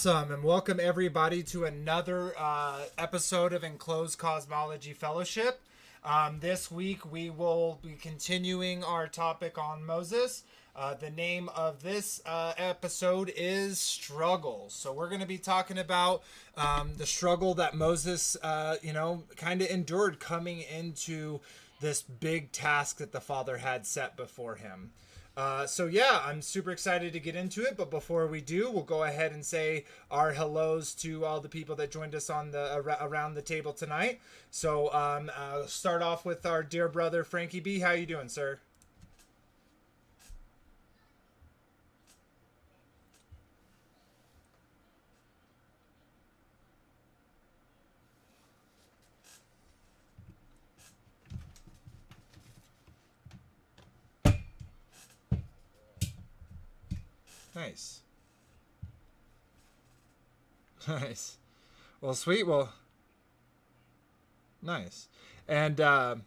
Awesome, and welcome everybody to another episode of Enclosed Cosmology Fellowship. This week we will be continuing our topic on Moses. The name of this episode is Struggle. So we're going to be talking about the struggle that Moses, kind of endured coming into this big task that the Father had set before him. I'm super excited to get into it, but before we do, we'll go ahead and say our hellos to all the people that joined us on the around the table tonight. So start off with our dear brother Frankie B. How you doing, sir? Nice. Nice. Well, sweet. Well, nice. And I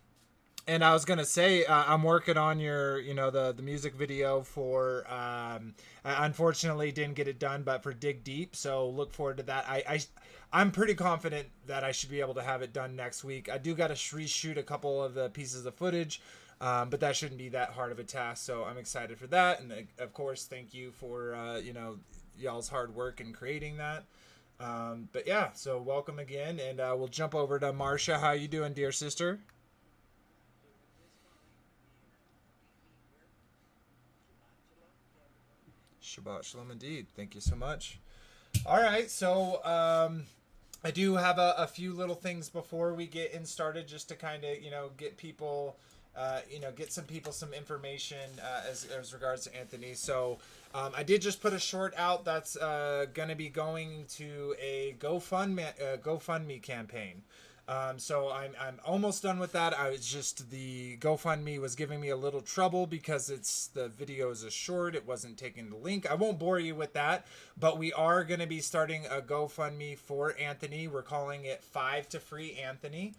was gonna say I'm working on your, the music video for. I unfortunately didn't get it done, but for Dig Deep. So look forward to that. I'm pretty confident that I should be able to have it done next week. I do got to reshoot a couple of the pieces of footage. But that shouldn't be that hard of a task, so I'm excited for that. And of course, thank you for y'all's hard work in creating that. But yeah, so welcome again, and we'll jump over to Marcia. How you doing, dear sister? Shabbat shalom indeed. Thank you so much. All right, so I do have a few little things before we get in started, just to kind of get people. Get some people some information as regards to Anthony. So I did just put a short out that's going to be going to a GoFundMe campaign. So I'm almost done with that. I was just, the GoFundMe was giving me a little trouble because the video is a short. It wasn't taking the link. I won't bore you with that, but we are going to be starting a GoFundMe for Anthony. We're calling it 5 to Free Anthony.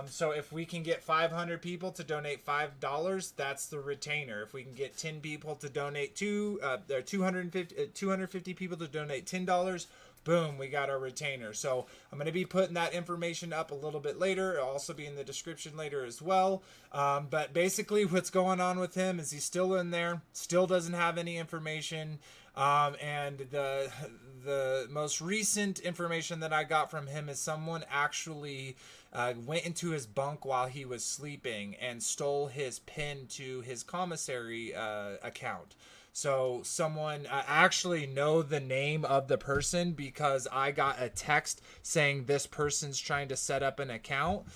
So if we can get 500 people to donate $5, that's the retainer. If we can get 10 people to donate 250 people to donate $10, boom, we got our retainer. So I'm going to be putting that information up a little bit later. It'll also be in the description later as well. But basically what's going on with him is he's still in there, still doesn't have any information. And the most recent information that I got from him is someone actually went into his bunk while he was sleeping and stole his PIN to his commissary account. So someone, I actually know the name of the person because I got a text saying this person's trying to set up an account.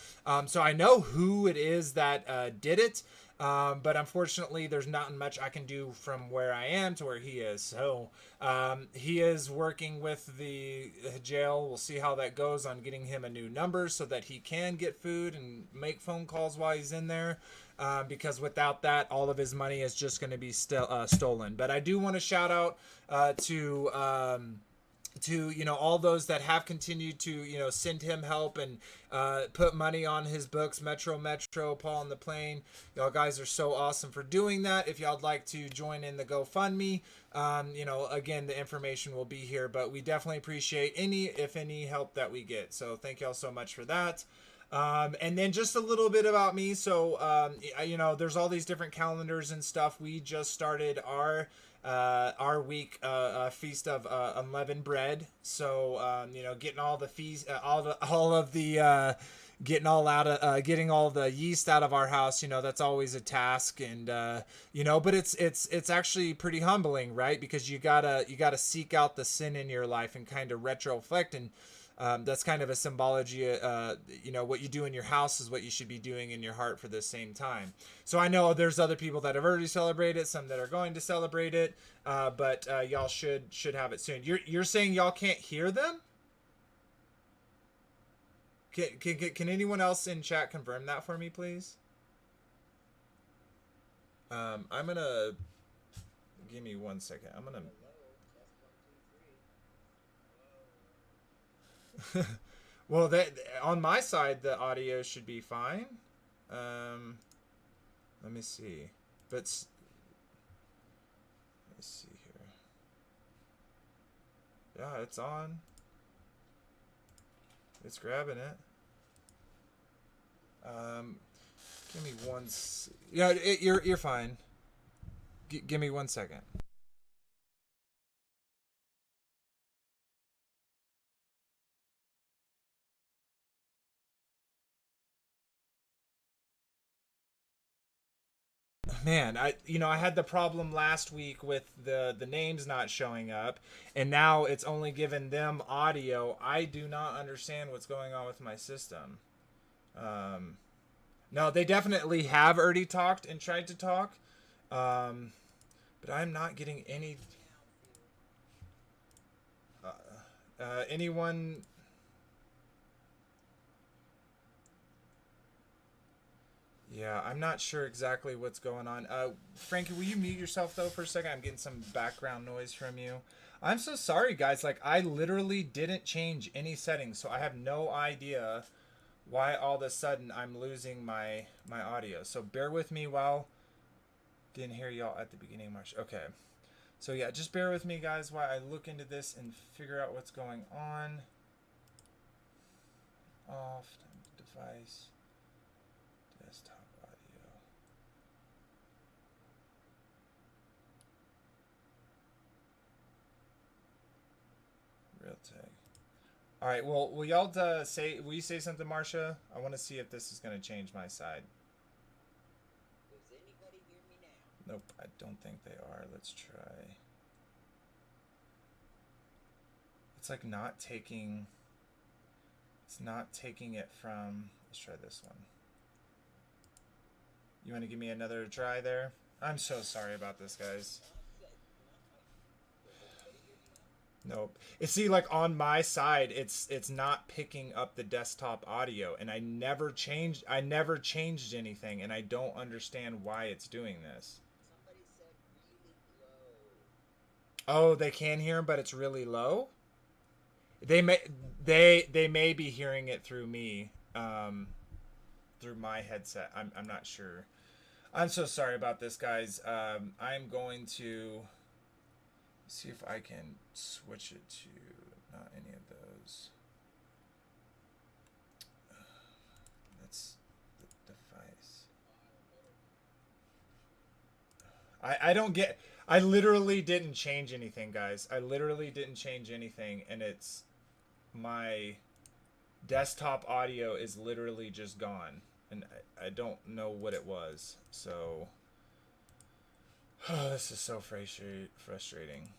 So I know who it is that did it. But unfortunately, there's not much I can do from where I am to where he is. So he is working with the jail. We'll see how that goes on getting him a new number so that he can get food and make phone calls while he's in there. Because without that, all of his money is just going to be stolen. But I do want to shout out to all those that have continued to send him help and put money on his books. Metro, Paul and the Plane, y'all guys are so awesome for doing that. If y'all would like to join in the GoFundMe, again, the information will be here, but we definitely appreciate any help that we get. So thank y'all so much for that. And then just a little bit about me. So there's all these different calendars and stuff. We just started our week feast of unleavened bread. So getting all the feast, getting all the yeast out of our house. That's always a task, and but it's actually pretty humbling, right? Because you gotta seek out the sin in your life and kind of retroflect, and that's kind of a symbology. What you do in your house is what you should be doing in your heart for the same time. So I know there's other people that have already celebrated, some that are going to celebrate it, but y'all should have it soon. You're saying y'all can't hear them? Can anyone else in chat confirm that for me, please? I'm gonna give me 1 second. I'm gonna. Well, that on my side, the audio should be fine. Let me see. But let's see here. Yeah, it's on. It's grabbing it. Give me one. Yeah, you're fine. Give me 1 second. Man, I had the problem last week with the names not showing up, and now it's only given them audio. I do not understand what's going on with my system. No, they definitely have already talked and tried to talk, but I'm not getting any. Anyone? Yeah, I'm not sure exactly what's going on. Frankie, will you mute yourself though for a second? I'm getting some background noise from you. I'm so sorry, guys. Like, I literally didn't change any settings, so I have no idea why all of a sudden I'm losing my audio. So bear with me while didn't hear y'all at the beginning, March. Okay. So yeah, just bear with me, guys, while I look into this and figure out what's going on. Off device. Desktop audio. Real tag. All right. Well, will y'all will you say something, Marcia? I want to see if this is going to change my side. Does anybody hear me now? Nope, I don't think they are. Let's try. It's like not taking. It's not taking it from. Let's try this one. You want to give me another try there? I'm so sorry about this, guys. Nope. It see, like on my side, it's not picking up the desktop audio, and I never changed anything, and I don't understand why it's doing this. Somebody said really Oh, low. they can hear him, but it's really low. They may be hearing it through me, through my headset. I'm not sure. I'm so sorry about this, guys. I'm going to see if I can switch it to not any of those. That's the device. I don't get. I literally didn't change anything, guys. I literally didn't change anything, and it's my desktop audio is literally just gone, and I don't know what it was. So, oh, this is so frustrating.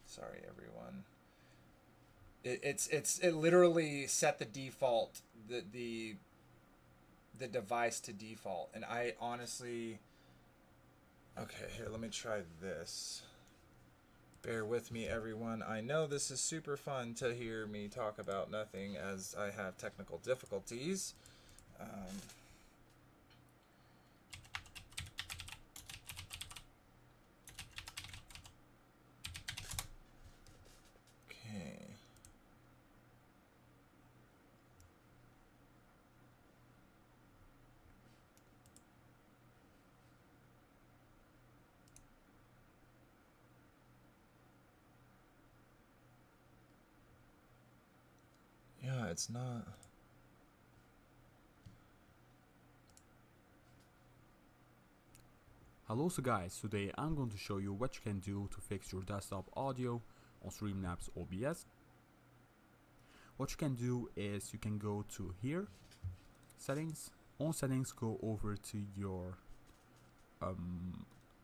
Sorry, everyone. It literally set the default the device to default, and I honestly. Okay, here, let me try this. Bear with me, everyone. I know this is super fun to hear me talk about nothing as I have technical difficulties. Okay. Yeah, it's not. Hello, so guys, today I'm going to show you what you can do to fix your desktop audio on Streamlabs OBS. What you can do is you can go to here, settings, on settings, go over to your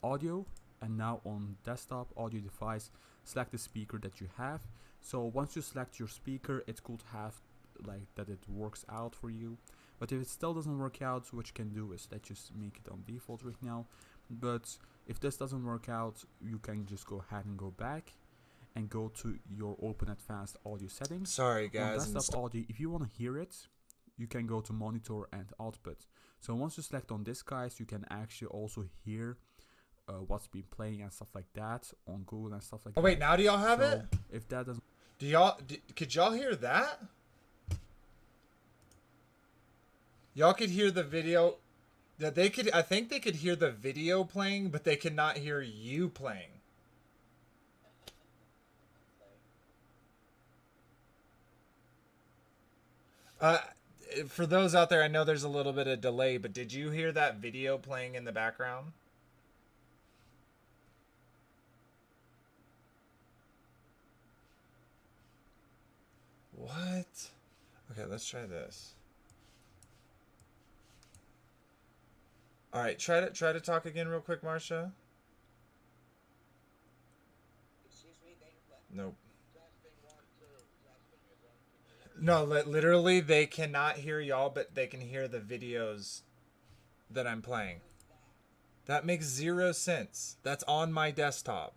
audio, and now on desktop audio device, select the speaker that you have. So once you select your speaker, it could have like that it works out for you, but if it still doesn't work out, what you can do is let's just make it on default right now. But if this doesn't work out, you can just go ahead and go back and go to your open advanced audio settings. Sorry, guys. On desktop audio, if you want to hear it, you can go to monitor and output. So once you select on this, guys, you can actually also hear what's been playing and stuff like that on Google and stuff like that. Oh wait, now do y'all have it? If that doesn't, could y'all hear that? Y'all could hear the video. Yeah, they could. I think they could hear the video playing, but they could not hear you playing. Uh, for those out there, I know there's a little bit of delay, but did you hear that video playing in the background? What? Okay, let's try this. All right, try to talk again real quick, Marcia. Excuse me, they what? Nope. No, literally, they cannot hear y'all, but they can hear the videos that I'm playing. That makes zero sense. That's on my desktop.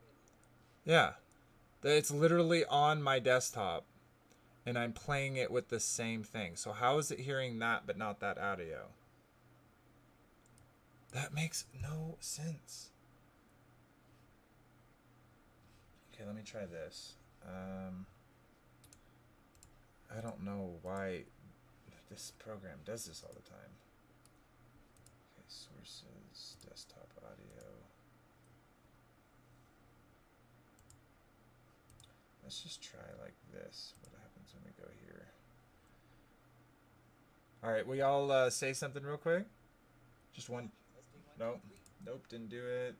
Yeah, it's literally on my desktop, and I'm playing it with the same thing. So how is it hearing that but not that audio? That makes no sense. Okay, let me try this. I don't know why this program does this all the time. Okay, sources, desktop audio. Let's just try like this. What happens when we go here? All right, will y'all say something real quick? Just one. Testing one, Nope. two, three. Nope, didn't do it.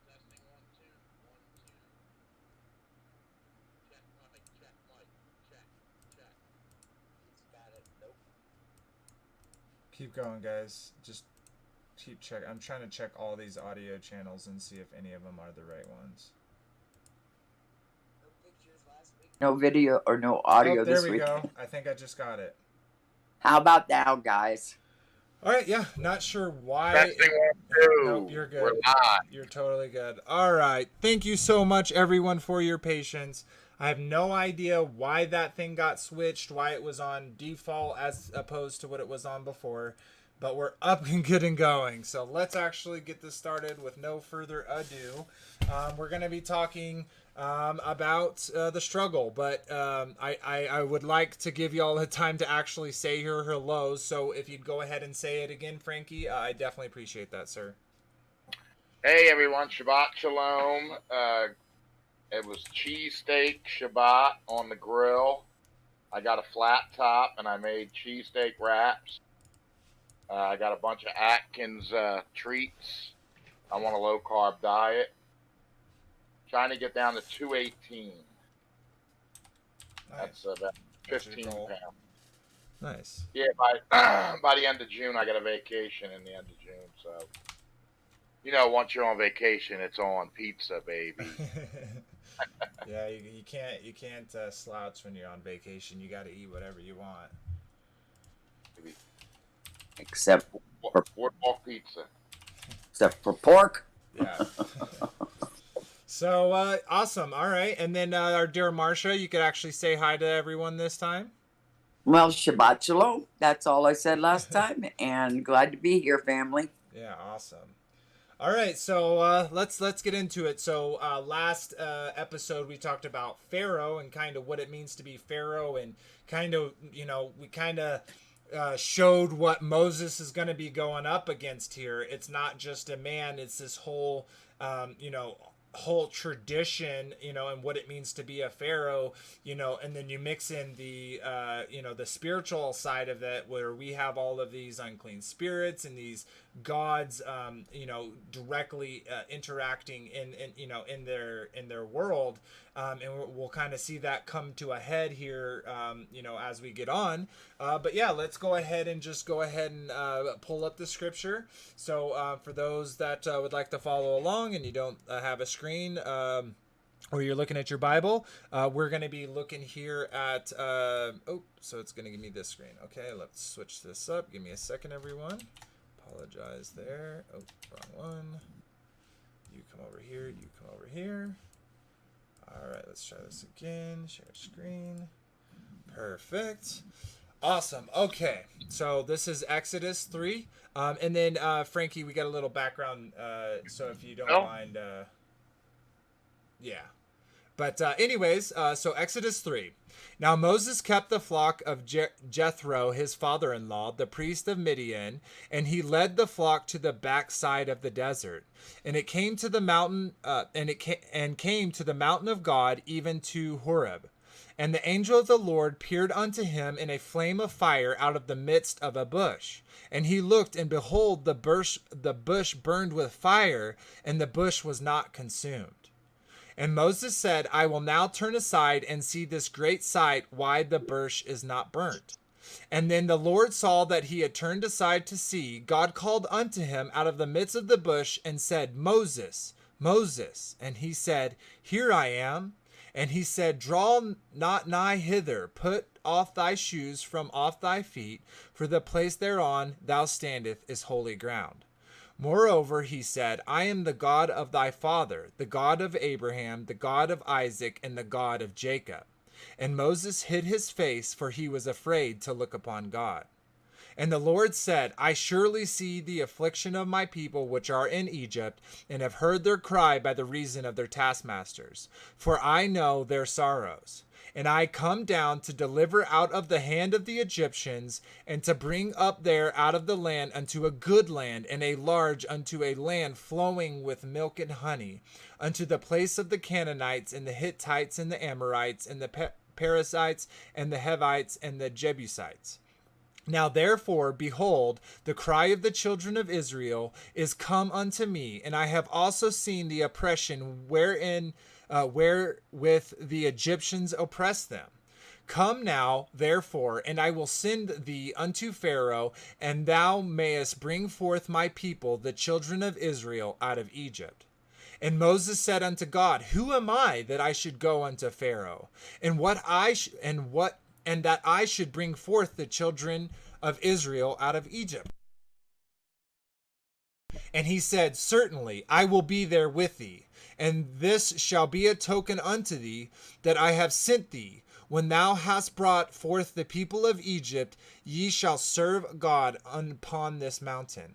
Testing 1 2 1 2. Check mic, check. It's got it. Nope. Keep going, guys. Just keep check. I'm trying to check all these audio channels and see if any of them are the right ones. No pictures last week. No video or no audio Oh, there this we week. go. I think I just got it. How about now, guys? All right, yeah. Not sure why. Testing 1 2. Nope, you're good. We're live. You're totally good. All right. Thank you so much, everyone, for your patience. I have no idea why that thing got switched, why it was on default as opposed to what it was on before, but we're up and good and going. So let's actually get this started with no further ado. We're going to be talking about the struggle, but I would like to give y'all the time to actually say your hellos. So if you'd go ahead and say it again, Frankie, I definitely appreciate that, sir. Hey everyone, Shabbat Shalom. It was cheesesteak Shabbat on the grill. I got a flat top and I made cheesesteak wraps. I got a bunch of Atkins treats. I want a low carb diet. Trying to get down to 218. That's about That's your 15 goal. pounds. Nice. Yeah, by the end of June, I got a vacation in the end of June. So, you know, once you're on vacation, it's on pizza, baby. Yeah, you can't slouch when you're on vacation. You got to eat whatever you want. Except Boardwalk pizza. for pork. Yeah. So awesome. All right, and then our dear Marcia, you could actually say hi to everyone this time. Well, Shabbat Shalom. That's all I said last time, and glad to be here, family. Yeah, awesome. All right, so let's get into it. So last episode we talked about Pharaoh and kind of what it means to be Pharaoh, and kind of we kind of showed what Moses is going to be going up against here. It's not just a man; it's this whole whole tradition, and what it means to be a pharaoh, and then you mix in the the spiritual side of it, where we have all of these unclean spirits and these gods directly interacting in their world, and we'll kind of see that come to a head here as we get on, but yeah, let's go ahead and pull up the scripture. So for those that would like to follow along and you don't have a screen, or you're looking at your Bible, we're going to be looking here at so it's going to give me this screen. Okay, let's switch this up. Give me a second, everyone. Apologize there. Oh, wrong one. You come over here. You come over here. All right, let's try this again. Share screen. Perfect. Awesome. Okay, so this is Exodus 3. And then, Frankie, we got a little background, so if you don't mind... yeah. But anyways, so Exodus 3. Now Moses kept the flock of Jethro, his father-in-law, the priest of Midian, and he led the flock to the backside of the desert. And it came to the mountain, came to the mountain of God, even to Horeb. And the angel of the Lord appeared unto him in a flame of fire out of the midst of a bush. And he looked, and behold, the bush burned with fire, and the bush was not consumed. And Moses said, I will now turn aside and see this great sight, why the bush is not burnt. And then the Lord saw that he had turned aside to see. God called unto him out of the midst of the bush and said, Moses, Moses. And he said, Here I am. And he said, Draw not nigh hither, put off thy shoes from off thy feet, for the place thereon thou standest is holy ground. Moreover, he said, I am the God of thy father, the God of Abraham, the God of Isaac, and the God of Jacob. And Moses hid his face, for he was afraid to look upon God. And the Lord said, I surely see the affliction of my people which are in Egypt, and have heard their cry by the reason of their taskmasters. For I know their sorrows. And I come down to deliver out of the hand of the Egyptians, and to bring up there out of the land unto a good land, and a large, unto a land flowing with milk and honey, unto the place of the Canaanites, and the Hittites, and the Amorites, and the Perizzites, and the Hivites, and the Jebusites. Now therefore, behold, the cry of the children of Israel is come unto me, and I have also seen the oppression wherewith the Egyptians oppress them. Come now, therefore, and I will send thee unto Pharaoh, and thou mayest bring forth my people, the children of Israel, out of Egypt. And Moses said unto God, Who am I that I should go unto Pharaoh, and that I should bring forth the children of Israel out of Egypt? And he said, Certainly, I will be there with thee. And this shall be a token unto thee that I have sent thee. When thou hast brought forth the people of Egypt, ye shall serve God upon this mountain.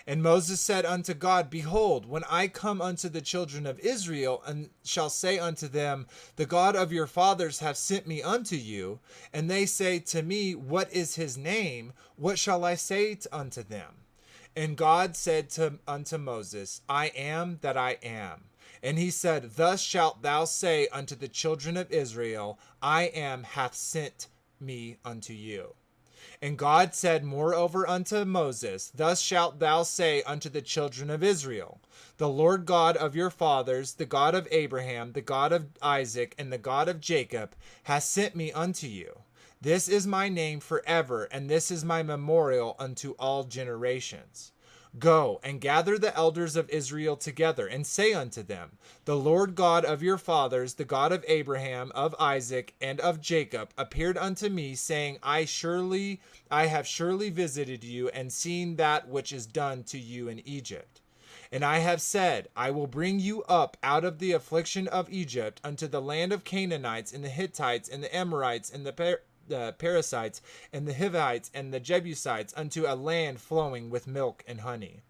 And Moses said unto God, Behold, when I come unto the children of Israel, and shall say unto them, The God of your fathers hath sent me unto you, and they say to me, What is his name? What shall I say unto them? And God said unto Moses, I am that I am. And he said, Thus shalt thou say unto the children of Israel, I am hath sent me unto you. And God said moreover unto Moses, Thus shalt thou say unto the children of Israel, The Lord God of your fathers, the God of Abraham, the God of Isaac, and the God of Jacob, hath sent me unto you. This is my name forever, and this is my memorial unto all generations. Go and gather the elders of Israel together, and say unto them, The Lord God of your fathers, the God of Abraham, of Isaac, and of Jacob, appeared unto me, saying, I have surely visited you, and seen that which is done to you in Egypt. And I have said, I will bring you up out of the affliction of Egypt unto the land of Canaanites, and the Hittites, and the Amorites, and the Perizzites, and the Hivites, and the Jebusites, unto a land flowing with milk and honey.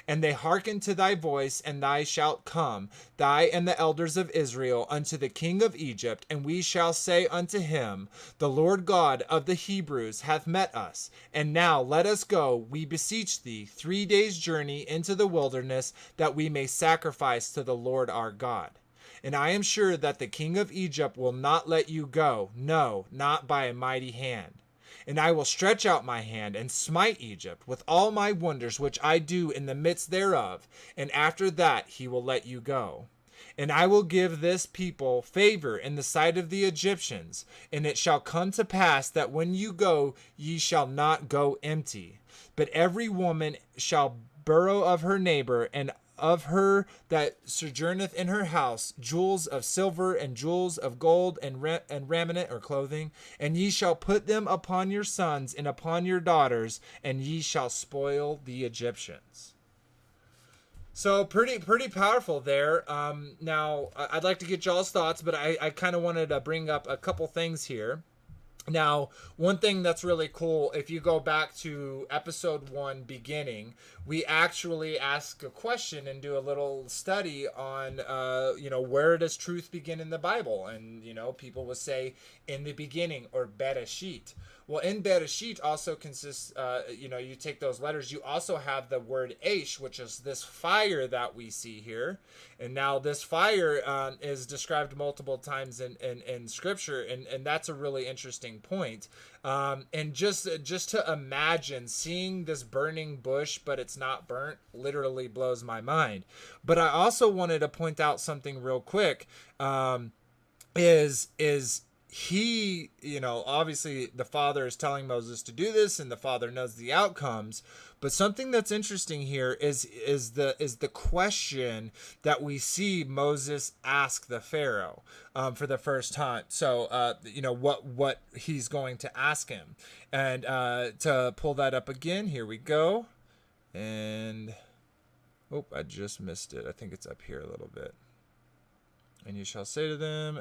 And they hearken to thy voice, and thou shalt come, thy and the elders of Israel, unto the king of Egypt, and we shall say unto him, The Lord God of the Hebrews hath met us. And now let us go, we beseech thee, 3 days' journey into the wilderness, that we may sacrifice to the Lord our God. And I am sure that the king of Egypt will not let you go, no, not by a mighty hand. And I will stretch out my hand and smite Egypt with all my wonders which I do in the midst thereof, and after that he will let you go. And I will give this people favor in the sight of the Egyptians, and it shall come to pass that when you go, ye shall not go empty. But every woman shall borrow of her neighbor, and of her that sojourneth in her house, jewels of silver and jewels of gold and raiment or clothing, and ye shall put them upon your sons and upon your daughters, and ye shall spoil the Egyptians. So pretty powerful there. Now I'd like to get y'all's thoughts, but I kind of wanted to bring up a couple things here. Now, one thing that's really cool, if you go back to episode 1 beginning, we actually ask a question and do a little study on, where does truth begin in the Bible? And, people will say in the beginning, or Bereshit. Well, in Bereshit also consists, you take those letters, you also have the word Aish, which is this fire that we see here. And now this fire is described multiple times in Scripture, and that's a really interesting point. And just to imagine seeing this burning bush, but it's not burnt, literally blows my mind. But I also wanted to point out something real quick. Is he, obviously the father is telling Moses to do this, and the father knows the outcomes. But something that's interesting here is the question that we see Moses ask the Pharaoh for the first time. So what he's going to ask him, and to pull that up again, here we go. And I just missed it. I think it's up here a little bit. And you shall say to them,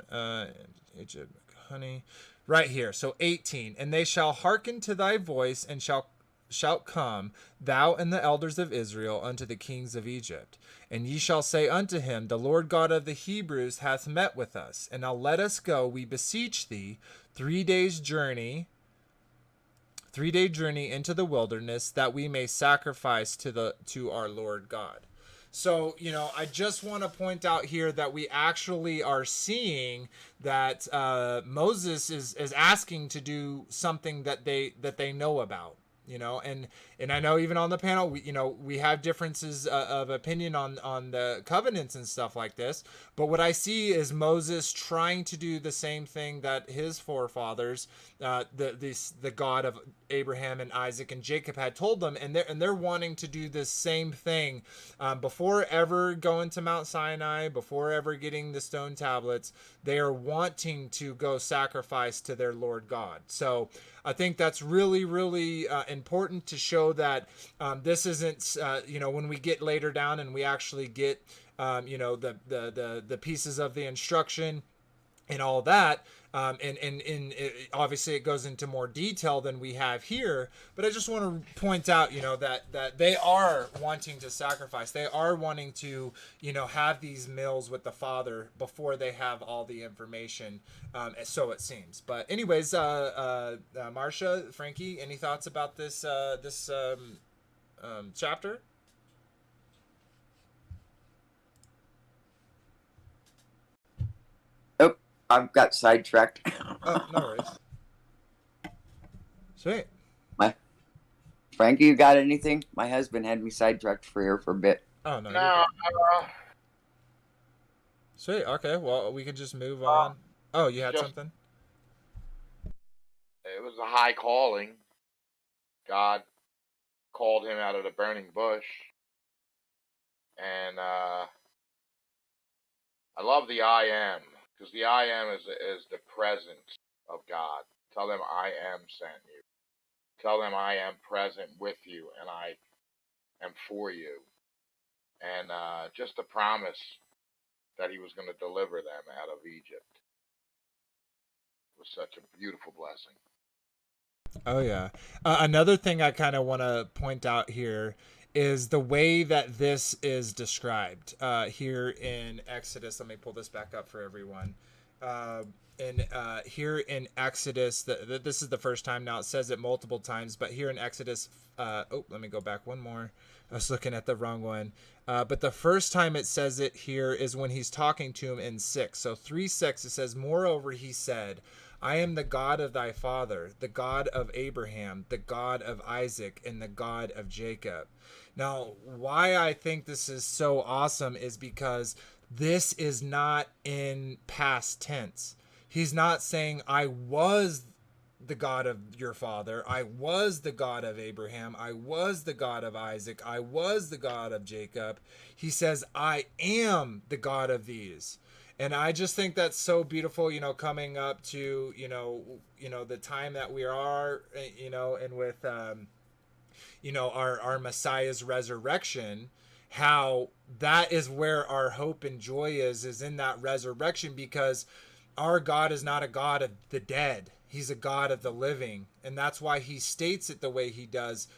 Egypt, honey, right here. So 18, and they shall hearken to thy voice, and shalt come, thou and the elders of Israel, unto the kings of Egypt. And ye shall say unto him, the Lord God of the Hebrews hath met with us. And now let us go, we beseech thee, 3 days' journey, 3-day journey into the wilderness, that we may sacrifice to our Lord God. So, I just want to point out here that we actually are seeing that Moses is asking to do something that they know about. And I know even on the panel, we have differences of opinion on the covenants and stuff like this. But what I see is Moses trying to do the same thing that his forefathers, the God of Abraham and Isaac and Jacob, had told them, and they're wanting to do this same thing before ever going to Mount Sinai, before ever getting the stone tablets. They are wanting to go sacrifice to their Lord God. So I think that's really, really important to show that this isn't, when we get later down and we actually get, the pieces of the instruction and all that. Obviously it goes into more detail than we have here, but I just want to point out, that they are wanting to sacrifice. They are wanting to, have these meals with the Father before they have all the information. So it seems. But anyways, Marcia, Frankie, any thoughts about this chapter? I've got sidetracked. Oh, no worries. Sweet. Frankie, you got anything? My husband had me sidetracked for a bit. Oh, no. No. Sweet. Okay. Well, we can just move on. Oh, you had something? It was a high calling. God called him out of the burning bush. And I love the I am. Because the I am is the presence of God. Tell them I am sent you. Tell them I am present with you and I am for you. And just the promise that he was going to deliver them out of Egypt was such a beautiful blessing. Oh, yeah. Another thing I kind of want to point out here is the way that this is described here in Exodus. Let me pull this back up for everyone. Here in Exodus, this is the first time now. It says it multiple times, but here in Exodus, let me go back one more. I was looking at the wrong one. But the first time it says it here is when he's talking to him in 6. So 3:6, it says, moreover, he said, I am the God of thy father, the God of Abraham, the God of Isaac, and the God of Jacob. Now, why I think this is so awesome is because this is not in past tense. He's not saying, I was the God of your father. I was the God of Abraham. I was the God of Isaac. I was the God of Jacob. He says, I am the God of these. And I just think that's so beautiful, coming up to, the time that we are, and with, our Messiah's resurrection, how that is where our hope and joy is in that resurrection, because our God is not a God of the dead. He's a God of the living. And that's why he states it the way he does.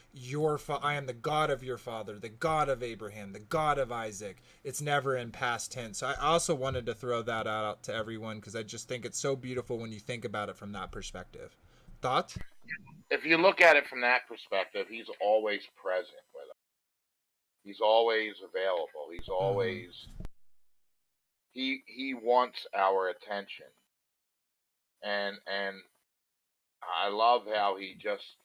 I am the God of your father, the God of Abraham, the God of Isaac. It's never in past tense. So I also wanted to throw that out to everyone because I just think it's so beautiful when you think about it from that perspective. Thoughts? If you look at it from that perspective, he's always present with us. He's always available. He's always he wants our attention. And I love how he just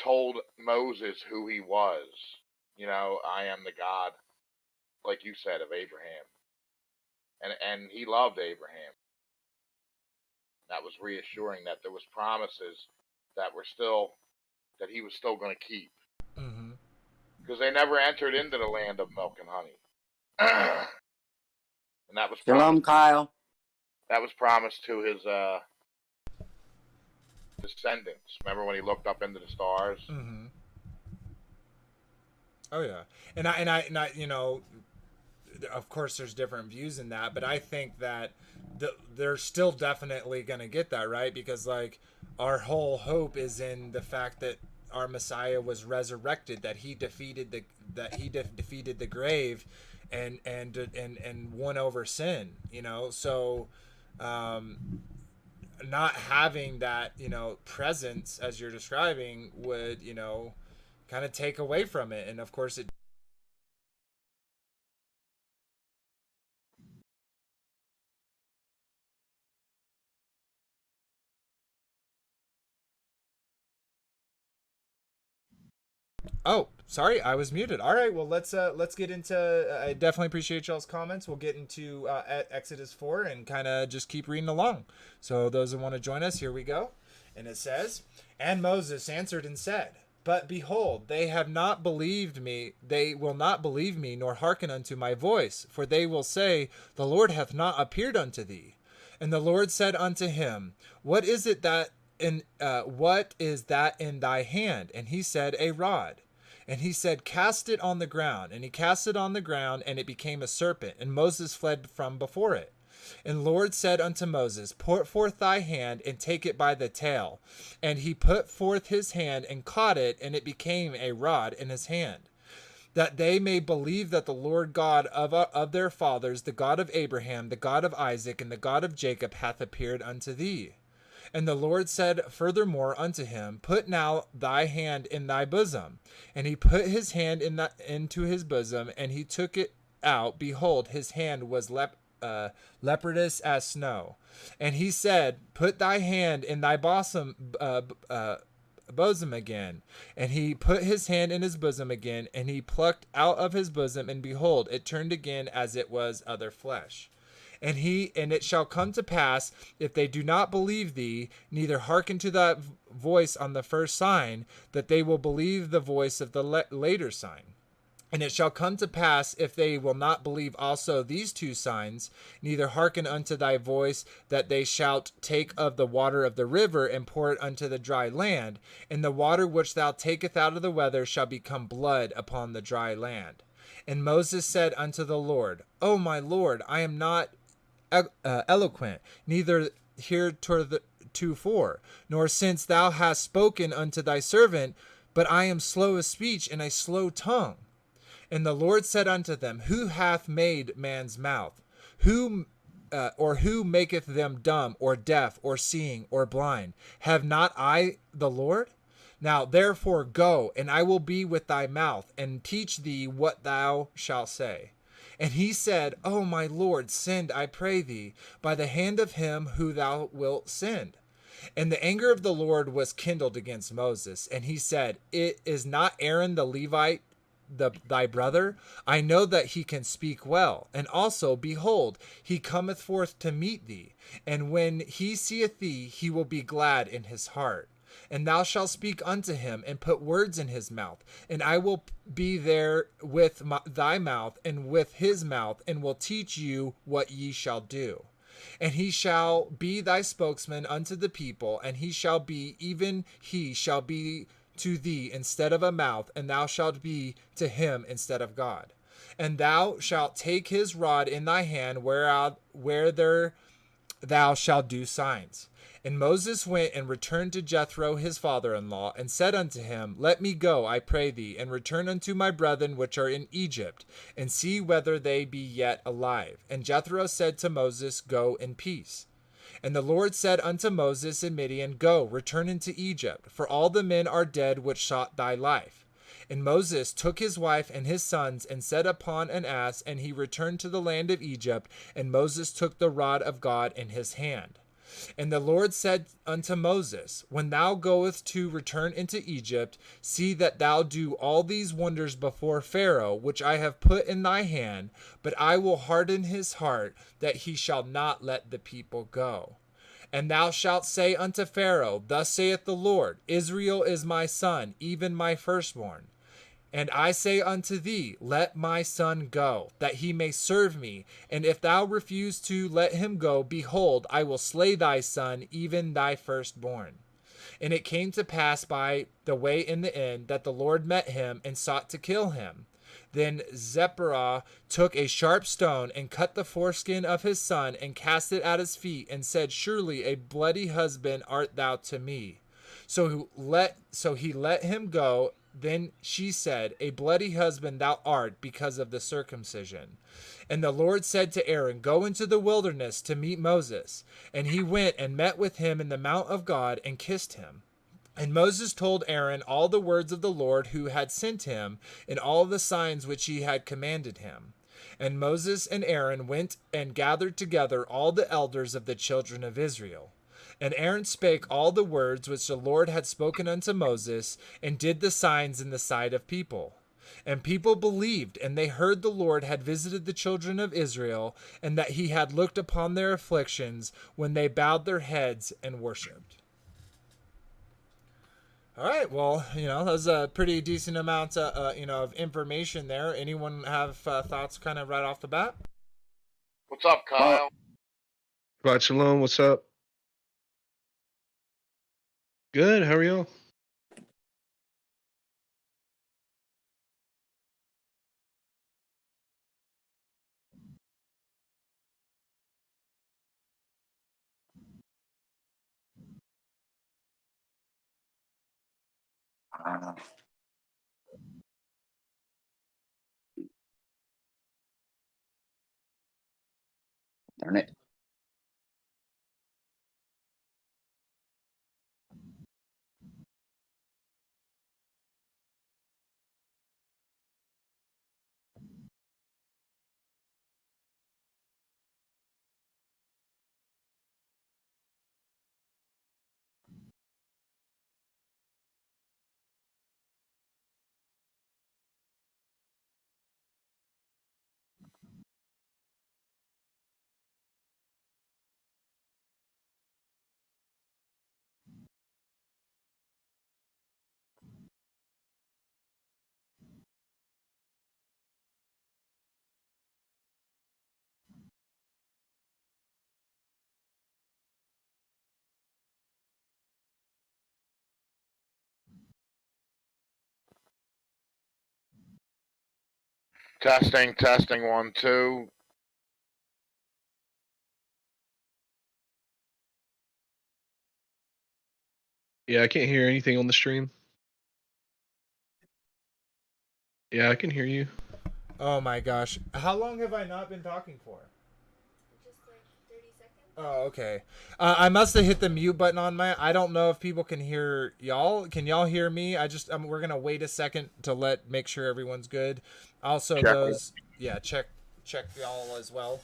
told Moses who he was. I am the God, like you said, of Abraham. And he loved Abraham. That was reassuring that there was promises that he was still going to keep. Because they never entered into the land of milk and honey. And that was Shalom, Kyle. That was promised to his descendants. Remember when he looked up into the stars? Oh yeah, and I of course there's different views in that, but I think that they're still definitely gonna get that, right? Because like our whole hope is in the fact that our Messiah was resurrected, that he defeated the grave, and won over sin. So not having that presence as you're describing would kind of take away from it. And of course it Oh, sorry, I was muted. All right, well let's get into. I definitely appreciate y'all's comments. We'll get into Exodus 4 and kind of just keep reading along. So those that want to join us, here we go. And it says, "And Moses answered and said, But behold, they have not believed me. They will not believe me, nor hearken unto my voice. For they will say, The Lord hath not appeared unto thee. And the Lord said unto him, What is that in thy hand? And he said, A rod. And he said, Cast it on the ground. And he cast it on the ground, and it became a serpent. And Moses fled from before it. And Lord said unto Moses, Put forth thy hand, and take it by the tail. And he put forth his hand, and caught it, and it became a rod in his hand. That they may believe that the Lord God of their fathers, the God of Abraham, the God of Isaac, and the God of Jacob, hath appeared unto thee. And the Lord said furthermore unto him, Put now thy hand in thy bosom. And he put his hand into his bosom, and he took it out. Behold, his hand was leprous as snow. And he said, Put thy hand in thy bosom again. And he put his hand in his bosom again, and he plucked out of his bosom, and behold, it turned again as it was other flesh. And it shall come to pass, if they do not believe thee, neither hearken to thy voice on the first sign, that they will believe the voice of the later sign. And it shall come to pass, if they will not believe also these two signs, neither hearken unto thy voice, that they shall take of the water of the river, and pour it unto the dry land. And the water which thou takest out of the weather shall become blood upon the dry land. And Moses said unto the Lord, O my Lord, I am not eloquent, neither heretofore, nor since thou hast spoken unto thy servant, but I am slow of speech and a slow tongue. And the Lord said unto them, Who hath made man's mouth? Who maketh them dumb, or deaf, or seeing, or blind? Have not I the Lord? Now therefore go, and I will be with thy mouth, and teach thee what thou shalt say. And he said, O my Lord, send, I pray thee, by the hand of him who thou wilt send. And the anger of the Lord was kindled against Moses. And he said, It is not Aaron the Levite, thy brother? I know that he can speak well. And also, behold, he cometh forth to meet thee. And when he seeth thee, he will be glad in his heart. And thou shalt speak unto him, and put words in his mouth. And I will be there with thy mouth, and with his mouth, and will teach you what ye shall do. And he shall be thy spokesman unto the people, and he shall be to thee instead of a mouth, and thou shalt be to him instead of God. And thou shalt take his rod in thy hand, where there thou shalt do signs. And Moses went and returned to Jethro his father-in-law, and said unto him, Let me go, I pray thee, and return unto my brethren which are in Egypt, and see whether they be yet alive. And Jethro said to Moses, Go in peace. And the Lord said unto Moses in Midian, Go, return into Egypt, for all the men are dead which sought thy life. And Moses took his wife and his sons, and set upon an ass, and he returned to the land of Egypt, and Moses took the rod of God in his hand. And the Lord said unto Moses, When thou goest to return into Egypt, see that thou do all these wonders before Pharaoh, which I have put in thy hand, but I will harden his heart, that he shall not let the people go. And thou shalt say unto Pharaoh, Thus saith the Lord, Israel is my son, even my firstborn. And I say unto thee, Let my son go, that he may serve me. And if thou refuse to let him go, behold, I will slay thy son, even thy firstborn. And it came to pass by the way in the end, that the Lord met him, and sought to kill him. Then Zipporah took a sharp stone, and cut the foreskin of his son, and cast it at his feet, and said, Surely a bloody husband art thou to me. So he let him go. Then she said, A bloody husband thou art, because of the circumcision. And the Lord said to Aaron, Go into the wilderness to meet Moses. And he went and met with him in the mount of God, and kissed him. And Moses told Aaron all the words of the Lord who had sent him, and all the signs which he had commanded him. And Moses and Aaron went and gathered together all the elders of the children of Israel. And Aaron spake all the words which the Lord had spoken unto Moses, and did the signs in the sight of people. And people believed, and they heard the Lord had visited the children of Israel, and that he had looked upon their afflictions, when they bowed their heads and worshipped. All right, well, that was a pretty decent amount of information there. Anyone have thoughts kind of right off the bat? What's up, Kyle? Shabbat Shalom, what's up? Good, how are y'all? Darn it. Testing, 1, 2. Yeah, I can't hear anything on the stream. Yeah, I can hear you. Oh my gosh. How long have I not been talking for? Just like 30 seconds. Oh, okay. I must have hit the mute button on my. I don't know if people can hear y'all. Can y'all hear me? We're gonna wait a second to make sure everyone's good. Also, Check. those, yeah, check y'all as well.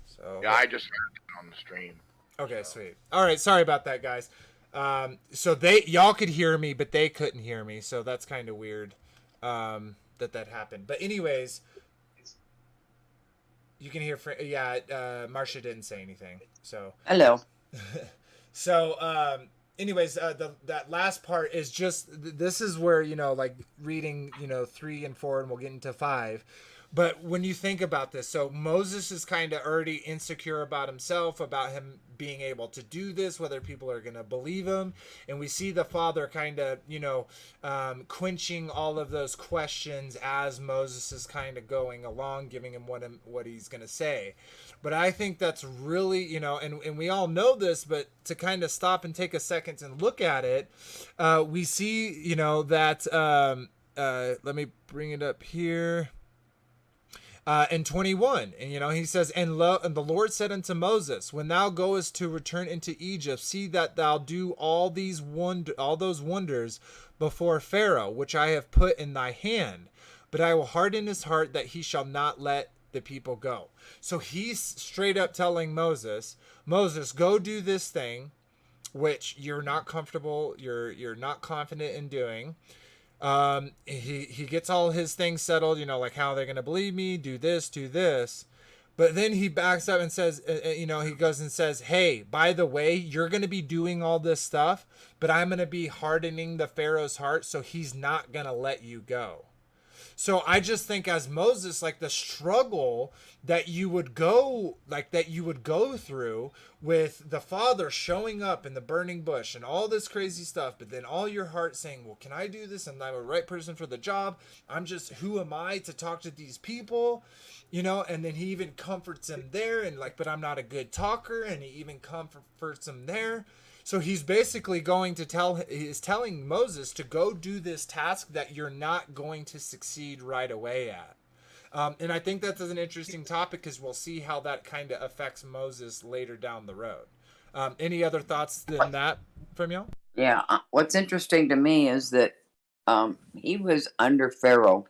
So Yeah, I just heard it on the stream. okay, sweet. All right, sorry about that, guys. So y'all could hear me, but they couldn't hear me, so that's kind of weird. That happened. But anyways. You can hear, Marcia didn't say anything. So Hello. so anyways, that last part is just this is where like reading 3 and 4, and we'll get into 5. But when you think about this, so Moses is kind of already insecure about himself, about him being able to do this, whether people are going to believe him. And we see the father kind of, quenching all of those questions as Moses is kind of going along, giving him what he's going to say. But I think that's really, and we all know this, but to kind of stop and take a second and look at it, we see, that, let me bring it up here. In 21, and he says, and the Lord said unto Moses, when thou goest to return into Egypt, see that thou do all those wonders before Pharaoh, which I have put in thy hand. But I will harden his heart that he shall not let the people go. So he's straight up telling Moses, go do this thing, which you're not comfortable, you're not confident in doing. He gets all his things settled, like how they're going to believe me, do this. But then he backs up and says, he goes and says, hey, by the way, you're going to be doing all this stuff, but I'm going to be hardening the Pharaoh's heart, so he's not going to let you go. So I just think as Moses, like the struggle that you would go through with the father showing up in the burning bush and all this crazy stuff, but then all your heart saying, well, can I do this? I'm not the right person for the job. Who am I to talk to these people? And then he even comforts him there and but I'm not a good talker. And he even comforts him there. So he's basically telling Moses to go do this task that you're not going to succeed right away at. And I think that's an interesting topic because we'll see how that kind of affects Moses later down the road. Any other thoughts than that from y'all? Yeah. What's interesting to me is that he was under Pharaoh,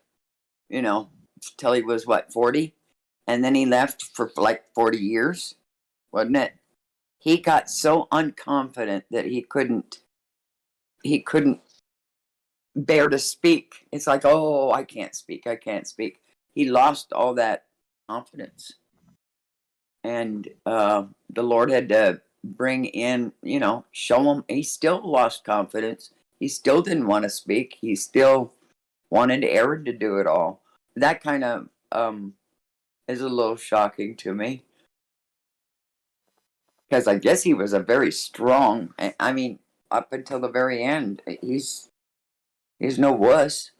till he was 40, and then he left for 40 years, wasn't it? He got so unconfident that he couldn't bear to speak. It's like, oh, I can't speak. He lost all that confidence. And the Lord had to bring in, show him. He still lost confidence. He still didn't want to speak. He still wanted Aaron to do it all. That kind of is a little shocking to me. Because I guess he was a very strong, up until the very end, he's no wuss.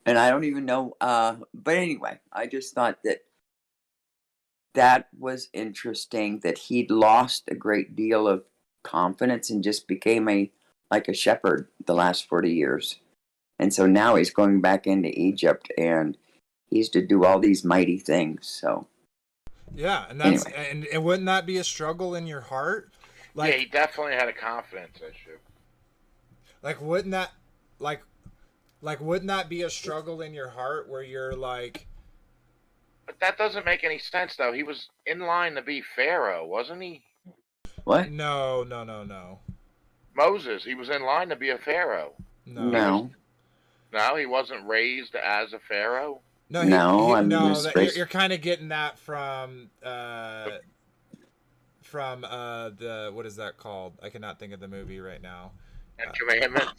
And I don't even know, but anyway, I just thought that was interesting that he'd lost a great deal of confidence and just became like a shepherd the last 40 years. And so now he's going back into Egypt and he's to do all these mighty things, so. Yeah, and that's anyway. And wouldn't that be a struggle in your heart? Yeah, he definitely had a confidence issue. Wouldn't that be a struggle in your heart where you're like? But that doesn't make any sense, though. He was in line to be Pharaoh, wasn't he? What? No. Moses, he was in line to be a Pharaoh. No. No, he wasn't raised as a Pharaoh. No, you're kind of getting that from the what is that called? I cannot think of the movie right now. And Commandments.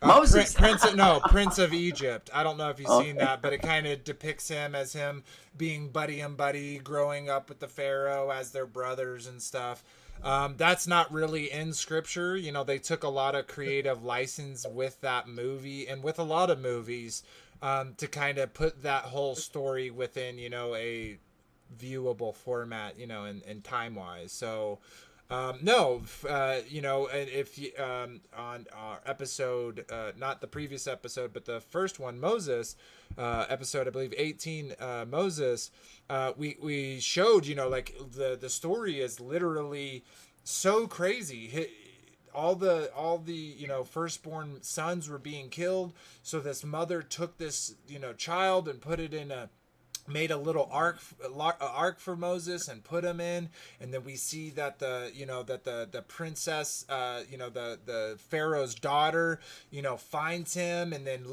Moses. Prince of Egypt. I don't know if you've seen that, but it kind of depicts him as him being buddy and buddy, growing up with the Pharaoh as their brothers and stuff. That's not really in scripture. They took a lot of creative license with that movie and with a lot of movies to kind of put that whole story within, a viewable format, and time-wise. So, and if you, on our episode, not the previous episode, but the first one, Moses, episode, I believe 18, Moses, we showed, the story is literally so crazy. All the firstborn sons were being killed. So this mother took this, child and put it in made a little ark for Moses and put him in. And then we see that the princess, the Pharaoh's daughter, finds him, and then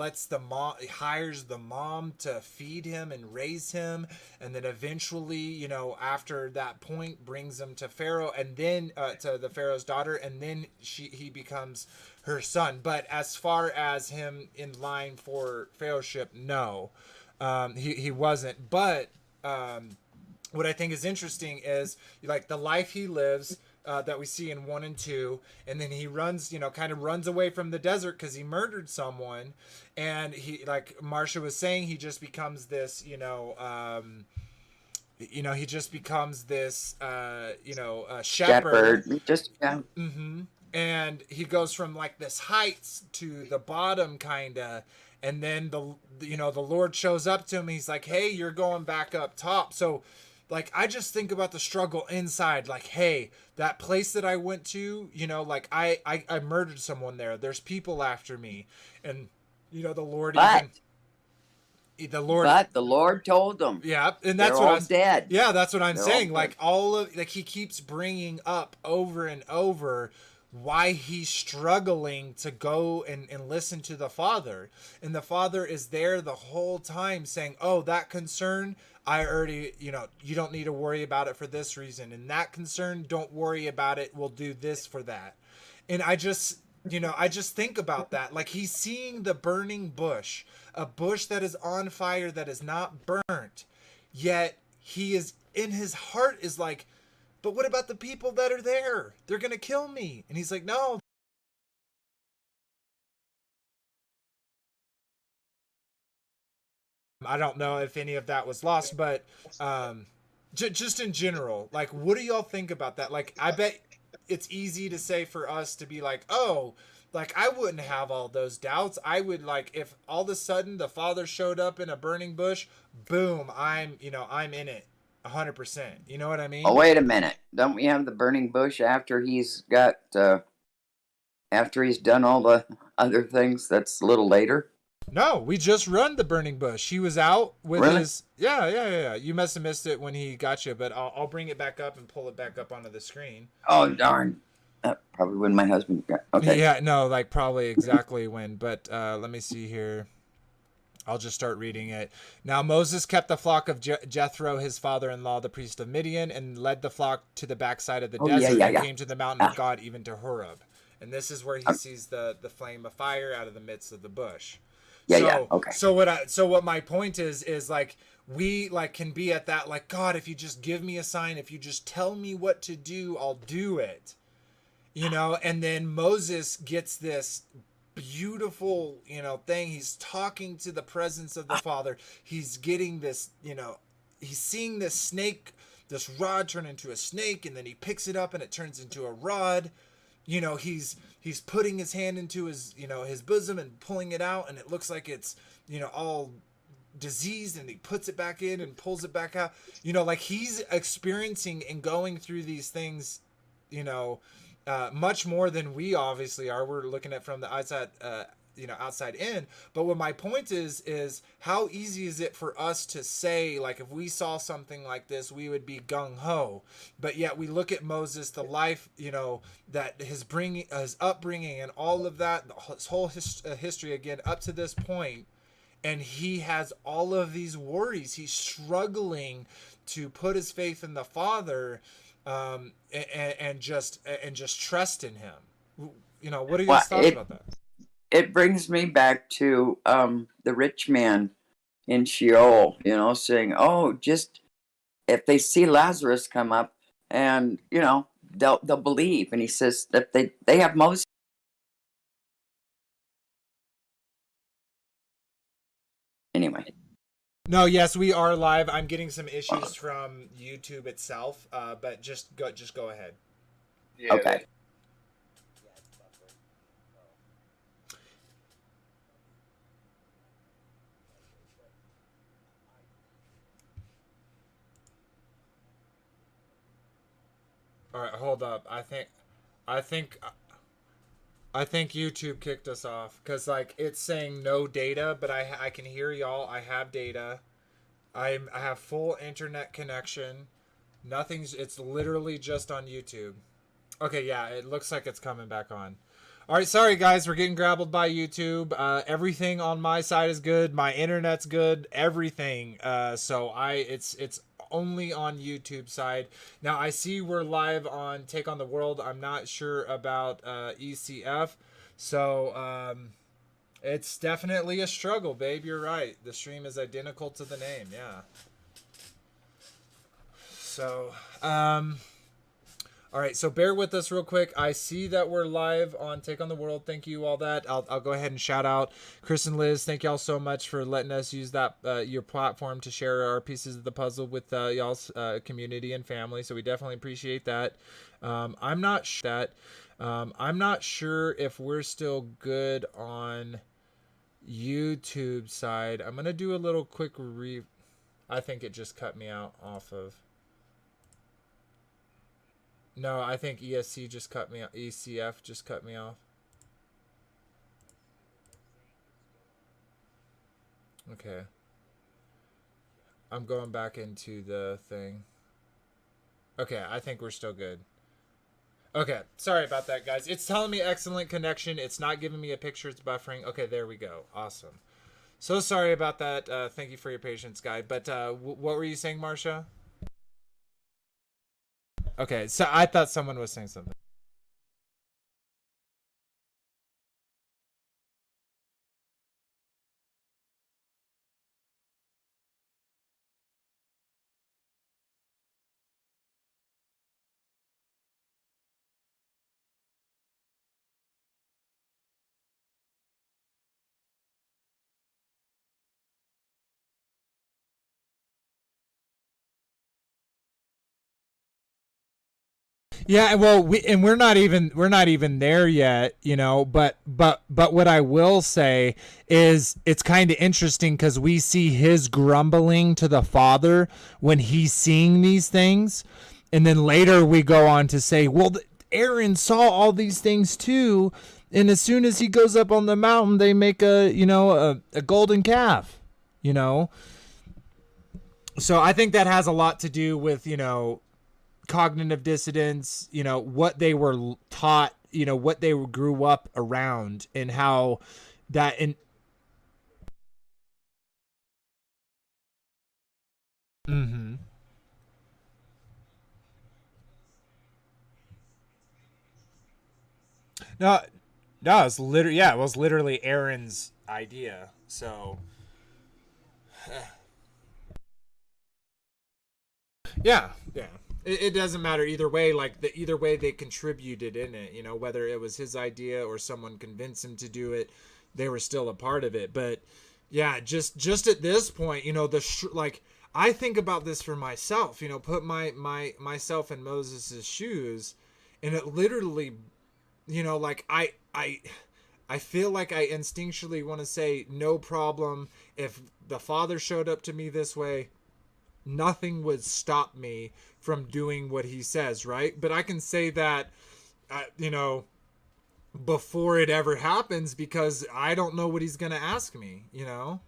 hires the mom to feed him and raise him, and then eventually, after that point, brings him to Pharaoh, and then to the Pharaoh's daughter, and then he becomes her son. But as far as him in line for Pharaohship, no. He wasn't. But what I think is interesting is like the life he lives that we see in 1 and 2, and then he runs, kind of runs away from the desert because he murdered someone, and he, like Marsha was saying, he just becomes this, he just becomes this, shepherd. Just yeah. Mm-hmm. And he goes from like this heights to the bottom, kinda. And then the Lord shows up to him. He's like, hey, you're going back up top. So like, I just think about the struggle inside. Like, hey, that place that I went to, like I murdered someone there. There's people after me. And, the Lord, But the Lord, but the Lord told them, yeah. And that's they're what all I'm dead. Yeah, that's what I'm They're saying. all Like he keeps bringing up over and over why he's struggling to go and listen to the Father. And the Father is there the whole time saying, oh, that concern, I already, you don't need to worry about it for this reason. And that concern, don't worry about it. We'll do this for that. And I just think about that. Like, he's seeing the burning bush, a bush that is on fire, that is not burnt. Yet he is, in his heart, is like, but what about the people that are there? They're going to kill me. And he's like, no. I don't know if any of that was lost, but just in general, like, what do y'all think about that? Like, I bet it's easy to say for us to be like, oh, like, I wouldn't have all those doubts. I would, like, if all of a sudden the Father showed up in a burning bush, boom, I'm in it. 100%. You know what I mean? Oh, wait a minute. Don't we have the burning bush after he's got, after he's done all the other things? That's a little later. No, we just run the burning bush. He was out with Really? his... Yeah. You must have missed it when he got you, but I'll bring it back up and pull it back up onto the screen. Oh, darn. Probably when my husband got... Okay. Yeah, no, like probably exactly when, but let me see here. I'll just start reading it. Now Moses kept the flock of Jethro, his father-in-law, the priest of Midian, and led the flock to the backside of the desert and came to the mountain of God, even to Horeb. And this is where he sees the flame of fire out of the midst of the bush. Okay. So what my point is like, we like can be at that, like, God, if you just give me a sign, if you just tell me what to do, I'll do it. And then Moses gets this beautiful, thing. He's talking to the presence of the Father. He's getting this, he's seeing this snake, this rod turn into a snake, and then he picks it up and it turns into a rod. He's putting his hand into his, his bosom and pulling it out, and it looks like it's, all diseased, and he puts it back in and pulls it back out. Like, he's experiencing and going through these things, much more than we obviously are. We're looking at from the outside, outside in. But what my point is how easy is it for us to say, like, if we saw something like this, we would be gung-ho. But yet we look at Moses, the life, that his upbringing and all of that, his whole history, again, up to this point, and he has all of these worries. He's struggling to put his faith in the Father, and just trust in him. What are your thoughts about that? It brings me back to the rich man in Sheol, saying, oh, just if they see Lazarus come up, and they'll believe. And he says that they have Moses. Anyway. No, yes, we are live. I'm getting some issues from YouTube itself, but just go ahead. Yeah, Okay. All right, hold up. I think YouTube kicked us off because, like, it's saying no data, but I can hear y'all. I have data. I have full internet connection. It's literally just on YouTube. Okay, yeah, it looks like it's coming back on. All right, sorry guys, we're getting grappled by YouTube. Everything on my side is good. My internet's good. Everything. It's only on YouTube side. Now I see we're live on Take on the World. I'm not sure about ECF. So it's definitely a struggle, babe. You're right. The stream is identical to the name. Yeah. So, all right, so bear with us real quick. I see that we're live on Take on the World. Thank you, all that. I'll go ahead and shout out Chris and Liz. Thank y'all so much for letting us use that your platform to share our pieces of the puzzle with y'all's community and family. So we definitely appreciate that. I'm not sure if we're still good on YouTube side. I'm gonna do a little quick I think it just cut me out off of. No, I think ESC just cut me off. ECF just cut me off. Okay. I'm going back into the thing. Okay, I think we're still good. Okay, sorry about that, guys. It's telling me excellent connection. It's not giving me a picture. It's buffering. Okay, there we go. Awesome. So sorry about that. Thank you for your patience, guy. But what were you saying, Marcia? Okay, so I thought someone was saying something. Yeah, well, we're not even there yet, you know. But what I will say is it's kind of interesting because we see his grumbling to the Father when he's seeing these things, and then later we go on to say, well, Aaron saw all these things too, and as soon as he goes up on the mountain, they make a golden calf, you know. So I think that has a lot to do with cognitive dissonance, what they were taught, what they grew up around, and how that in. Mm-hmm. No, no, it was literally Aaron's idea. So, yeah, yeah. It doesn't matter either way. Like either way they contributed in it. Whether it was his idea or someone convinced him to do it, they were still a part of it. But yeah, just at this point, like I think about this for myself. Put myself in Moses's shoes, and it literally, like I feel like I instinctually want to say no problem if the Father showed up to me this way. Nothing would stop me from doing what he says, right? But I can say that, before it ever happens because I don't know what he's going to ask me, And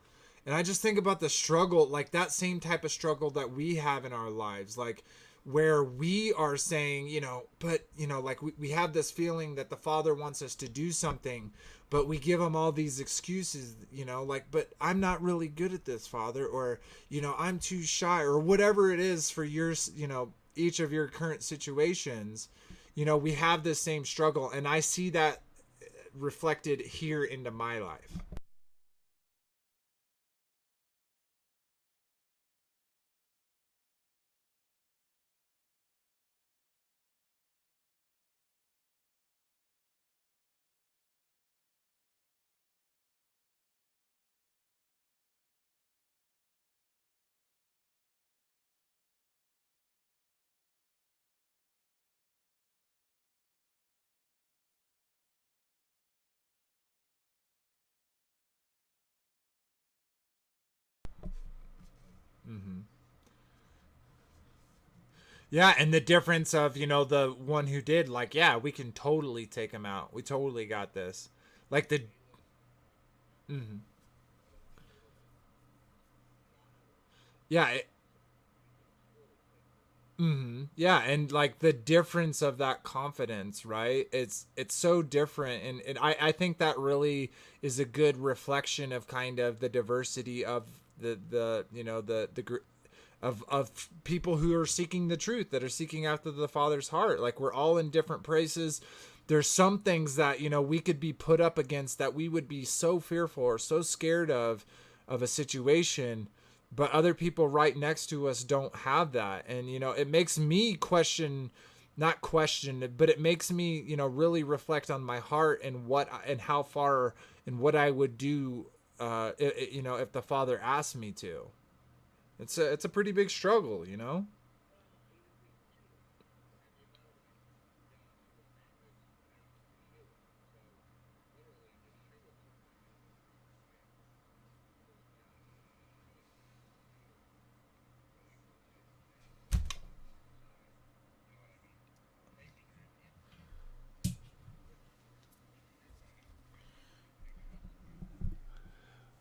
I just think about the struggle, like that same type of struggle that we have in our lives, like where we are saying, like we have this feeling that the Father wants us to do something, but we give him all these excuses, like, but I'm not really good at this, Father, or, I'm too shy, or whatever it is for your, each of your current situations. We have this same struggle, and I see that reflected here into my life. Mm-hmm. Yeah, and the difference of, the one who did, like, yeah, we can totally take him out. We totally got this. Like the. Mm-hmm. Yeah. Yeah, and like the difference of that confidence, right? It's so different, and I think that really is a good reflection of kind of the diversity of the you know the group of people who are seeking the truth, that are seeking after the Father's heart. Like, we're all in different places. There's some things that, you know, we could be put up against that we would be so fearful or so scared of a situation, but other people right next to us don't have that. And, you know, it makes me not question, but it makes me, you know, really reflect on my heart and how far and what I would do, you know, if the Father asked me to. It's a pretty big struggle, you know?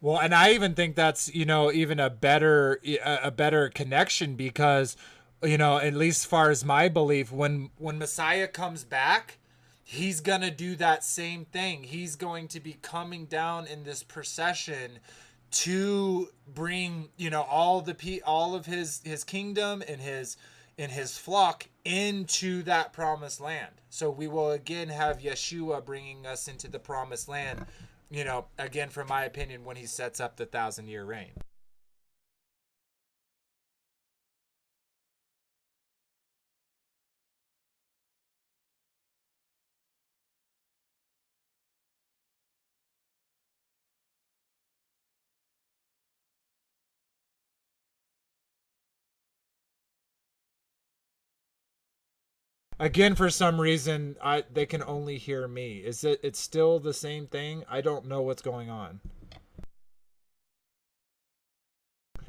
Well, and I even think that's, you know, even a better connection, because, you know, at least as far as my belief, when Messiah comes back, he's going to do that same thing. He's going to be coming down in this procession to bring, you know, all of his kingdom and his flock into that promised land. So we will again have Yeshua bringing us into the promised land, you know, again, from my opinion, when he sets up the 1,000-year reign. Again, for some reason, they can only hear me. It's still the same thing? I don't know what's going on.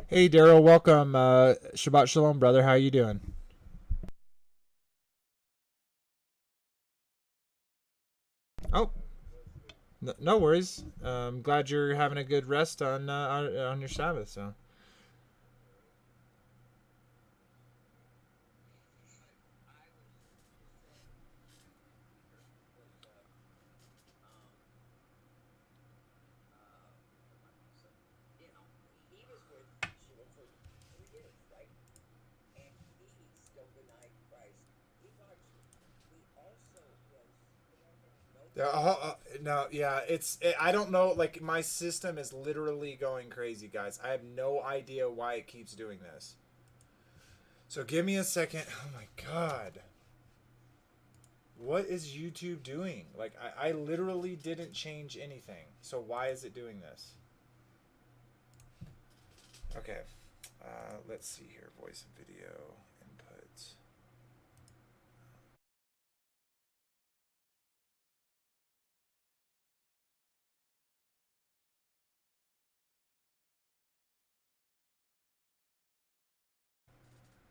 Hey, Daryl, welcome. Shabbat Shalom, brother. How you doing? Oh, no worries. I'm glad you're having a good rest on your Sabbath. So. You know, he was with Yeshua for 3 years, right? And he still denied Christ. He largely. He also was No, yeah, I don't know. Like, my system is literally going crazy, guys. I have no idea why it keeps doing this. So give me a second. Oh my God. What is YouTube doing? Like, I literally didn't change anything. So why is it doing this? Okay. Let's see here. Voice and video inputs.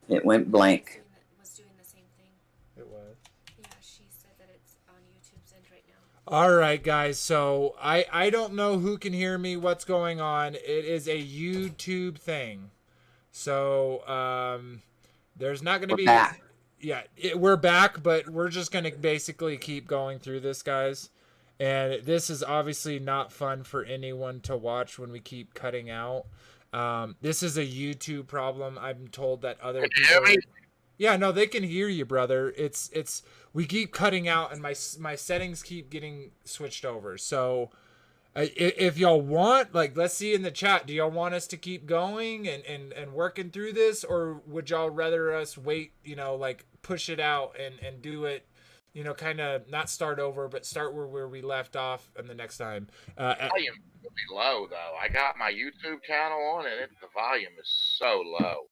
It went blank. Was doing the same thing. It was. Yeah, she said that it's on YouTube's end right now. All right, guys. So I don't know who can hear me, what's going on. It is a YouTube thing. So there's not going to We're be. back. Yeah, we're back, but we're just going to basically keep going through this, guys. And this is obviously not fun for anyone to watch when we keep cutting out. This is a YouTube problem. I'm told that other Can you hear people. me? Yeah, no, they can hear you, brother. It's we keep cutting out, and my settings keep getting switched over. So if y'all want, like, let's see in the chat, do y'all want us to keep going and working through this, or would y'all rather us wait, you know, like push it out and do it, you know, kind of not start over, but start where we left off and the next time. Volume will be low though. I got my YouTube channel on, and the volume is so low.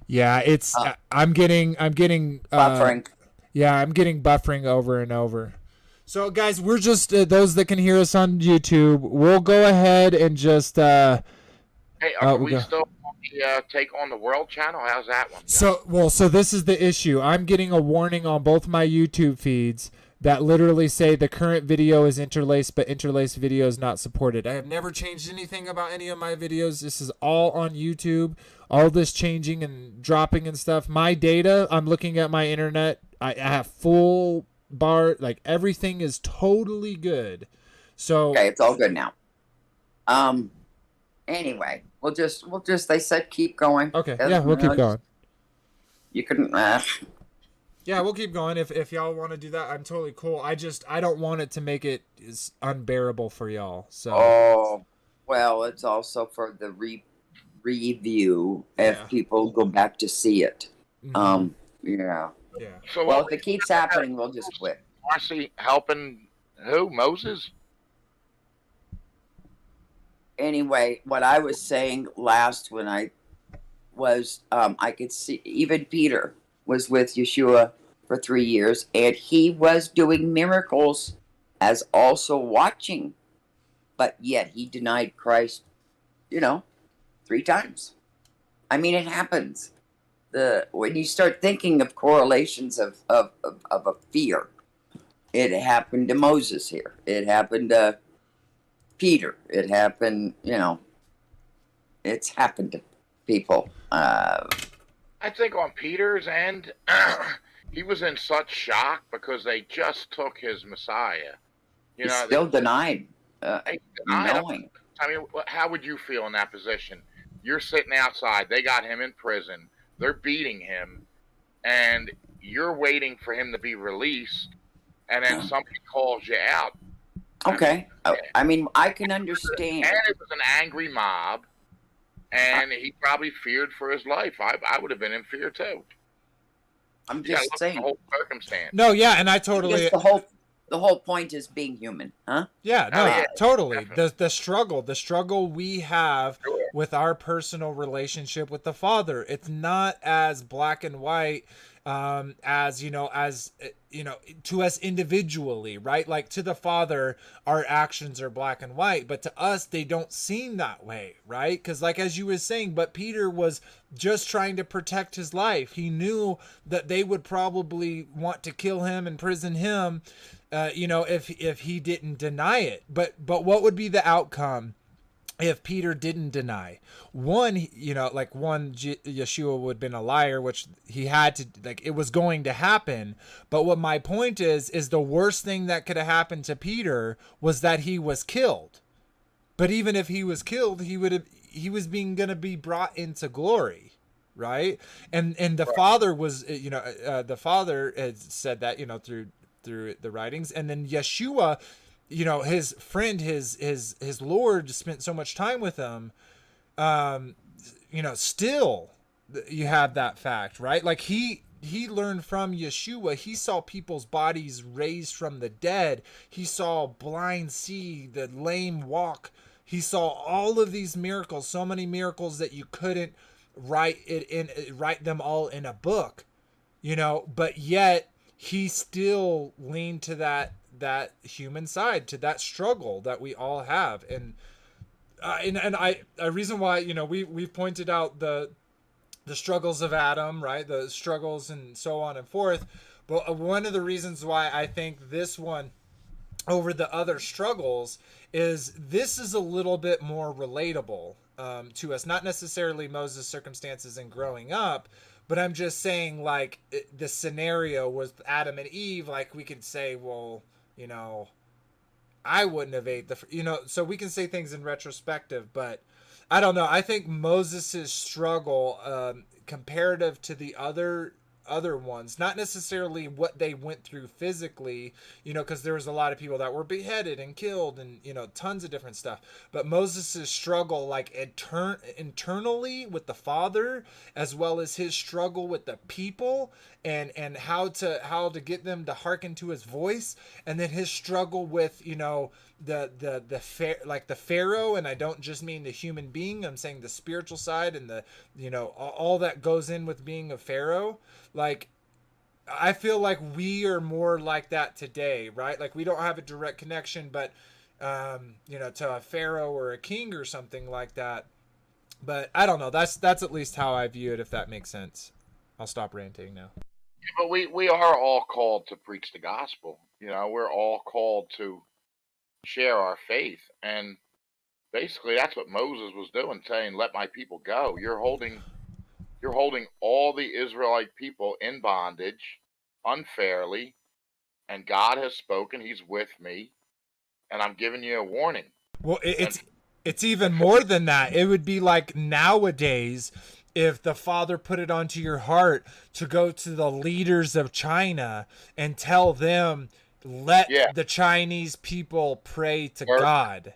Yeah, it's I'm getting Buffering. yeah, I'm getting buffering over and over. So guys, we're just those that can hear us on YouTube. We'll go ahead and just Hey, are we we go. still on the Take on the World channel? How's that one? So this is the issue. I'm getting a warning on both my YouTube feeds that literally say the current video is interlaced, but interlaced video is not supported. I have never changed anything about any of my videos. This is all on YouTube. All this changing and dropping and stuff. My data, I'm looking at my internet. I have full bar, like everything is totally good. So Okay, it's all good now. Anyway, we'll just they said keep going. okay, yeah, we'll keep going. You couldn't Yeah, we'll keep going. If y'all want to do that, I'm totally cool. I don't want it to make it is unbearable for y'all. So Oh, well, it's also for the review if Yeah. people go back to see it. mhm, Yeah. yeah. So Well, what if it keeps happening, we'll just quit. Marcy helping who? Moses? Anyway, what I was saying last when I was, I could see even Peter was with Yeshua for 3 years, and he was doing miracles as also watching, but yet he denied Christ, 3 times. I mean, it happens. When you start thinking of correlations of a fear, it happened to Moses here. It happened to Peter. It happened, it's happened to people. I think on Peter's end, he was in such shock because they just took his Messiah. He still denied They denied him. knowing. I mean, how would you feel in that position? You're sitting outside. They got him in prison. They're beating him, and you're waiting for him to be released. And then somebody calls you out. Okay. I mean, I can understand. And it was an angry mob, and he probably feared for his life. I would have been in fear too. I'm You gotta just look at saying. the whole circumstance. No, yeah, and I I totally guess the whole point is being human, huh? Yeah, no, Oh, yeah. totally. Definitely. The struggle we have Sure. with our personal relationship with the Father. It's not as black and white as to us individually, right? Like to the Father, our actions are black and white, but to us they don't seem that way, right? Because like as you were saying, but Peter was just trying to protect his life. He knew that they would probably want to kill him, imprison him, if he didn't deny it. But what would be the outcome if Peter didn't deny? Yeshua would have been a liar, which he had to, like, it was going to happen. But what my point is the worst thing that could have happened to Peter was that he was killed. But even if he was killed, he was gonna be brought into glory, right? And the Father was, the Father had said that, through the writings. And then Yeshua, his friend, his Lord spent so much time with him. Still you have that fact, right? Like he learned from Yeshua. He saw people's bodies raised from the dead. He saw blind see, the lame walk. He saw all of these miracles, so many miracles that you couldn't write them all in a book, but yet he still leaned to that human side, to that struggle that we all have. And a reason why, we've pointed out the struggles of Adam, right? The struggles and so on and forth. But one of the reasons why I think this one over the other struggles is this is a little bit more relatable to us. Not necessarily Moses' circumstances and growing up, but I'm just saying, like, the scenario with Adam and Eve, like, we could say, well, I wouldn't have ate so we can say things in retrospective, but I don't know. I think Moses' struggle, comparative to the other ones, not necessarily what they went through physically, because there was a lot of people that were beheaded and killed and, tons of different stuff. But Moses' struggle, like, internally with the Father, as well as his struggle with the people and how to get them to hearken to his voice. And then his struggle with, the Pharaoh, and I don't just mean the human being, I'm saying the spiritual side and the, all that goes in with being a Pharaoh. Like, I feel like we are more like that today, right? Like, we don't have a direct connection, but, to a Pharaoh or a king or something like that. But I don't know. That's at least how I view it, if that makes sense. I'll stop ranting now. But we are all called to preach the gospel. we're all called to share our faith, and basically that's what Moses was doing, saying, "Let my people go." You're holding all the Israelite people in bondage unfairly, and God has spoken. He's with me, and I'm giving you a warning. Well, And it's even more than that. It would be like nowadays if the father put it onto your heart to go to the leaders of China and tell them, let yeah, the Chinese people pray to or God.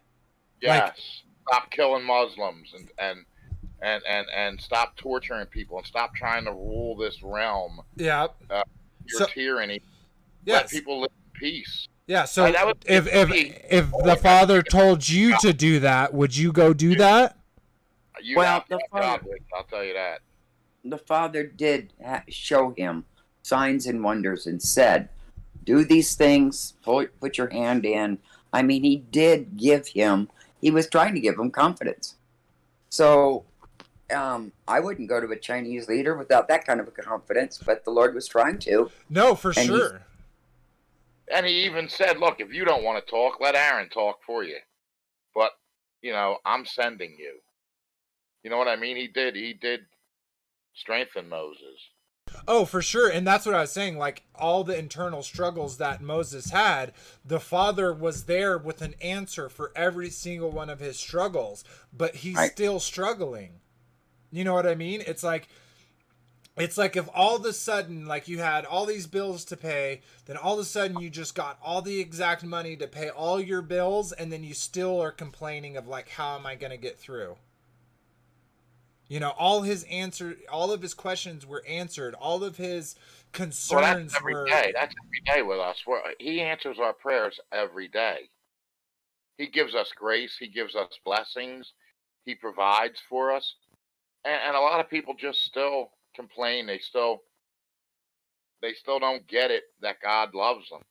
Like, yes, stop killing Muslims and stop torturing people and stop trying to rule this realm. yeah. Your So tyranny. Let yes. people live in peace. Yeah, so That would if be if the father told you to do that, would you go do that? you Well, have to have God with you, I'll tell you that. The Father did show him signs and wonders and said, "Do these things. Put your hand in." I mean, he did give him. He was trying to give him confidence. So I wouldn't go to a Chinese leader without that kind of a confidence, but the Lord was trying to. No, for And sure. And he even said, "Look, if you don't want to talk, let Aaron talk for you. But I'm sending you." You know what I mean? He did strengthen Moses. Oh, for sure. And that's what I was saying. Like, all the internal struggles that Moses had, the father was there with an answer for every single one of his struggles, but he's Right. still struggling. You know what I mean? It's like if all of a sudden, like, you had all these bills to pay, then all of a sudden you just got all the exact money to pay all your bills, and then you still are complaining of, like, how am I going to get through? All of his questions were answered. All of his concerns that's every were. day. That's every day with us. He answers our prayers every day. He gives us grace. He gives us blessings. He provides for us. And a lot of people just still complain. They still don't get it that God loves them.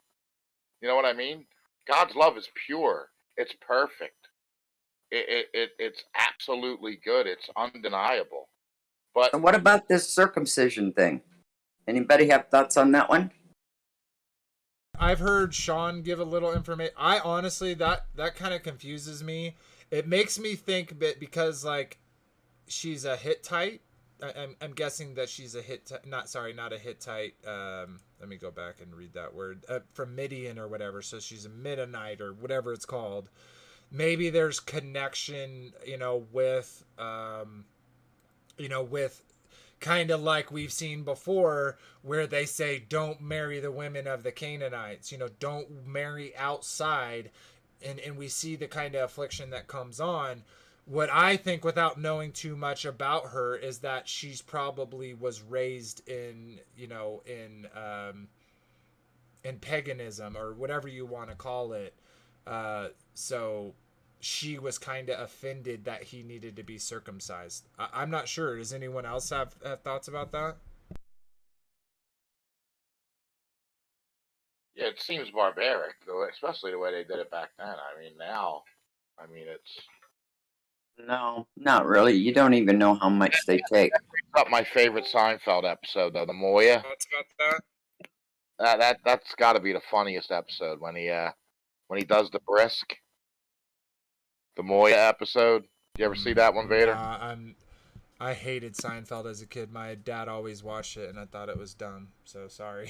You know what I mean? God's love is pure. It's perfect. It's absolutely good. It's undeniable. But And what about this circumcision thing? Anybody have thoughts on that one? I've heard Sean give a little information. I honestly, that kind of confuses me. It makes me think because, like, she's a Hittite. I'm guessing that she's a Hittite. Not a Hittite. Let me go back and read that word. From Midian or whatever. So she's a Midianite or whatever it's called. Maybe there's connection, with, with kind of like we've seen before, where they say, don't marry the women of the Canaanites, don't marry outside. And we see the kind of affliction that comes on. What I think, without knowing too much about her, is that she's probably was raised in paganism, or whatever you want to call it. So she was kind of offended that he needed to be circumcised. I'm not sure. Does anyone else have thoughts about that? yeah, it seems barbaric, though, especially the way they did it back then. I mean, now, it's No, not really. You don't even know how much they take. up my favorite Seinfeld episode, though, the Moya. Thoughts about that? That's got to be the funniest episode when he does the brisk. The Moya episode. Did you ever see that one, Vader? I hated Seinfeld as a kid. My dad always watched it, and I thought it was dumb. So sorry.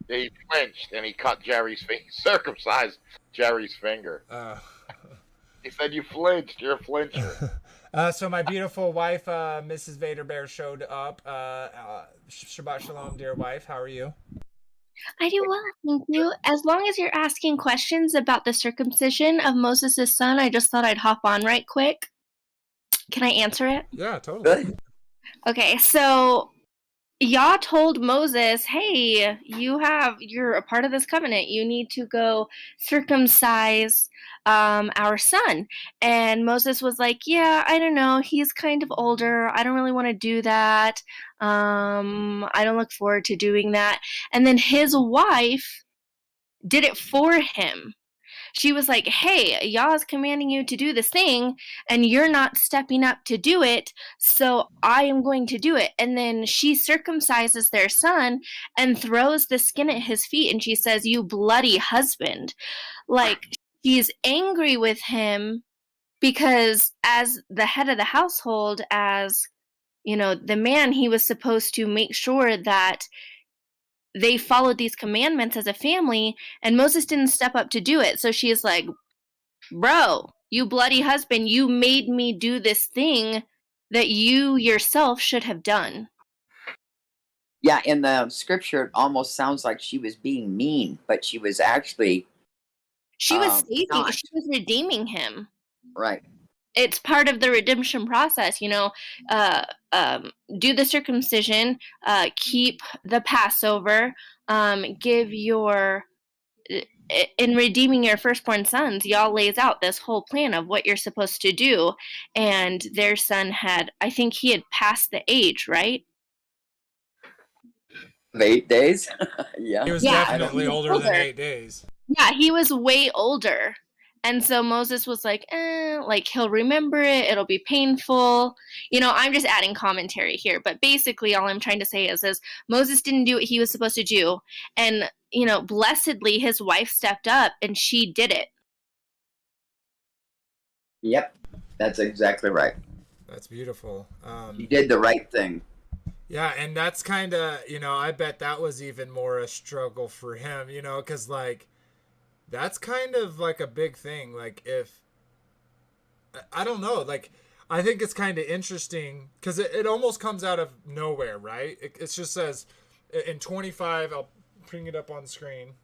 He flinched and he cut Jerry's finger, circumcised Jerry's finger. He said, "You flinched. You're a flincher." So my beautiful wife, Mrs. Vader Bear, showed up. Shabbat Shalom, dear wife. How are you? I do well, thank you. As long as you're asking questions about the circumcision of Moses' son, I just thought I'd hop on right quick. Can I answer it? Yeah, totally. Good. Okay, so Yah told Moses, hey, you're a part of this covenant. You need to go circumcise our son. And Moses was like, yeah, I don't know. He's kind of older. I don't really want to do that. I don't look forward to doing that. And then his wife did it for him. she was like, hey, Yah's commanding you to do this thing and you're not stepping up to do it, so I am going to do it. And then she circumcises their son and throws the skin at his feet, and she says, you bloody husband. Like, she's angry with him because as the head of the household, as the man, he was supposed to make sure that they followed these commandments as a family, and Moses didn't step up to do it. So she's like, bro, you bloody husband, you made me do this thing that you yourself should have done. Yeah, in the scripture, it almost sounds like she was being mean, but she was actually She was saving, not. she was redeeming him. Right. It's part of the redemption process, do the circumcision, keep the Passover, give your, in redeeming your firstborn sons, y'all lays out this whole plan of what you're supposed to do. And their son I think he had passed the age, right? Of 8 days. Yeah. He was Yeah, definitely he was older than older. 8 days. Yeah, he was way older. And so Moses was like, he'll remember it. It'll be painful. I'm just adding commentary here. But basically, all I'm trying to say is Moses didn't do what he was supposed to do. And, blessedly, his wife stepped up and she did it. Yep. That's exactly right. That's beautiful. He did the right thing. Yeah, and that's kind of, I bet that was even more a struggle for him, because, that's kind of like a big thing. Like, if I don't know, I think it's kind of interesting because it almost comes out of nowhere, right? It just says in 25, I'll bring it up on screen.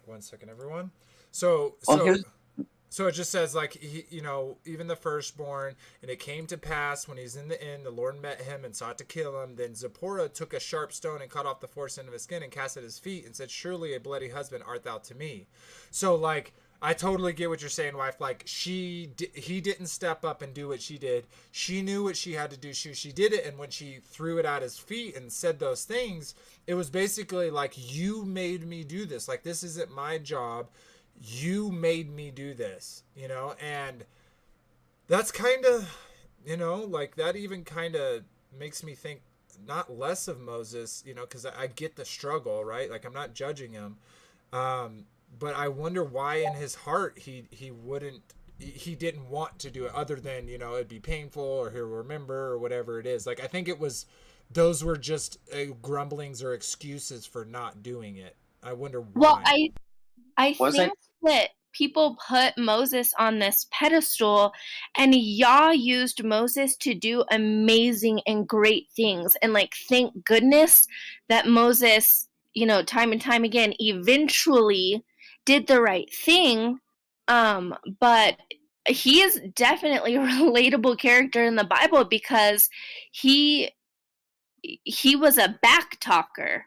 1 second, everyone. So it just says, even the firstborn, and it came to pass when he's in the inn, the Lord met him and sought to kill him. Then Zipporah took a sharp stone and cut off the foreskin of his skin and cast it at his feet and said, surely a bloody husband art thou to me. So, I totally get what you're saying, wife. He didn't step up and do what she did. She knew what she had to do. She did it, and when she threw it at his feet and said those things, it was basically you made me do this. This isn't my job. You made me do this, and that's kind of, that even kind of makes me think not less of Moses, because I get the struggle, right? I'm not judging him. But I wonder why in his heart he didn't want to do it, other than, it'd be painful or he'll remember or whatever it is. I think those were just grumblings or excuses for not doing it. I wonder why. Well, I think that people put Moses on this pedestal, and Yah used Moses to do amazing and great things. And thank goodness that Moses, time and time again, eventually did the right thing. But he is definitely a relatable character in the Bible because he was a back talker.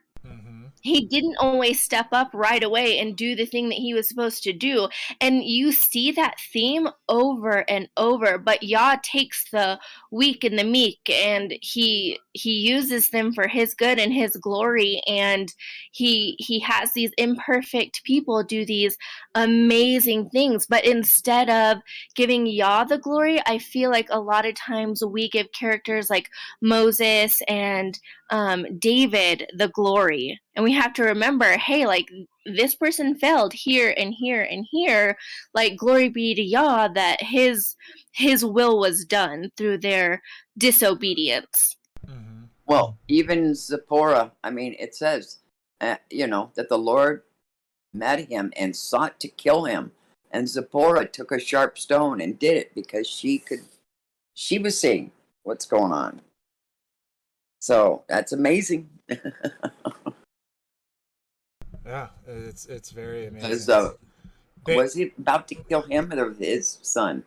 He didn't always step up right away and do the thing that he was supposed to do. And you see that theme over and over. But Yah takes the weak and the meek, and he uses them for his good and his glory. And he has these imperfect people do these amazing things. But instead of giving Yah the glory, I feel like a lot of times we give characters like Moses and David the glory. And we have to remember, hey, this person failed here and here and here. Glory be to Yah that his will was done through their disobedience. Mm-hmm. Well, even Zipporah, it says, that the Lord met him and sought to kill him. And Zipporah took a sharp stone and did it because she was seeing what's going on. So that's amazing. Yeah, it's very amazing. Was he about to kill him or his son?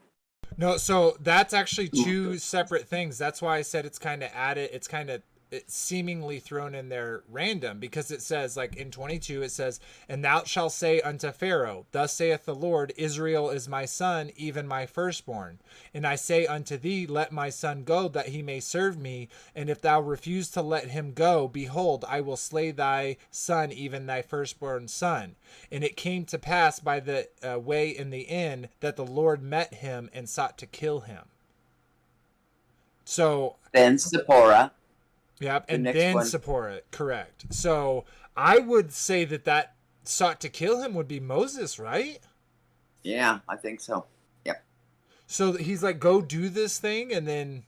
No, so that's actually two separate things. That's why I said it's kind of added. It's kind of it's seemingly thrown in there random, because it says, like in 22, it says, "And thou shalt say unto Pharaoh, Thus saith the Lord, Israel is my son, even my firstborn. And I say unto thee, Let my son go, that he may serve me. And if thou refuse to let him go, behold, I will slay thy son, even thy firstborn son. And it came to pass by the way in the end, that the Lord met him and sought to kill him." So, Then Zipporah. yep, The and next then one. Zipporah, correct. So I would say that sought to kill him would be Moses, right? Yeah, I think so. Yep. So he's like, go do this thing, and then,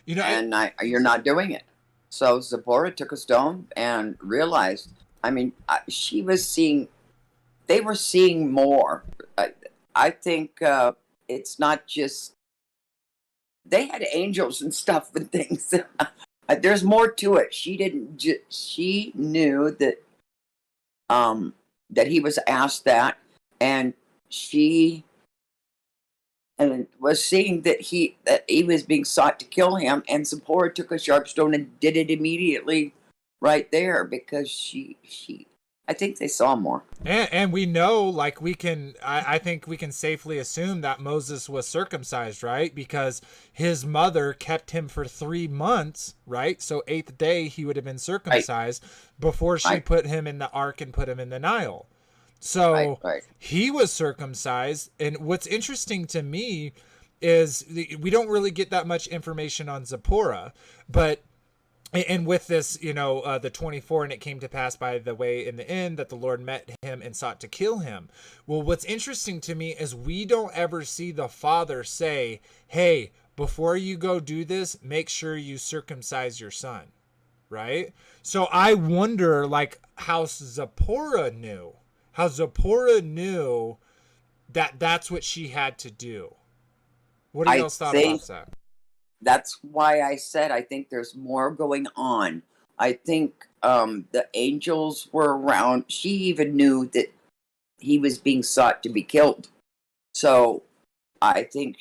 And you're not doing it. So Zipporah took a stone and realized, she was seeing, they were seeing more. I think it's not just, they had angels and stuff and things. There's more to it. She didn't, she knew that, that he was asked that, and she was seeing that he was being sought to kill him, and Zipporah took a sharp stone and did it immediately right there, because she I think they saw more. And we know, like, I think we can safely assume that Moses was circumcised, right? Because his mother kept him for 3 months, right? So 8th day he would have been circumcised before she put him in the ark and put him in the Nile. So he was circumcised. And what's interesting to me is we don't really get that much information on Zipporah, but and with this, the 24, and it came to pass by the way in the end that the Lord met him and sought to kill him. Well, what's interesting to me is we don't ever see the father say, hey, before you go do this, make sure you circumcise your son, right? So I wonder, like, how Zipporah knew that that's what she had to do. What do you else thought about that? That's why I said I think there's more going on. I think the angels were around. She even knew that he was being sought to be killed. So I think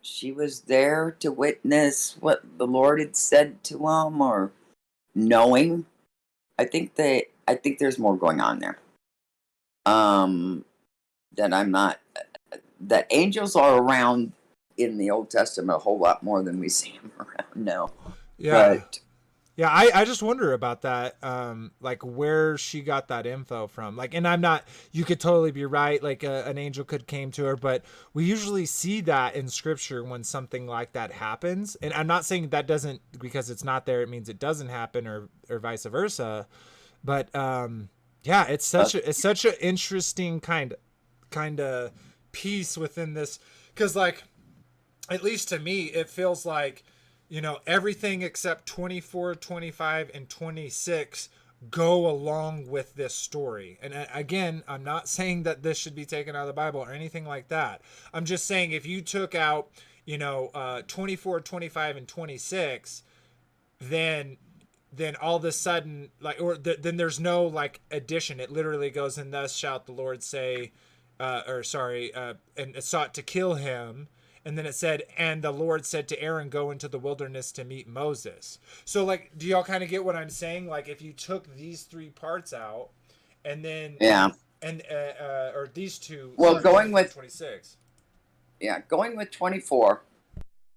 she was there to witness what the Lord had said to him, or knowing. I think there's more going on there. That angels are around in the Old Testament a whole lot more than we see them around now. Yeah. Yeah, I just wonder about that, like where she got that info from. Like, and you could totally be right, like an angel could came to her, but we usually see that in scripture when something like that happens. And I'm not saying that doesn't, because it's not there, it means it doesn't happen, or vice versa. But yeah, it's such an interesting kind of piece within this, because like, at least to me, it feels like, everything except 24, 25, and 26 go along with this story. And again, I'm not saying that this should be taken out of the Bible or anything like that. I'm just saying, if you took out, 24, 25, and 26, then all of a sudden, like, then there's no like addition. It literally goes, "And thus shalt the Lord say," and sought to kill him. And then it said, "And the Lord said to Aaron, go into the wilderness to meet Moses." So, like, do y'all kind of get what I'm saying? Like, if you took these 3 parts out, and then or these 2, well, going with 26, going with 24,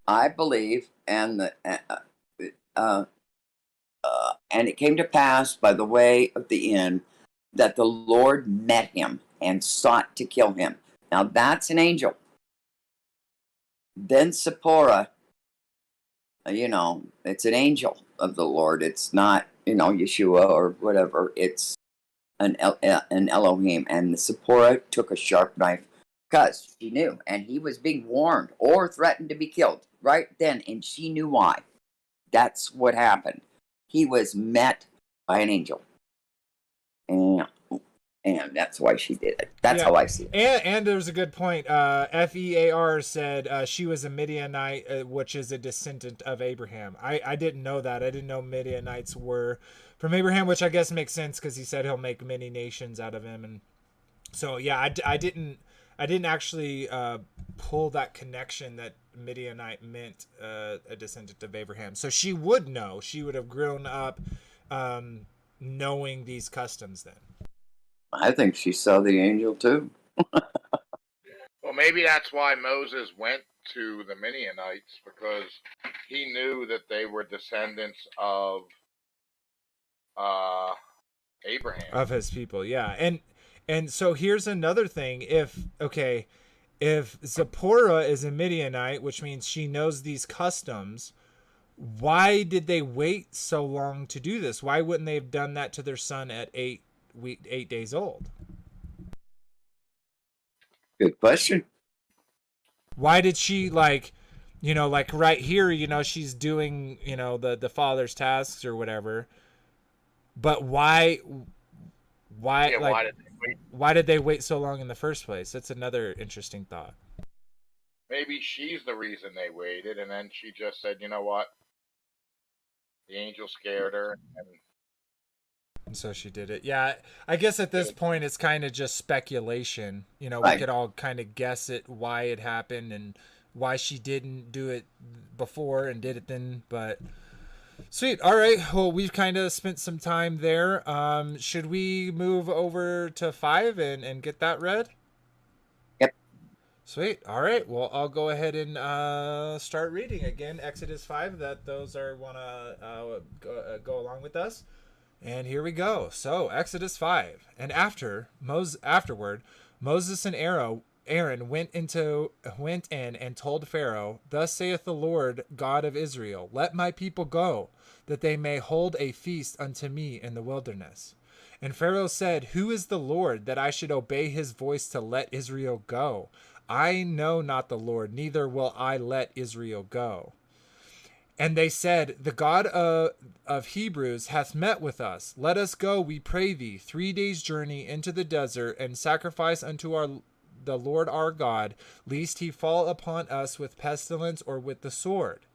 I believe, and it came to pass by the way of the end that the Lord met him and sought to kill him. Now that's an angel. Then Zipporah, it's an angel of the Lord. It's not, Yeshua or whatever. It's an Elohim. And the Zipporah took a sharp knife because she knew. And he was being warned or threatened to be killed right then. And she knew why. That's what happened. He was met by an angel. And that's why she did it. That's how I see it. And there's a good point. FEAR said she was a Midianite, which is a descendant of Abraham. I didn't know that. I didn't know Midianites were from Abraham, which I guess makes sense because he said he'll make many nations out of him. And so, yeah, I didn't I didn't actually pull that connection that Midianite meant a descendant of Abraham. So she would know. She would have grown up knowing these customs then. I think she saw the angel too. Well, maybe that's why Moses went to the Midianites, because he knew that they were descendants of Abraham. Of his people, yeah. And so here's another thing. If Zipporah is a Midianite, which means she knows these customs, why did they wait so long to do this? Why wouldn't they have done that to their son at 8 days old? Good question. Why did she, like right here, she's doing, the father's tasks or whatever. But why Yeah, like, why did they wait? why did they wait so long in the first place? That's another interesting thought. Maybe she's the reason they waited, and then she just said, you know what? The angel scared her, And so she did it. Yeah, I guess at this point it's kind of just speculation. We Right. could all kind of guess it, why it happened and why she didn't do it before and did it then. But sweet. All right. Well, we've kind of spent some time there. Should we move over to 5 and get that read? Yep. Sweet. All right. Well, I'll go ahead and start reading again. Exodus 5. That those are want to go along with us. And here we go. So Exodus 5. And afterward, Moses and Aaron went in and told Pharaoh, "Thus saith the Lord God of Israel, let my people go, that they may hold a feast unto me in the wilderness." And Pharaoh said, "Who is the Lord, that I should obey his voice to let Israel go? I know not the Lord, neither will I let Israel go." And they said, "The God of Hebrews hath met with us. Let us go, we pray thee, 3 days' journey into the desert, and sacrifice unto the Lord our God, lest he fall upon us with pestilence or with the sword."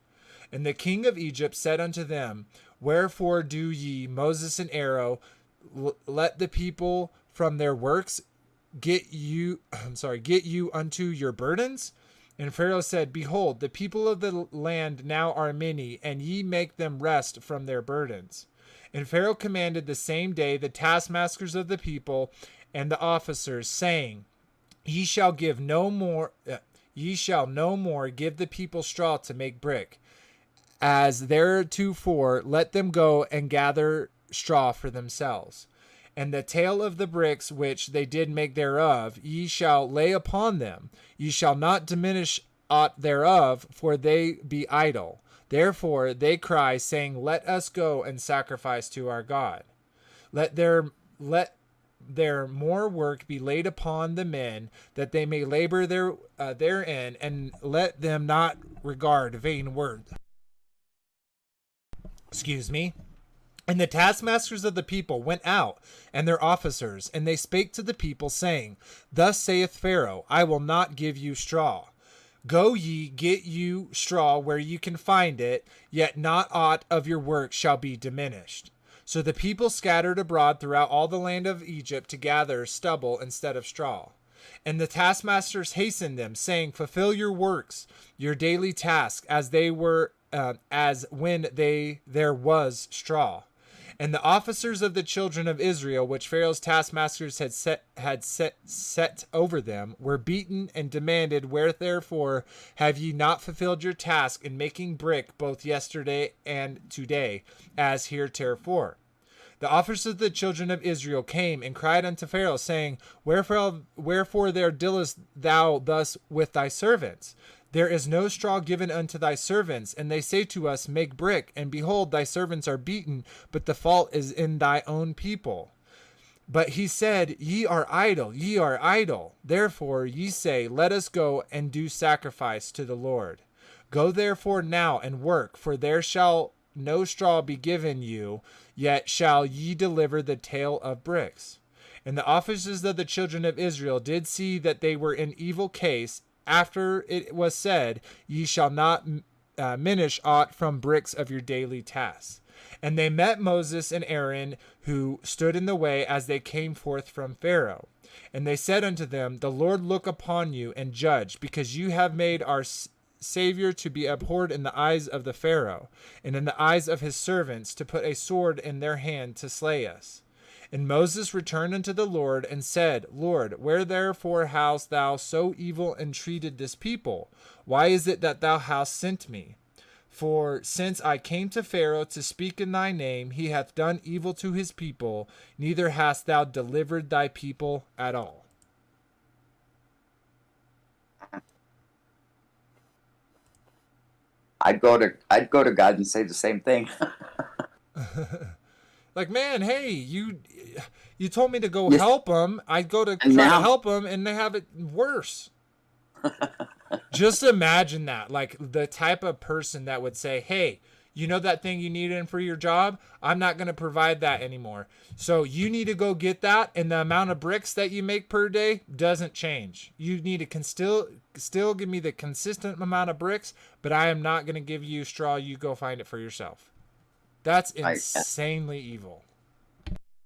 And the king of Egypt said unto them, "Wherefore do ye, Moses and Aaron, let the people from their works get you unto your burdens?" And Pharaoh said, "Behold, the people of the land now are many, and ye make them rest from their burdens." And Pharaoh commanded the same day the taskmasters of the people and the officers, saying, Ye shall no more give the people straw to make brick. As theretofore, let them go and gather straw for themselves. And the tale of the bricks which they did make thereof, ye shall lay upon them. Ye shall not diminish aught thereof, for they be idle. Therefore they cry, saying, Let us go and sacrifice to our God. Let their more work be laid upon the men, that they may labor therein, and let them not regard vain words. Excuse me. And the taskmasters of the people went out, and their officers, and they spake to the people, saying, Thus saith Pharaoh, I will not give you straw. Go ye, get you straw where you can find it, yet not aught of your work shall be diminished. So the people scattered abroad throughout all the land of Egypt to gather stubble instead of straw. And the taskmasters hastened them, saying, Fulfill your works, your daily task, as when there was straw. And the officers of the children of Israel, which Pharaoh's taskmasters had set over them, were beaten and demanded, Wherefore have ye not fulfilled your task in making brick both yesterday and today, as heretofore? The officers of the children of Israel came and cried unto Pharaoh, saying, Wherefore there dealest thou thus with thy servants? There is no straw given unto thy servants, and they say to us, Make brick, and behold, thy servants are beaten, but the fault is in thy own people. But he said, Ye are idle, ye are idle. Therefore ye say, Let us go and do sacrifice to the Lord. Go therefore now and work, for there shall no straw be given you, yet shall ye deliver the tale of bricks. And the officers of the children of Israel did see that they were in evil case, after it was said, Ye shall not diminish aught from bricks of your daily tasks. And they met Moses and Aaron, who stood in the way as they came forth from Pharaoh. And they said unto them, The Lord look upon you and judge, because you have made our Savior to be abhorred in the eyes of the Pharaoh, and in the eyes of his servants, to put a sword in their hand to slay us. And Moses returned unto the Lord and said, Lord, where therefore hast thou so evil entreated this people? Why is it that thou hast sent me? For since I came to Pharaoh to speak in thy name, he hath done evil to his people, neither hast thou delivered thy people at all. I'd go to God and say the same thing. Like, man, hey, you told me to go Yes. help them. I'd go to try And now- to help them, and they have it worse. Just imagine that. Like, the type of person that would say, hey, you know that thing you needed for your job? I'm not going to provide that anymore. So you need to go get that, and the amount of bricks that you make per day doesn't change. You need to still give me the consistent amount of bricks, but I am not going to give you straw. You go find it for yourself. That's insanely evil.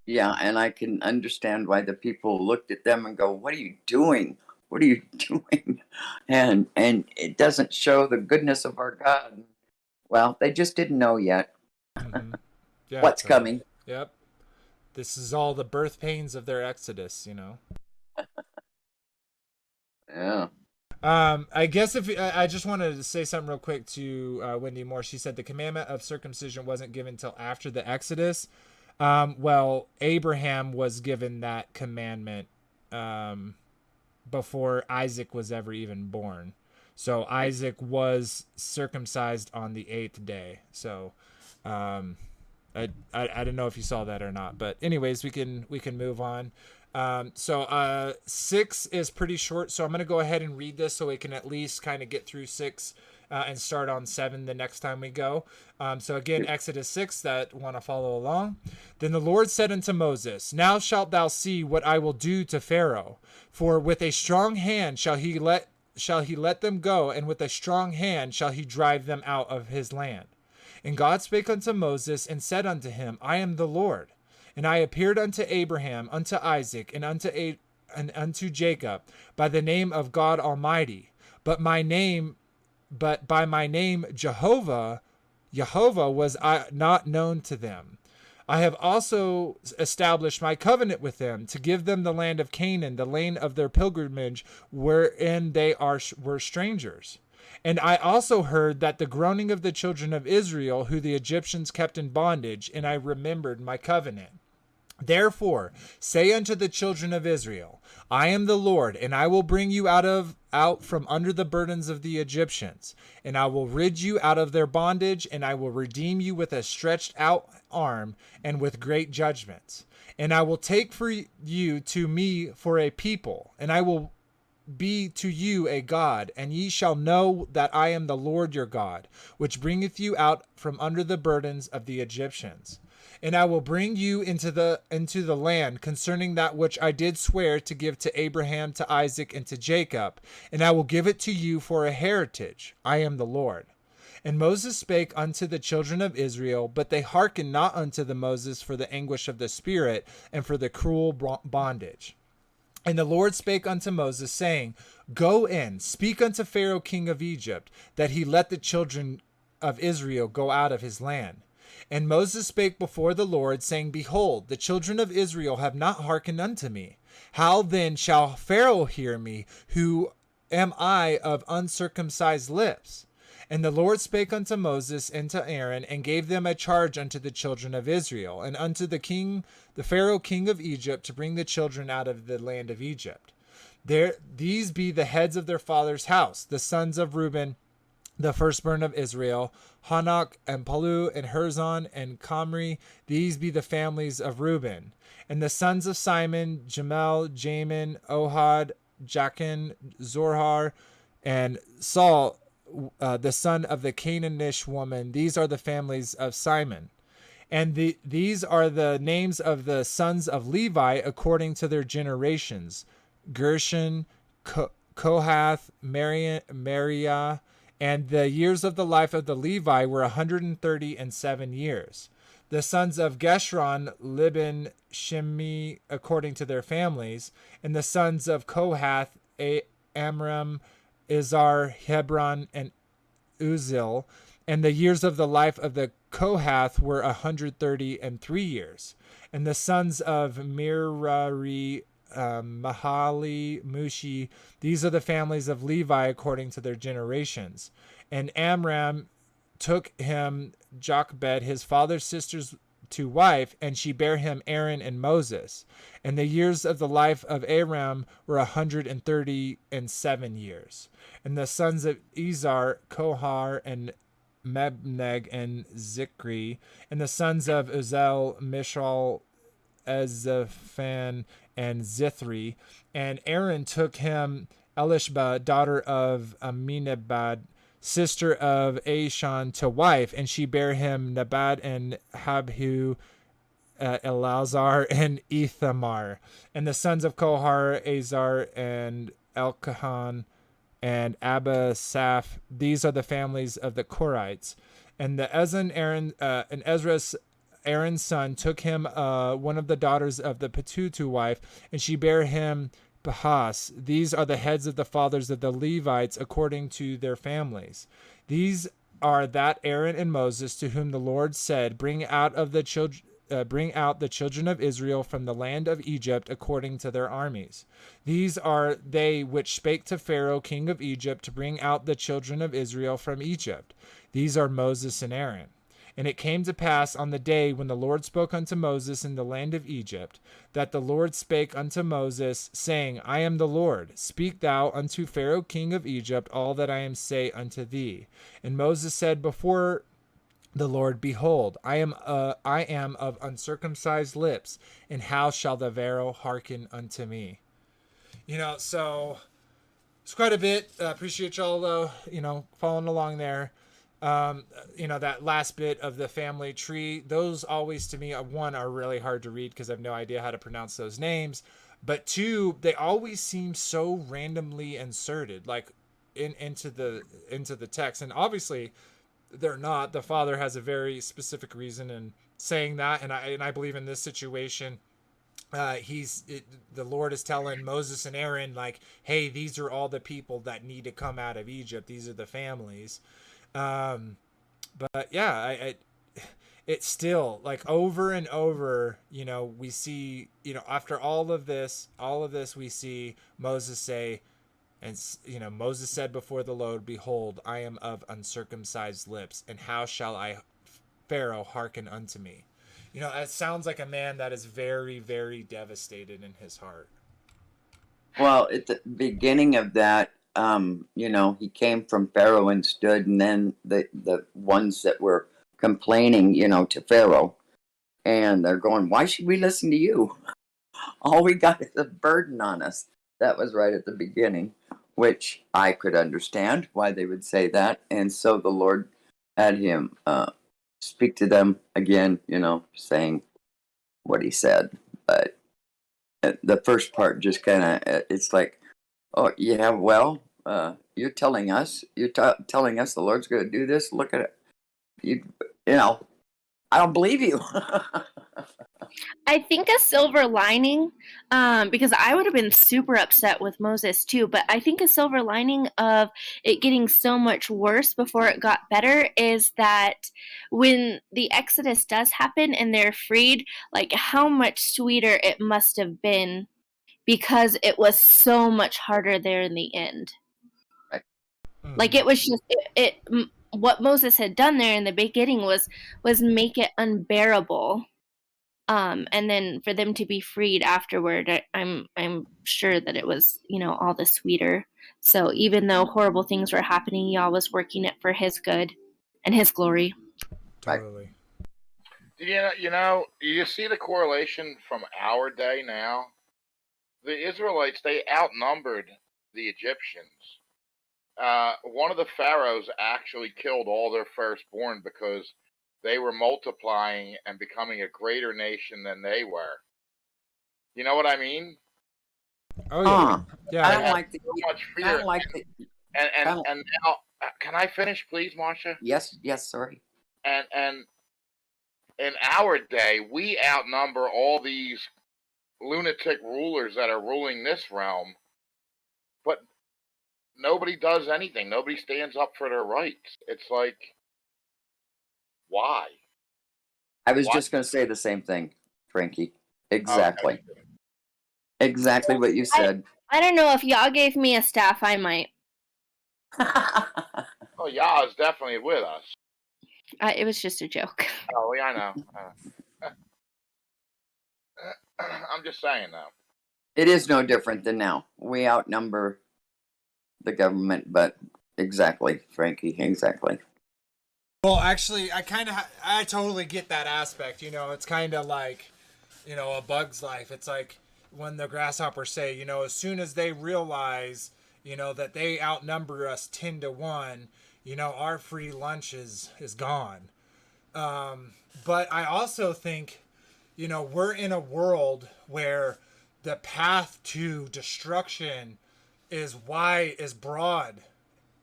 Yeah, and I can understand why the people looked at them and go, "What are you doing? What are you doing?" And it doesn't show the goodness of our God. Well, they just didn't know yet Yeah, what's so- coming. Yep. This is all the birth pains of their exodus, you know. Yeah. I guess I just wanted to say something real quick to Wendy Moore. She said the commandment of circumcision wasn't given until after the Exodus. Well, Abraham was given that commandment before Isaac was ever even born. So Isaac was circumcised on the 8th day. So I don't know if you saw that or not, but anyways, we can move on. So 6 is pretty short, so I'm going to go ahead and read this so we can at least kind of get through 6 and start on 7 the next time we go. So again, Exodus 6, that want to follow along. Then the Lord said unto Moses, Now shalt thou see what I will do to Pharaoh, for with a strong hand shall he let them go, and with a strong hand shall he drive them out of his land. And God spake unto Moses and said unto him, I am the Lord. And I appeared unto Abraham, unto Isaac, and unto Jacob by the name of God Almighty. But by my name Jehovah was I not known to them. I have also established my covenant with them to give them the land of Canaan, the land of their pilgrimage, wherein they were strangers. And I also heard that the groaning of the children of Israel, who the Egyptians kept in bondage, and I remembered my covenant. Therefore, say unto the children of Israel, I am the Lord, and I will bring you out from under the burdens of the Egyptians, and I will rid you out of their bondage, and I will redeem you with a stretched out arm and with great judgments. And I will take for you to me for a people, and I will be to you a God, and ye shall know that I am the Lord your God, which bringeth you out from under the burdens of the Egyptians. And I will bring you into the land concerning that which I did swear to give to Abraham, to Isaac, and to Jacob, and I will give it to you for a heritage. I am the Lord. And Moses spake unto the children of Israel, but they hearkened not unto the Moses for the anguish of the spirit and for the cruel bondage. And the Lord spake unto Moses, saying, Go in, speak unto Pharaoh king of Egypt, that he let the children of Israel go out of his land. And Moses spake before the Lord, saying, Behold, the children of Israel have not hearkened unto me. How then shall Pharaoh hear me, who am I of uncircumcised lips? And the Lord spake unto Moses and to Aaron, and gave them a charge unto the children of Israel, and unto the Pharaoh king of Egypt, to bring the children out of the land of Egypt. These be the heads of their father's house, the sons of Reuben, the firstborn of Israel, Hanok and Palu and Herzon and Comri. These be the families of Reuben. And the sons of Simon, Jamel, Jamin, Ohad, Jachin, Zorhar, and Saul, the son of the Canaanish woman. These are the families of Simon. And these are the names of the sons of Levi according to their generations: Gershon, Kohath, Merariah, And the years of the life of the Levi were 137 years. The sons of Geshron, Libin, Shimi, according to their families, and the sons of Kohath, Amram, Izhar, Hebron, and Uzil. And the years of the life of the Kohath were 133 years. And the sons of Merari, Mahali, Mushi, these are the families of Levi according to their generations. And Amram took him Jochebed, his father's sister's to wife, and she bare him Aaron and Moses. And the years of the life of Aram were 137 years. And the sons of Izhar, Kohar, and Mebneg, and Zikri. And the sons of Uzel, Mishal, Ezaphan, and Zithri. And Aaron took him Elishba, daughter of Aminabad, sister of Ashan, to wife, and she bare him Nabad and Habhu, Elazar, and Ethamar. And the sons of Kohar, Azar, and Elkahan, and Abba, Saph. These are the families of the Korites. And the and Ezra's Aaron's son took him one of the daughters of the Petu to wife, and she bare him Bahas. These are the heads of the fathers of the Levites according to their families. These are that Aaron and Moses to whom the Lord said, bring out the children of Israel from the land of Egypt according to their armies. These are they which spake to Pharaoh king of Egypt to bring out the children of Israel from Egypt. These are Moses and Aaron. And it came to pass on the day when the Lord spoke unto Moses in the land of Egypt, that the Lord spake unto Moses, saying, I am the Lord. Speak thou unto Pharaoh king of Egypt all that I am say unto thee. And Moses said before the Lord, behold, I am of uncircumcised lips, and how shall the Pharaoh hearken unto me? So it's quite a bit. Appreciate y'all, though, following along there. That last bit of the family tree, those always to me, one, are really hard to read because I have no idea how to pronounce those names, but two, they always seem so randomly inserted, like into the text. And obviously they're not. The Father has a very specific reason in saying that, and I believe in this situation, the Lord is telling Moses and Aaron, like, hey, these are all the people that need to come out of Egypt. These are the families. But yeah, it's still like over and over, we see, after all of this, we see Moses say, and, Moses said before the Lord, behold, I am of uncircumcised lips, and how shall Pharaoh hearken unto me? It sounds like a man that is very, very devastated in his heart. Well, at the beginning of that, he came from Pharaoh and stood, and then the ones that were complaining, to Pharaoh, and they're going, why should we listen to you? All we got is a burden on us. That was right at the beginning, which I could understand why they would say that. And so the Lord had him speak to them again, saying what he said. But the first part just kind of, it's like, oh, yeah, well, you're telling us the Lord's going to do this. Look at it. I don't believe you. I think a silver lining, because I would have been super upset with Moses too, but I think a silver lining of it getting so much worse before it got better is that when the Exodus does happen and they're freed, like how much sweeter it must have been because it was so much harder there in the end. Right. Like it was just what Moses had done there in the beginning was make it unbearable. And then for them to be freed afterward, I'm sure that it was, all the sweeter. So even though horrible things were happening, Yah was working it for his good and his glory. Totally. You see the correlation from our day now? The Israelites, they outnumbered the Egyptians. One of the pharaohs actually killed all their firstborn because they were multiplying and becoming a greater nation than they were. You know what I mean? Oh yeah, yeah. I don't like the. So much fear. I don't like the. And Can I finish, please, Marsha? Yes, yes, sorry. And in our day, we outnumber all these lunatic rulers that are ruling this realm, but nobody does anything. Nobody stands up for their rights. It's like, why? I was Why? just going to say the same thing, Frankie. Okay. Exactly. Exactly what you said. I don't know if y'all gave me a staff, I might. Oh, Yah is definitely with us. It was just a joke. Oh, yeah, I know. I'm just saying, though. It is no different than now. We outnumber the government, but exactly, Frankie, exactly. Well, actually, I totally get that aspect. You know, it's kind of like, you know, A Bug's Life. It's like when the grasshoppers say, you know, as soon as they realize, you know, that they outnumber us 10-1, you know, our free lunch is gone. But I also think, you know, we're in a world where the path to destruction is wide, is broad,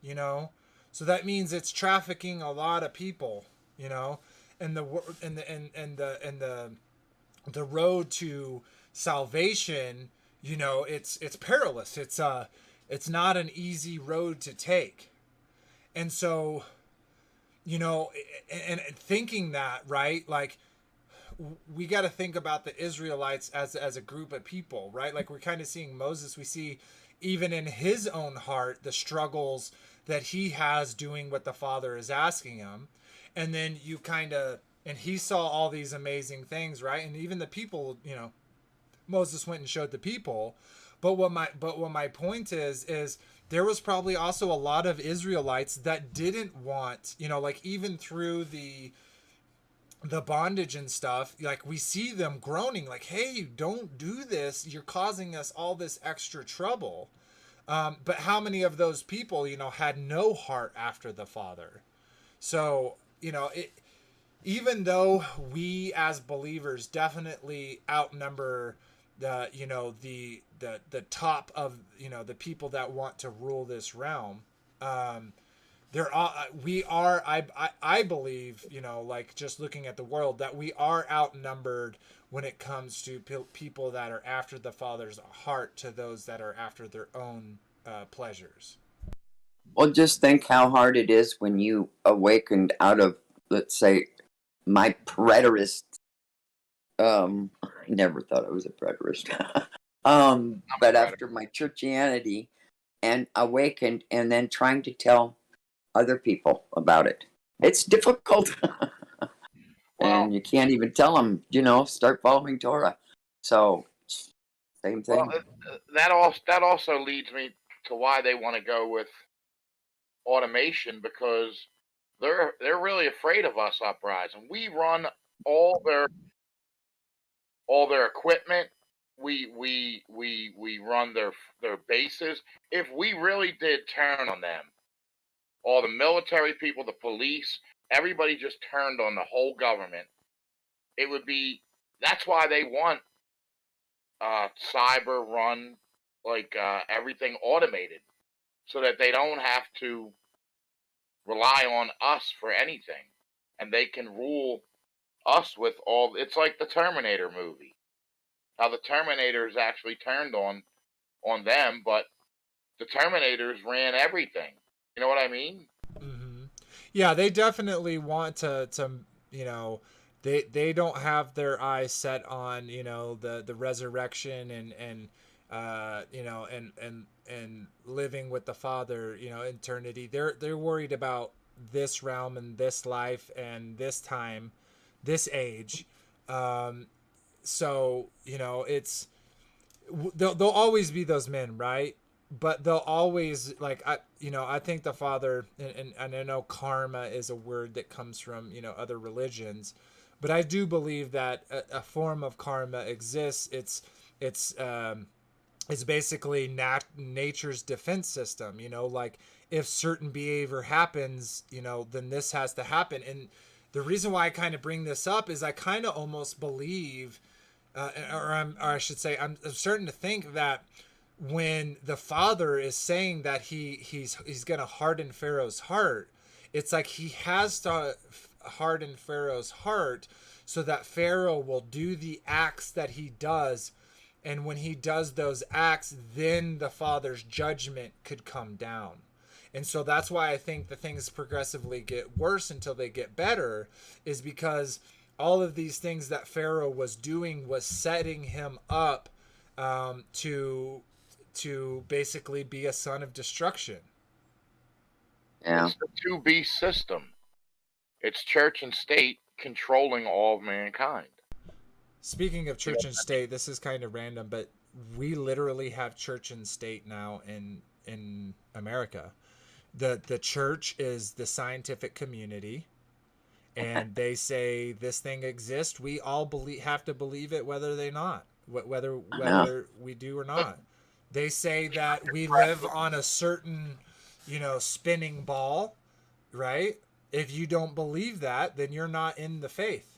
you know. So that means it's trafficking a lot of people, you know, and the road to salvation, you know, it's perilous. It's not an easy road to take. And so, you know, and thinking that, right? Like, we got to think about the Israelites as a group of people, right? Like, we're kind of seeing Moses. We see even in his own heart the struggles that he has doing what the Father is asking him. And then you kind of, and he saw all these amazing things, right? And even the people, you know, Moses went and showed the people. But what my point is there was probably also a lot of Israelites that didn't want, you know, like even through the bondage and stuff, like we see them groaning like, hey, don't do this, you're causing us all this extra trouble. But how many of those people, you know, had no heart after the Father? So, you know, even though we as believers definitely outnumber the, you know, the top of, you know, the people that want to rule this realm, I believe, you know, like just looking at the world, that we are outnumbered when it comes to people that are after the Father's heart to those that are after their own pleasures. Well, just think how hard it is when you awakened out of, let's say, my preterist. I never thought I was a preterist. But after my churchianity and awakened, and then trying to tell other people about it, it's difficult. And you can't even tell them, you know, start following Torah. So, same thing. Well, that also leads me to why they want to go with automation, because they're really afraid of us uprising. We run all their equipment. We run their bases. If we really did turn on them, all the military people, the police, everybody just turned on the whole government, it would be. That's why they want cyber run, like everything automated, so that they don't have to rely on us for anything, and they can rule us with all. It's like the Terminator movie, how the Terminators actually turned on them, but the Terminators ran everything. You know what I mean? Mm-hmm. Yeah, they definitely want to you know, they don't have their eyes set on, you know, the resurrection and you know, and living with the Father, you know, eternity. They're worried about this realm and this life and this time, this age. So, you know, it's they'll always be those men, right? But they'll always, like, I think the Father, and I know karma is a word that comes from, you know, other religions, but I do believe that a form of karma exists. It's basically nature's defense system, you know, like if certain behavior happens, you know, then this has to happen. And the reason why I kind of bring this up is I kind of almost believe, or I should say, I'm starting to think that when the father is saying that he's going to harden Pharaoh's heart, it's like he has to harden Pharaoh's heart so that Pharaoh will do the acts that he does. And when he does those acts, then the father's judgment could come down. And so that's why I think the things progressively get worse until they get better, is because all of these things that Pharaoh was doing was setting him up to basically be a son of destruction. Yeah. It's the 2B system. It's church and state controlling all of mankind. Speaking of church and state, this is kind of random, but we literally have church and state now in America. The church is the scientific community, and they say this thing exists. We all have to believe it, whether whether we do or not. They say that we live on a certain, spinning ball, right? If you don't believe that, then you're not in the faith.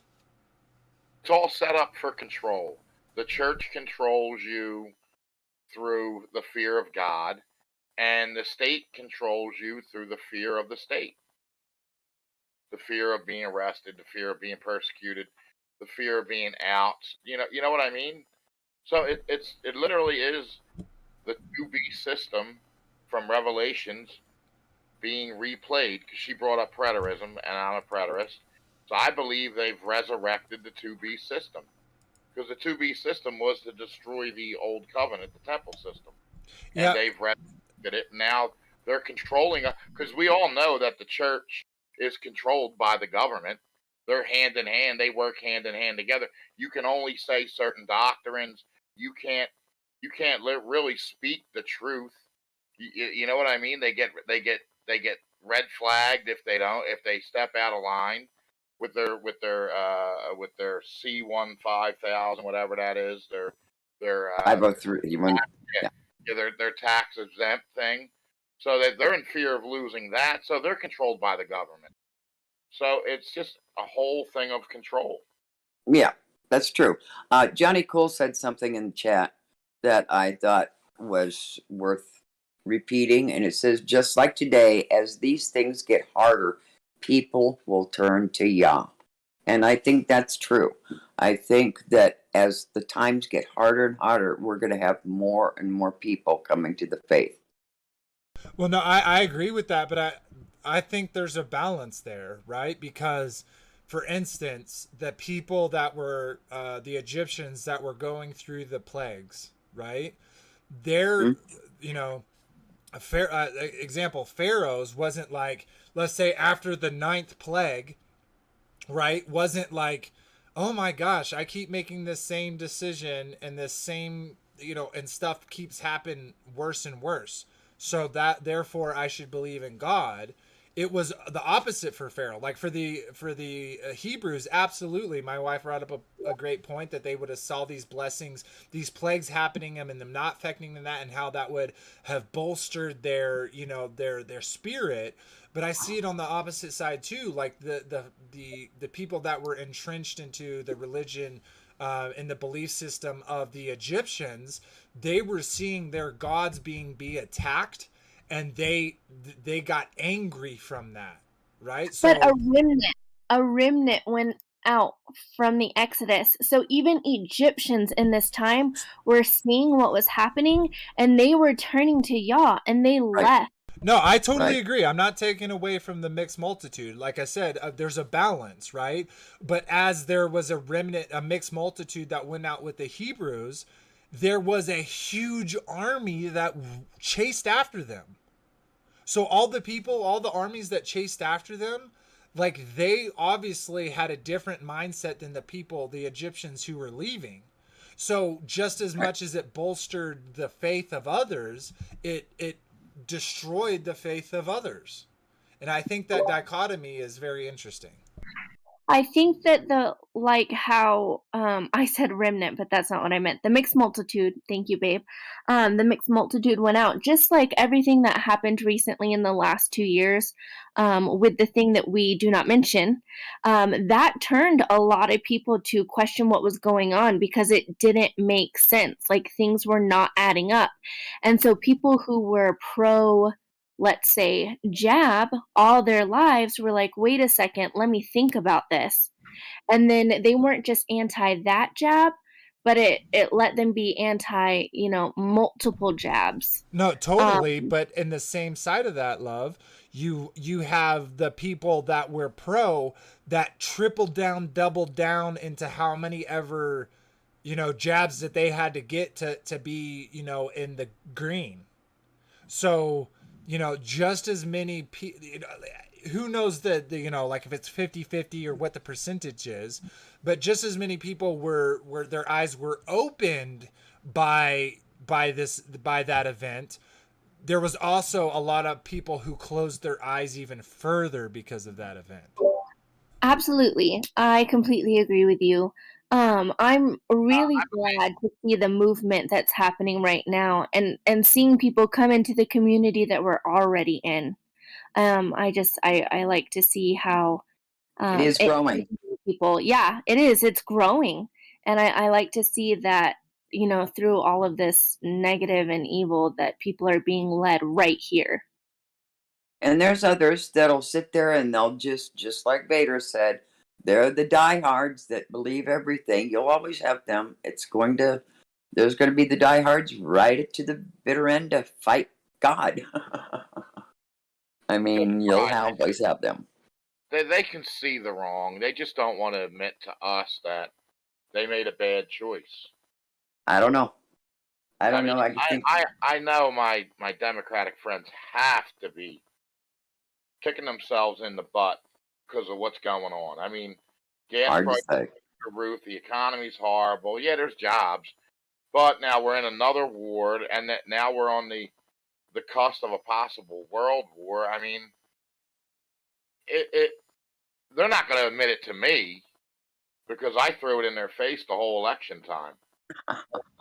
It's all set up for control. The church controls you through the fear of God, and the state controls you through the fear of the state. The fear of being arrested, the fear of being persecuted, the fear of being out. You know what I mean? So it literally is the 2B system from Revelations being replayed, because she brought up preterism, and I'm a preterist. So I believe they've resurrected the 2B system, because the 2B system was to destroy the old covenant, the temple system. Yeah. And they've resurrected it. Now they're controlling us, because we all know that the church is controlled by the government. They're hand in hand. They work hand in hand together. You can only say certain doctrines. You can't really speak the truth. You know what I mean? They get red flagged if they step out of line with their C.E.F, whatever that is, their 503. their tax exempt thing. So they're in fear of losing that. So they're controlled by the government. So it's just a whole thing of control. Yeah, that's true. Johnny Cole said something in the chat that I thought was worth repeating, and it says, just like today, as these things get harder, people will turn to Yah. And I think that's true. I think that as the times get harder and harder, we're going to have more and more people coming to the faith. Well, no, I agree with that, but I think there's a balance there, right? Because, for instance, the people that were the Egyptians that were going through the plagues, right? They're, a fair example, Pharaoh's wasn't like, let's say after the 9th plague, right? Wasn't like, oh my gosh, I keep making this same decision and this same, and stuff keeps happening worse and worse. So that therefore I should believe in God. It was the opposite for Pharaoh. Like for the Hebrews, absolutely. My wife brought up a great point that they would have saw these blessings, these plagues happening and them not affecting them, that, and how that would have bolstered their their spirit. But I see it on the opposite side too. Like the people that were entrenched into the religion in the belief system of the Egyptians, they were seeing their gods be attacked, and they got angry from that, right? So, but a remnant went out from the Exodus. So even Egyptians in this time were seeing what was happening, and they were turning to Yah, and they left. No, I totally agree. I'm not taking away from the mixed multitude. Like I said, there's a balance, right? But as there was a remnant, a mixed multitude that went out with the Hebrews, there was a huge army that chased after them. So all the armies that chased after them, like, they obviously had a different mindset than the Egyptians who were leaving. So just as much as it bolstered the faith of others, it destroyed the faith of others. And I think that dichotomy is very interesting. I think that how I said remnant, but that's not what I meant. The mixed multitude, thank you, babe. The mixed multitude went out, just like everything that happened recently in the last 2 years, with the thing that we do not mention. That turned a lot of people to question what was going on because it didn't make sense. Like things were not adding up. And so people who were pro, let's say, jab all their lives were like, wait a second, let me think about this. And then they weren't just anti that jab, but it let them be anti, multiple jabs. No, totally. But in the same side of that, love, you have the people that were pro that tripled down, doubled down into how many ever, jabs that they had to get to be, in the green. So, just as many people, who knows like if it's 50-50 or what the percentage is, but just as many people were their eyes were opened by that event. There was also a lot of people who closed their eyes even further because of that event. Absolutely. I completely agree with you. I'm really glad to see the movement that's happening right now and seeing people come into the community that we're already in. I like to see how It is growing. people. Yeah, it is. It's growing. And I like to see that, through all of this negative and evil that people are being led right here. And there's others that'll sit there and they'll just like Vader said, they're the diehards that believe everything. You'll always have them. There's going to be the diehards right to the bitter end to fight God. I mean, you'll always have them. They can see the wrong. They just don't want to admit to us that they made a bad choice. I don't know. I know my Democratic friends have to be kicking themselves in the butt because of what's going on. I mean, gas prices are through the roof. The economy's horrible. Yeah, there's jobs, but now we're in another war, and now we're on the cusp of a possible world war. I mean, they're not going to admit it to me because I threw it in their face the whole election time.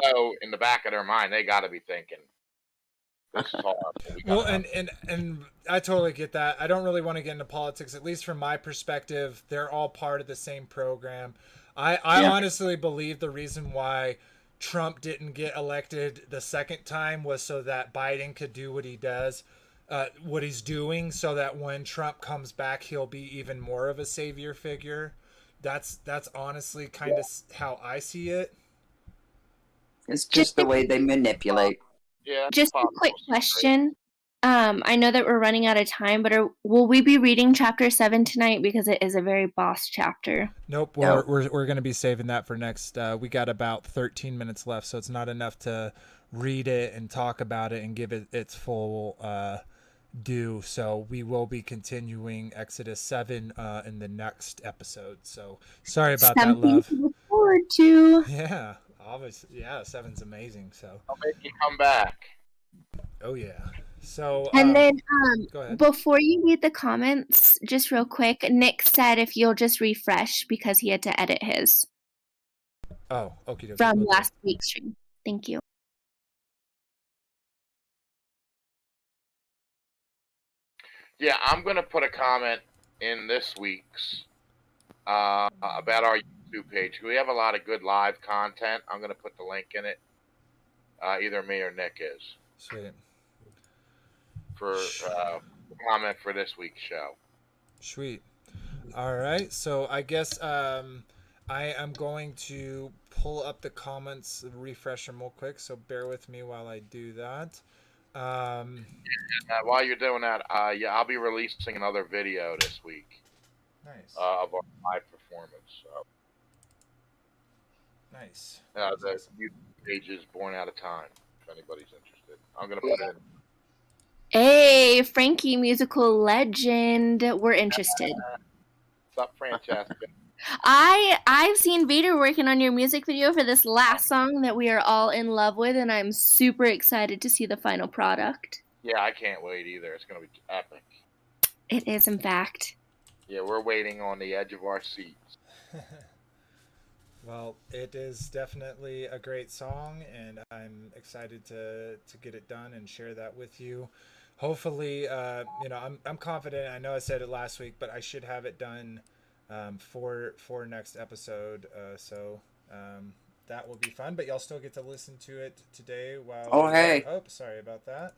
So in the back of their mind, they got to be thinking, this is horrible. Well, and I totally get that. I don't really want to get into politics, at least from my perspective. They're all part of the same program. I honestly believe the reason why Trump didn't get elected the second time was so that Biden could do what he does, what he's doing, so that when Trump comes back, he'll be even more of a savior figure. That's honestly kind of how I see it. It's just the way they manipulate. Yeah. Just a quick question. I know that we're running out of time, but will we be reading chapter 7 tonight? Because it is a very boss chapter. Nope. We're going to be saving that for next. We got about 13 minutes left, so it's not enough to read it and talk about it and give it its full due. So we will be continuing Exodus 7 in the next episode. So sorry about that, love. To look forward to. Yeah. Obviously, yeah, 7's amazing. So I'll make you come back. Oh yeah. So and then go ahead. Before you read the comments, just real quick, Nick said if you'll just refresh because he had to edit his. Oh, okay. From last week's stream. Thank you. Yeah, I'm gonna put a comment in this week's about our YouTube page. We have a lot of good live content. I'm going to put the link in it. Either me or Nick is. Sweet. For comment for this week's show. Sweet. All right. So I guess I am going to pull up the comments, refresh them real quick. So bear with me while I do that. While you're doing that, I'll be releasing another video this week. Nice. Of our live performance. So. Nice. The YouTube page is Born Out of Time, if anybody's interested. I'm going to put it in. Hey, Frankie, musical legend. We're interested. What's up, Francesca? I've seen Vader working on your music video for this last song that we are all in love with, and I'm super excited to see the final product. Yeah, I can't wait either. It's going to be epic. It is, in fact. Yeah, we're waiting on the edge of our seats. Well, it is definitely a great song, and I'm excited to get it done and share that with you. Hopefully, I'm confident. I know I said it last week, but I should have it done for next episode. So that will be fun. But y'all still get to listen to it today while. Oh, hey. Oh, sorry about that.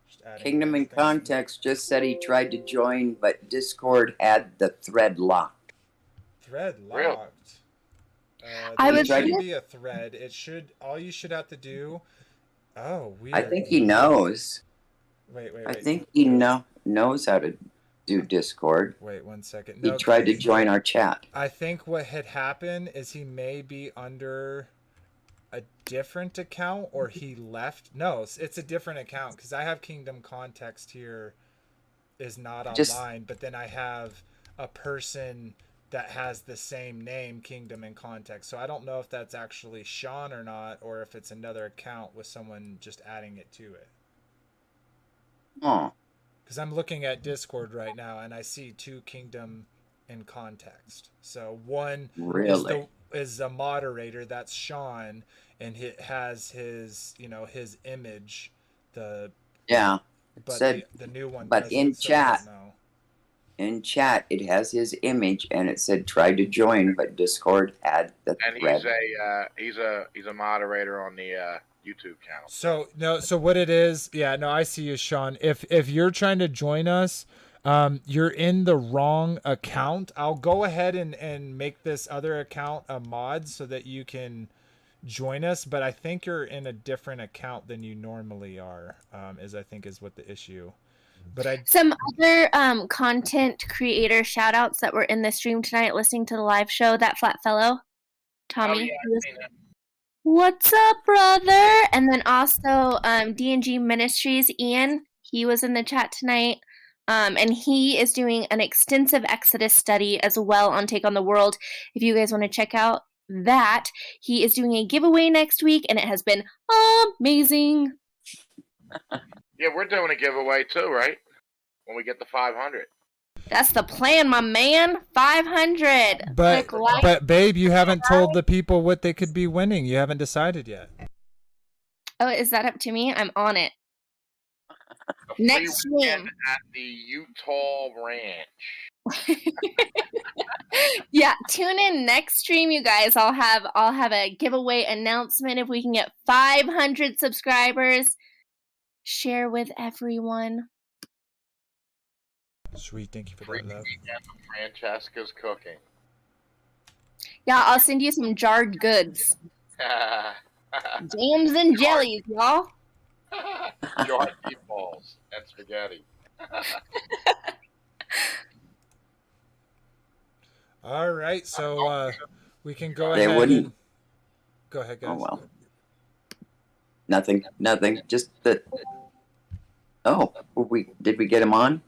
Just adding Kingdom in things. Context just said he tried to join, but Discord had the thread locked. Thread Really? locked. I There was should gonna- be a thread. It should. All you should have to do. Oh, weird. I think he knows. Wait. I think he knows how to do Discord. Wait 1 second. He tried to join our chat. I think what had happened is he may be under a different account, or he left. No, it's a different account, because I have Kingdom Context here is not online, but then I have a person that has the same name, Kingdom in Context. So I don't know if that's actually Sean or not, or if it's another account with someone just adding it to it. Oh, Because I'm looking at Discord right now, and I see two Kingdom in Context. So one really? is a moderator, that's Sean, and it has his image. Yeah. But said, the new one. but doesn't, in so I chat, don't know. in chat, it has his image, and it said try to join, but Discord had the And thread. he's a moderator on the YouTube channel. So what it is? Yeah, no, I see you, Sean. If you're trying to join us, you're in the wrong account. I'll go ahead and make this other account a mod so that you can join us, but I think you're in a different account than you normally are. Is what the issue. But some other content creator shout outs that were in the stream tonight listening to the live show. That flat fellow, Tommy. Oh, yeah, he was, I seen that. What's up, brother? And then also D&G Ministries, Ian. He was in the chat tonight. And he is doing an extensive Exodus study as well on Take on the World. If you guys want to check out that, he is doing a giveaway next week, and it has been amazing. Yeah, we're doing a giveaway too, right? When we get the 500. That's the plan, my man. 500. but Click like. but babe, you haven't told the people what they could be winning. You haven't decided yet. Oh, is that up to me? I'm on it. A free Next weekend stream. at the Utah Ranch. Yeah, tune in next stream, you guys. I'll have a giveaway announcement if we can get 500 subscribers. Share with everyone. Sweet, thank you for Free that love. weekend of Francesca's cooking. Yeah, I'll send you some jarred goods. Jams and jellies, y'all. Jarred meatballs and spaghetti. All right, so we can go They ahead wouldn't- and go ahead, guys. Oh, well. Nothing. Just that. Oh, did we get him on?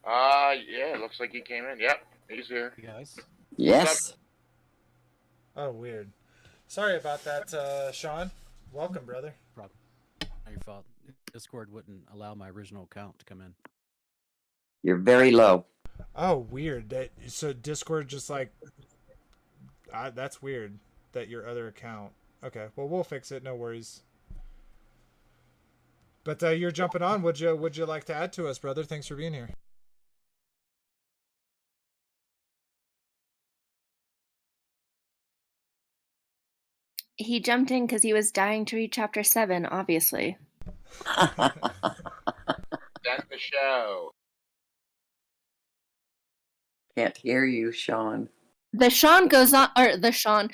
Yeah, it looks like he came in. Yep, he's here. You guys? Yes. Oh, weird. Sorry about that, Sean. Welcome, brother. Not your fault. Discord wouldn't allow my original account to come in. You're very low. Oh, weird. So Discord just like that's weird that your other account. Okay, well we'll fix it. No worries. But you're jumping on. Would you like to add to us, brother? Thanks for being here. He jumped in because he was dying to read chapter 7, obviously. That's the show. Can't hear you, Sean. The show goes on for Sean.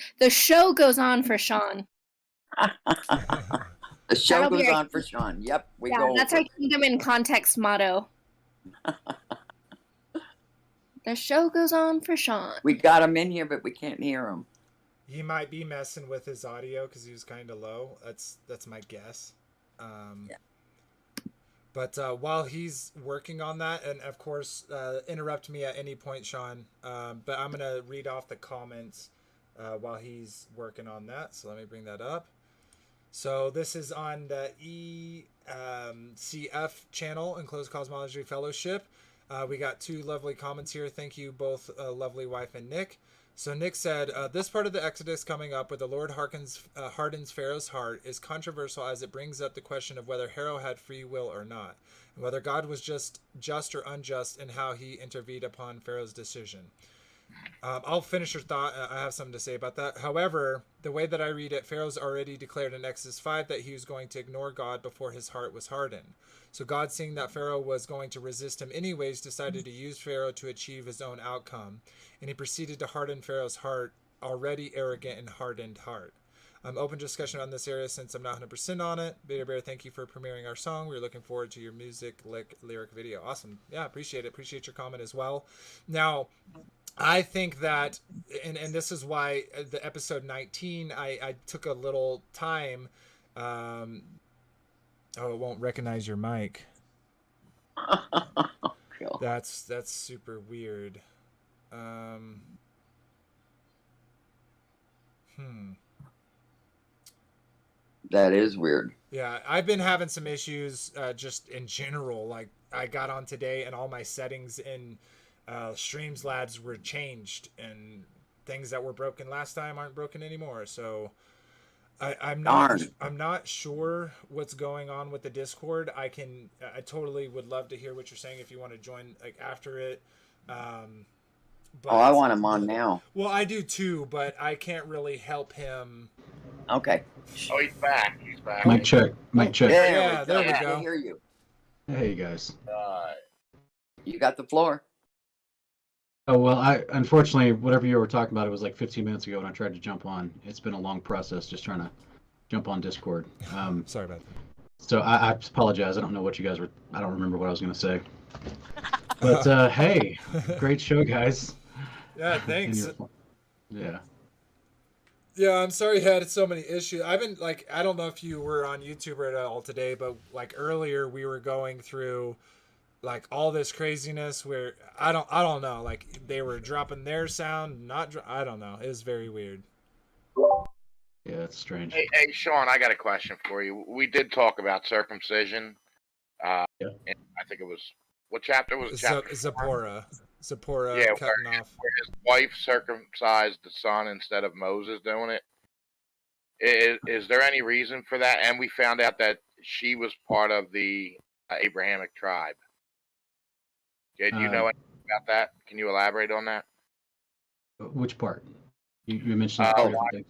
The show That'll be goes our- on for Sean. Yep, we Yeah, go. that's our Kingdom in Context motto. The show goes on for Sean. We got him in here, but we can't hear him. He might be messing with his audio because he was kind of low. That's my guess. Yeah. But while he's working on that, and of course, interrupt me at any point, Sean. But I'm gonna read off the comments while he's working on that. So let me bring that up. So this is on the C.E.F channel, Enclosed Cosmology Fellowship. We got 2 lovely comments here. Thank you both, lovely wife and Nick. So Nick said, this part of the Exodus coming up where the Lord hardens Pharaoh's heart is controversial as it brings up the question of whether Pharaoh had free will or not, and whether God was just or unjust in how he intervened upon Pharaoh's decision. I'll finish your thought. I have something to say about that. However, the way that I read it, Pharaoh's already declared in Exodus 5 that he was going to ignore God before his heart was hardened. So God, seeing that Pharaoh was going to resist him anyways, decided to use Pharaoh to achieve his own outcome. And he proceeded to harden Pharaoh's heart, already arrogant and hardened heart. I'm open to discussion on this area since I'm not 100% on it. Beta Bear, thank you for premiering our song. We're looking forward to your lyric video. Awesome. Yeah, appreciate it. Appreciate your comment as well. Now, I think that, and this is why the episode 19, I took a little time. Oh, it won't recognize your mic. Cool. That's super weird. That is weird. Yeah, I've been having some issues just in general. Like, I got on today and all my settings in Streamlabs were changed, and things that were broken last time aren't broken anymore. So I'm not sure what's going on with the Discord. I totally would love to hear what you're saying if you want to join like after it. But, I want him on now. Well, I do too, but I can't really help him. Okay. Oh, he's back. He's back. Mic check. Mic check. Yeah, there we I go. can hear you. Hey guys. You got the floor. Oh well, I unfortunately whatever you were talking about, it was like 15 minutes ago when I tried to jump on. It's been a long process just trying to jump on Discord. Sorry about that. So I apologize. I don't know what you guys were. I don't remember what I was going to say. But hey, great show, guys. Yeah, thanks. Yeah. Yeah, I'm sorry you had so many issues. I've been like, I don't know if you were on YouTube at all today, but like earlier we were going through like all this craziness where I don't know, like they were dropping their sound, I don't know. It was very weird. Yeah, it's strange. Hey, Sean, I got a question for you. We did talk about circumcision. Yeah. And I think it was, what chapter was it? Chapter Zipporah yeah, cutting off. where his wife circumcised the son instead of Moses doing it. Is there any reason for that? And we found out that she was part of the Abrahamic tribe. Did you know anything about that? Can you elaborate on that? Which part? You mentioned a couple different things.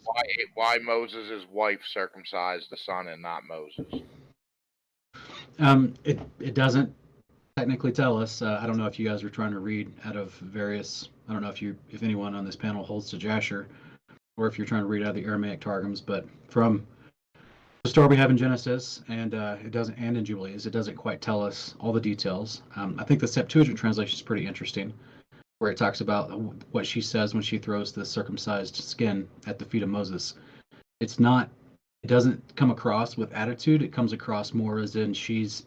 Why Moses' wife circumcised the son and not Moses? It doesn't technically tell us. I don't know if you guys were trying to read out of various. I don't know if anyone on this panel holds to Jasher, or if you're trying to read out of the Aramaic Targums. But from the story we have in Genesis and it doesn't, and in Jubilees, it doesn't quite tell us all the details. I think the Septuagint translation is pretty interesting, where it talks about what she says when she throws the circumcised skin at the feet of Moses. It doesn't come across with attitude. It comes across more as in she's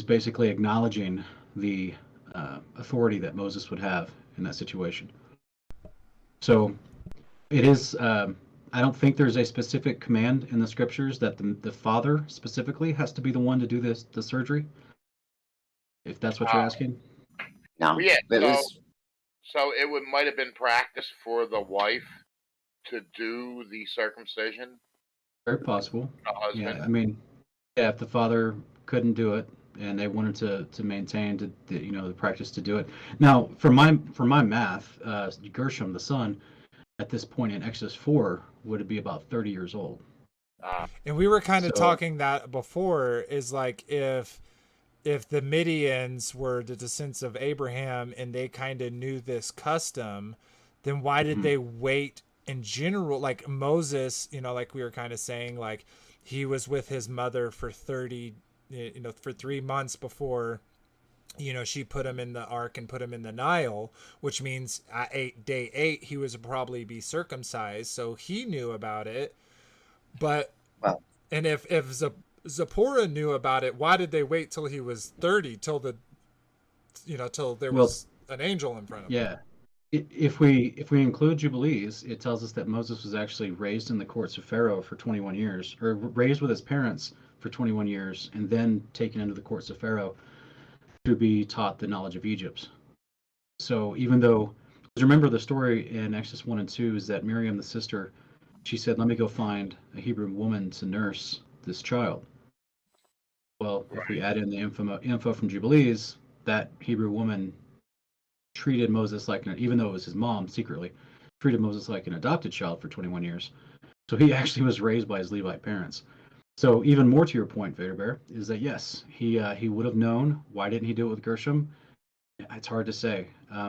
basically acknowledging the authority that Moses would have in that situation. So it is, I don't think there's a specific command in the scriptures that the father specifically has to be the one to do the surgery, if that's what you're asking. No. Yeah, It so it might have been practice for the wife to do the circumcision. Very possible. The husband. Yeah, I mean, yeah, if the father couldn't do it and they wanted to maintain the practice to do it. Now, for my math, Gershom, the son, at this point in Exodus 4 would be about 30 years old. And we were kind of talking that before, is like if the Midians were the descendants of Abraham and they kind of knew this custom, then why did they wait in general? Like Moses, like we were kind of saying, like he was with his mother for 3 months before, she put him in the ark and put him in the Nile, which means at day 8, he was probably be circumcised. So he knew about it. But, and if Zipporah knew about it, why did they wait till he was 30, till there was an angel in front of him? Yeah. If we include Jubilees, it tells us that Moses was actually raised in the courts of Pharaoh for 21 years, or raised with his parents for 21 years, and then taken into the courts of Pharaoh. to be taught the knowledge of Egypt. So even though, remember the story in Exodus 1 and 2 is that Miriam, the sister, she said, let me go find a Hebrew woman to nurse this child. Well, if we add in the info from Jubilees, that Hebrew woman treated Moses like, even though it was his mom secretly, treated Moses like an adopted child for 21 years. So he actually was raised by his Levite parents. So even more to your point, Vader Bear, is that yes, he would have known. Why didn't he do it with Gershom? It's hard to say.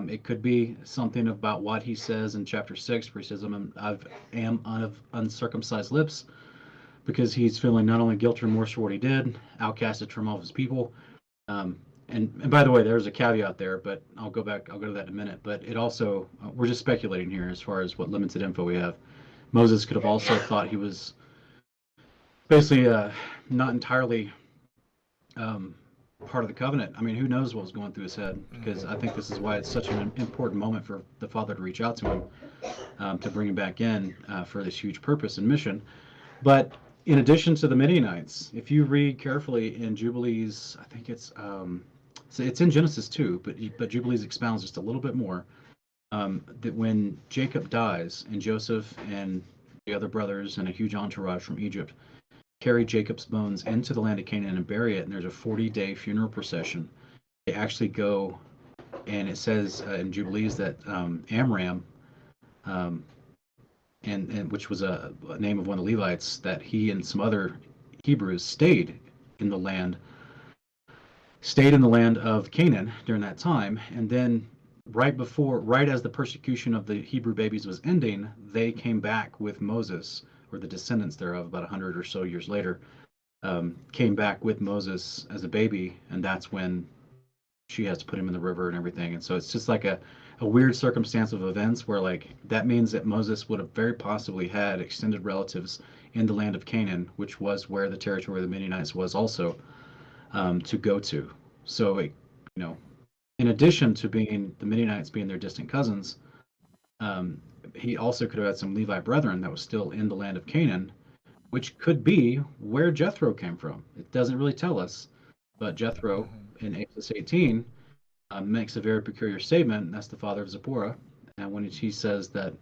It could be something about what he says in chapter 6, where he says, I am of uncircumcised lips, because he's feeling not only guilt or remorse for what he did, outcasted from all of his people. And by the way, there's a caveat there, but I'll go to that in a minute. But it also, we're just speculating here as far as what limited info we have. Moses could have also thought he was basically not entirely part of the covenant. I mean, who knows what was going through his head? Because I think this is why it's such an important moment for the Father to reach out to him, to bring him back in for this huge purpose and mission. But in addition to the Midianites, if you read carefully in Jubilees, I think it's in Genesis 2, but Jubilees expounds just a little bit more, that when Jacob dies and Joseph and the other brothers and a huge entourage from Egypt carry Jacob's bones into the land of Canaan and bury it, and there's a 40-day funeral procession. They actually go, and it says in Jubilees that Amram, and which was a name of one of the Levites, that he and some other Hebrews stayed in the land of Canaan during that time, and then right as the persecution of the Hebrew babies was ending, they came back with Moses, or the descendants thereof, about 100 or so years later, came back with Moses as a baby, and that's when she has to put him in the river and everything. And so it's just like a weird circumstance of events where, like, that means that Moses would have very possibly had extended relatives in the land of Canaan, which was where the territory of the Midianites was also, to go to. So, in addition to being the Midianites being their distant cousins, he also could have had some Levite brethren that was still in the land of Canaan, which could be where Jethro came from. It doesn't really tell us, but Jethro in Exodus 18 makes a very peculiar statement, and that's the father of Zipporah. And when he says that,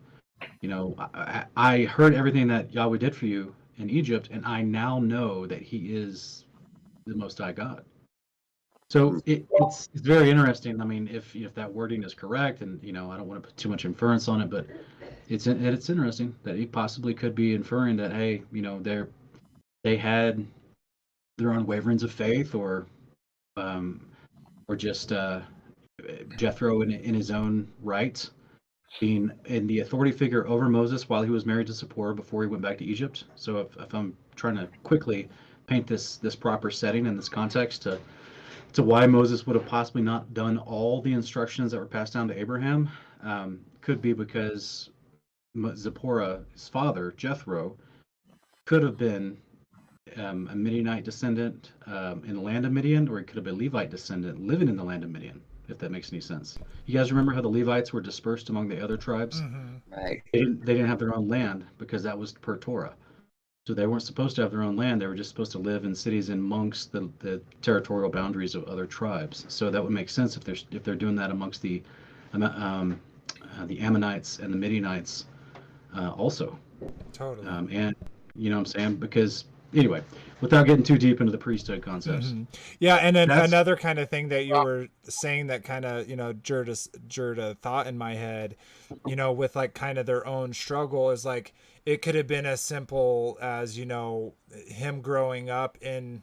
I heard everything that Yahweh did for you in Egypt, and I now know that he is the Most High God. So it's very interesting. I mean, if that wording is correct, and I don't want to put too much inference on it, but it's interesting that he possibly could be inferring that, hey, they had their own waverings of faith, or just Jethro in his own right, being in the authority figure over Moses while he was married to Zipporah before he went back to Egypt. So if I'm trying to quickly paint this proper setting and this context to why Moses would have possibly not done all the instructions that were passed down to Abraham, could be because Zipporah's father, Jethro, could have been a Midianite descendant in the land of Midian, or he could have been a Levite descendant living in the land of Midian, if that makes any sense. You guys remember how the Levites were dispersed among the other tribes? Right. They didn't have their own land because that was per Torah. So they weren't supposed to have their own land. They were just supposed to live in cities amongst the territorial boundaries of other tribes. So that would make sense if they're doing that amongst the Ammonites and the Midianites also. Totally. And you know what I'm saying? Because anyway, without getting too deep into the priesthood concepts. Yeah, and then another kind of thing that you were saying that kind of, jerred a thought in my head, with like kind of their own struggle, is like it could have been as simple as, him growing up in,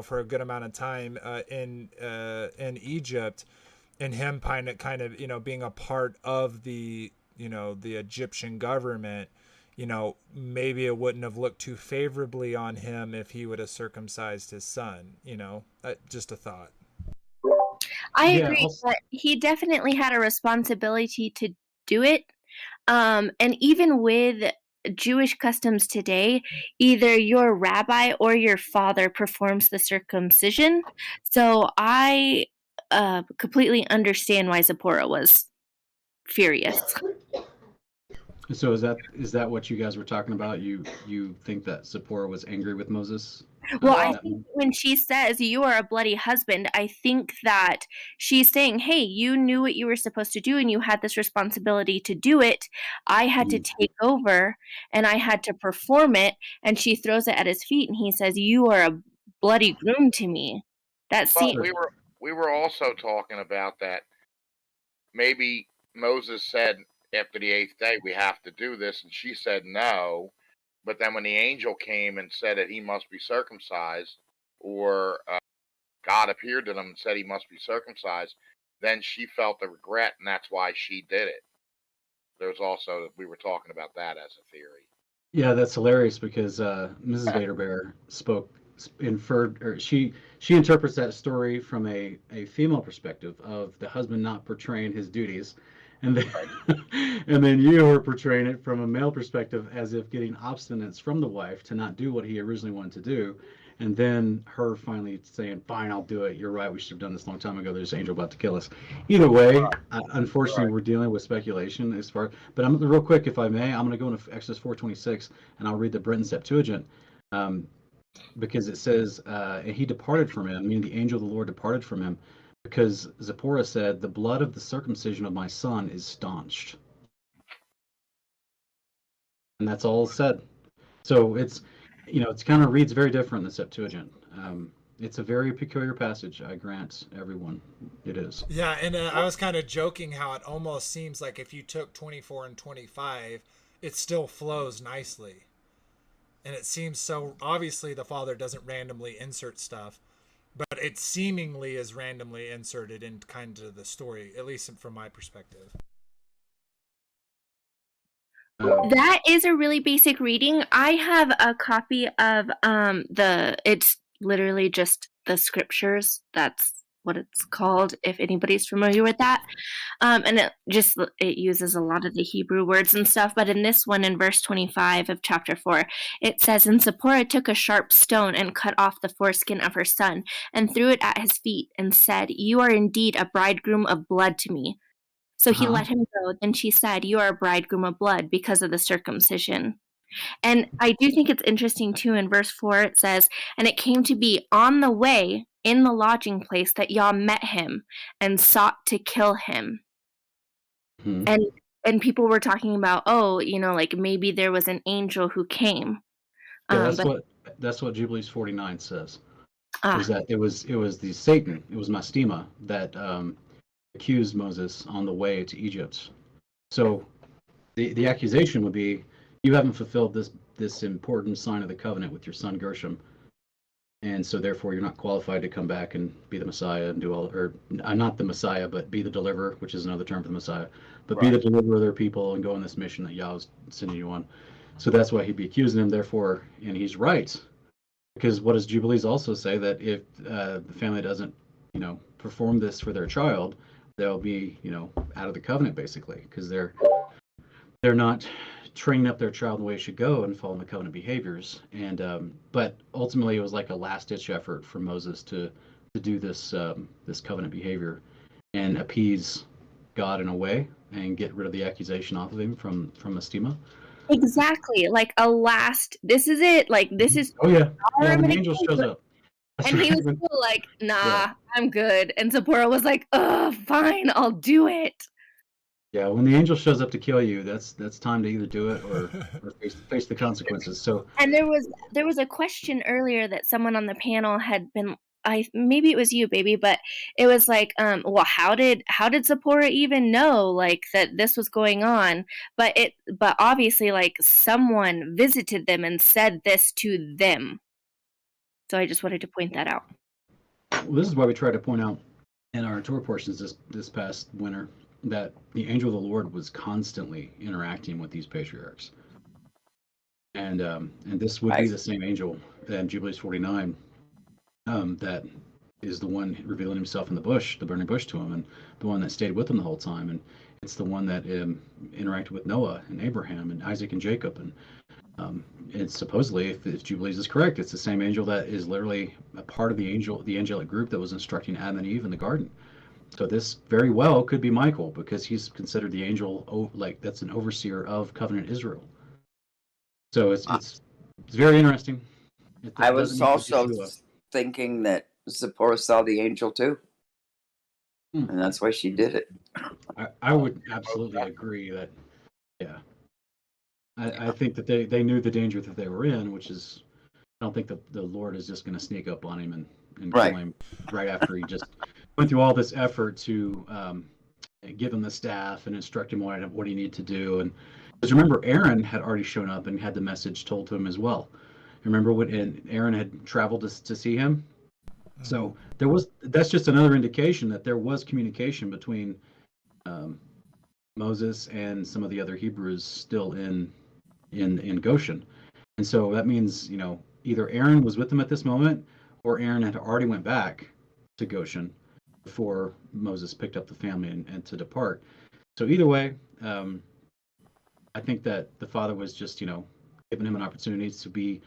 for a good amount of time in Egypt, and him kind of, being a part of the, the Egyptian government. Maybe it wouldn't have looked too favorably on him if he would have circumcised his son, just a thought. I agree that he definitely had a responsibility to do it. And even with Jewish customs today, either your rabbi or your father performs the circumcision. So I completely understand why Zipporah was furious. So is that what you guys were talking about? You think that Zipporah was angry with Moses? Well, In I that think moment? when she says you are a bloody husband, I think that she's saying, hey, you knew what you were supposed to do and you had this responsibility to do it. I had to Mhm. take over and I had to perform it. And she throws it at his feet and he says, you are a bloody groom to me. That Well, scene. Sure. we were also talking about that. Maybe Moses said after the 8th day we have to do this, and she said no. But then when the angel came and said that he must be circumcised, or God appeared to them and said he must be circumcised, then she felt the regret, and that's why she did it. There's also, we were talking about that as a theory. Yeah, that's hilarious because Mrs. Vaderbear inferred, or she interprets that story from a female perspective of the husband not portraying his duties, and then and then you are portraying it from a male perspective as if getting obstinance from the wife to not do what he originally wanted to do, and then her finally saying, "Fine, I'll do it. You're right. We should have done this a long time ago. There's an angel about to kill us." Either way, unfortunately, Right. we're dealing with speculation as far. But I'm real quick, if I may, I'm going to go into Exodus 4:26, and I'll read the Brenton Septuagint, um, because it says, "And he departed from him," meaning the angel of the Lord departed from him, because Zipporah said, "The blood of the circumcision of my son is staunched," and that's all it said. So it's kind of reads very different in the Septuagint. It's a very peculiar passage. I grant everyone it is. Yeah, and I was kind of joking how it almost seems like if you took 24 and 25, it still flows nicely. And it seems so obviously the father doesn't randomly insert stuff, but it seemingly is randomly inserted in kind of the story, at least from my perspective. That is a really basic reading. I have a copy of it's literally just the scriptures. That's what it's called, if anybody's familiar with that. And it uses a lot of the Hebrew words and stuff, but in this one, in verse 25 of chapter 4, it says, "And Zipporah took a sharp stone and cut off the foreskin of her son and threw it at his feet and said, 'You are indeed a bridegroom of blood to me.' So he let him go. Then she said, 'You are a bridegroom of blood because of the circumcision.'" And I do think it's interesting too. In verse 4, it says, "And it came to be on the way in the lodging place that Yah met him and sought to kill him." Mhm. And people were talking about, oh, like maybe there was an angel who came. Yeah, But that's what Jubilees 49 says. Is ah, that it was the Satan, it was Mastema that accused Moses on the way to Egypt. So the accusation would be, you haven't fulfilled this important sign of the covenant with your son Gershom, and so therefore you're not qualified to come back and be the Messiah and do all, or not the Messiah, but be the deliverer, which is another term for the Messiah, but be the deliverer of their people and go on this mission that Yahweh's sending you on. So that's why he'd be accusing him. Therefore, and he's right, because what does Jubilees also say, that if the family doesn't, perform this for their child, they'll be, out of the covenant basically, because they're not training up their child the way it should go and following the covenant behaviors. And but ultimately, it was like a last ditch effort for Moses to do this covenant behavior and appease God in a way and get rid of the accusation off of him from Mastema. exactly, like a last. This is it. Like this is Oh yeah, all yeah. I'm When the gonna angel shows do. up, that's And he right. was still like, Yeah. "Nah, I'm good." And Zipporah was like, "Ugh, fine, I'll do it." Yeah, when the angel shows up to kill you, that's time to either do it or face the consequences. So And there was a question earlier that someone on the panel had been, I maybe it was you, baby, but it was like, well, how did Zipporah even know like that this was going on? But obviously like someone visited them and said this to them. So I just wanted to point that out. this is why we try to point out in our tour portions this past winter that the angel of the Lord was constantly interacting with these patriarchs, and this would be Right. the same angel in Jubilees 49 that is the one revealing himself in the bush, the burning bush to him, and the one that stayed with him the whole time, and it's the one that interacted with Noah and Abraham and Isaac and Jacob, and supposedly, if Jubilees is correct, it's the same angel that is literally a part of the angelic group that was instructing Adam and Eve in the garden. So this very well could be Michael, because he's considered the angel, that's an overseer of covenant Israel. So it's very interesting. I It doesn't was mean also Yeshua. thinking that Zipporah saw the angel too, Hmm. and that's why she did it. I would absolutely agree that, yeah. I think that they knew the danger that they were in, which is, I don't think the Lord is just going to sneak up on him and Right. kill him right after he just went through all this effort to give him the staff and instruct him what he needed to do. And because remember, Aaron had already shown up and had the message told to him as well. Remember and Aaron had traveled to see him. So that's just another indication that there was communication between Moses and some of the other Hebrews still in Goshen. And so that means, either Aaron was with them at this moment, or Aaron had already went back to Goshen before Moses picked up the family and to depart. So either way, I think that the Father was just, giving him an opportunity to be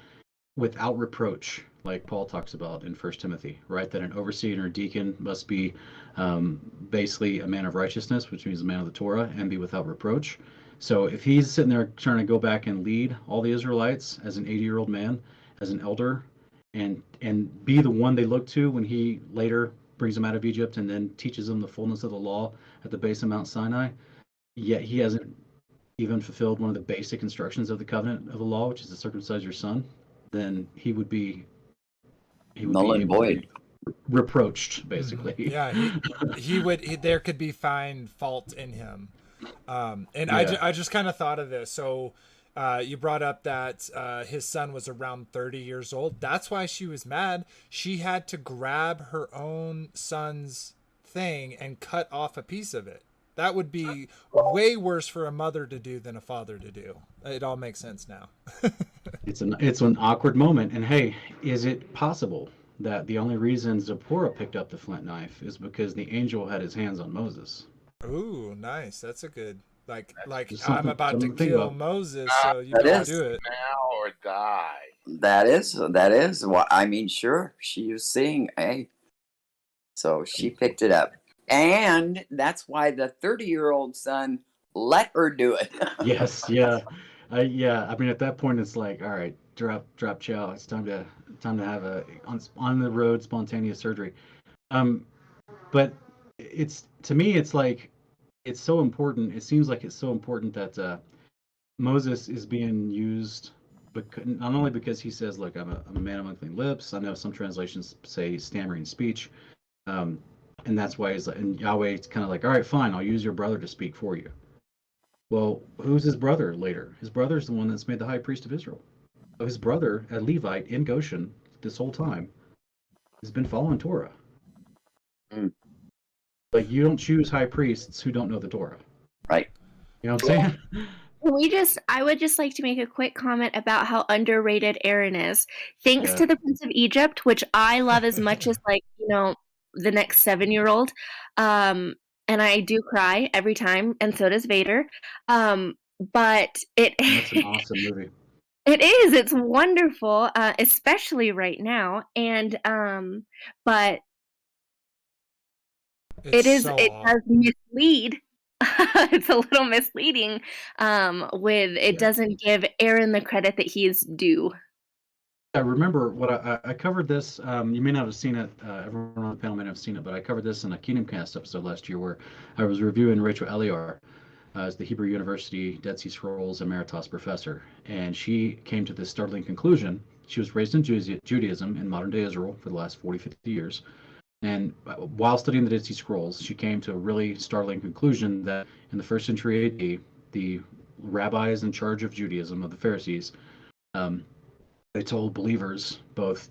without reproach, like Paul talks about in 1 Timothy, right? That an overseer or deacon must be basically a man of righteousness, which means a man of the Torah, and be without reproach. So if he's sitting there trying to go back and lead all the Israelites as an 80-year-old man, as an elder, and be the one they look to when he later brings them out of Egypt and then teaches them the fullness of the law at the base of Mount Sinai, yet he hasn't even fulfilled one of the basic instructions of the covenant of the law, which is to circumcise your son, then he would be Null and void. Reproached, basically. Yeah, there could be find fault in him. And Yeah. I just kind of thought of this. So you brought up that his son was around 30 years old. That's why she was mad. She had to grab her own son's thing and cut off a piece of it. That would be way worse for a mother to do than a father to do. It all makes sense now. It's an awkward moment. And hey, is it possible that the only reason Zipporah picked up the flint knife is because the angel had his hands on Moses? Ooh, nice. That's a good, like Just I'm about to something think kill about. Moses, so you That don't is. do it. Now or die. That is what I mean. Sure, she was seeing, so she picked it up, and that's why the 30-year-old son let her do it. Yes, yeah. Yeah, I mean, at that point, it's like, all right, drop chow. It's time to have a on the road spontaneous surgery. But to me, it's like, it's so important. It seems like it's so important that Moses is being used, not only because he says, look, I'm a man of unclean lips. I know some translations say stammering speech, and that's why and Yahweh's kind of like, all right, fine, I'll use your brother to speak for you. Well, who's his brother later? His brother's the one that's made the high priest of Israel. So his brother, a Levite in Goshen, this whole time, has been following Torah. Mm. Like, you don't choose high priests who don't know the Torah. Right. You know what I'm saying? I would just like to make a quick comment about how underrated Aaron is. Thanks Yeah. to the Prince of Egypt, which I love as much as the next 7-year-old. And I do cry every time, and so does Vader. But That's an awesome movie. It is. It's wonderful, especially right now. And but it does mislead. It's a little misleading. Doesn't give Aaron the credit that he's due. I remember what I covered this. You may not have seen it. Everyone on the panel may not have seen it, but I covered this in a Kingdom Cast episode last year where I was reviewing Rachel Eliar as the Hebrew University Dead Sea Scrolls Emeritus professor, and she came to this startling conclusion. She was raised in Judaism in modern-day Israel for the last 40, 50 years, and while studying the Dead Sea Scrolls, she came to a really startling conclusion that in the 1st century AD, the rabbis in charge of Judaism, of the Pharisees, they told believers, both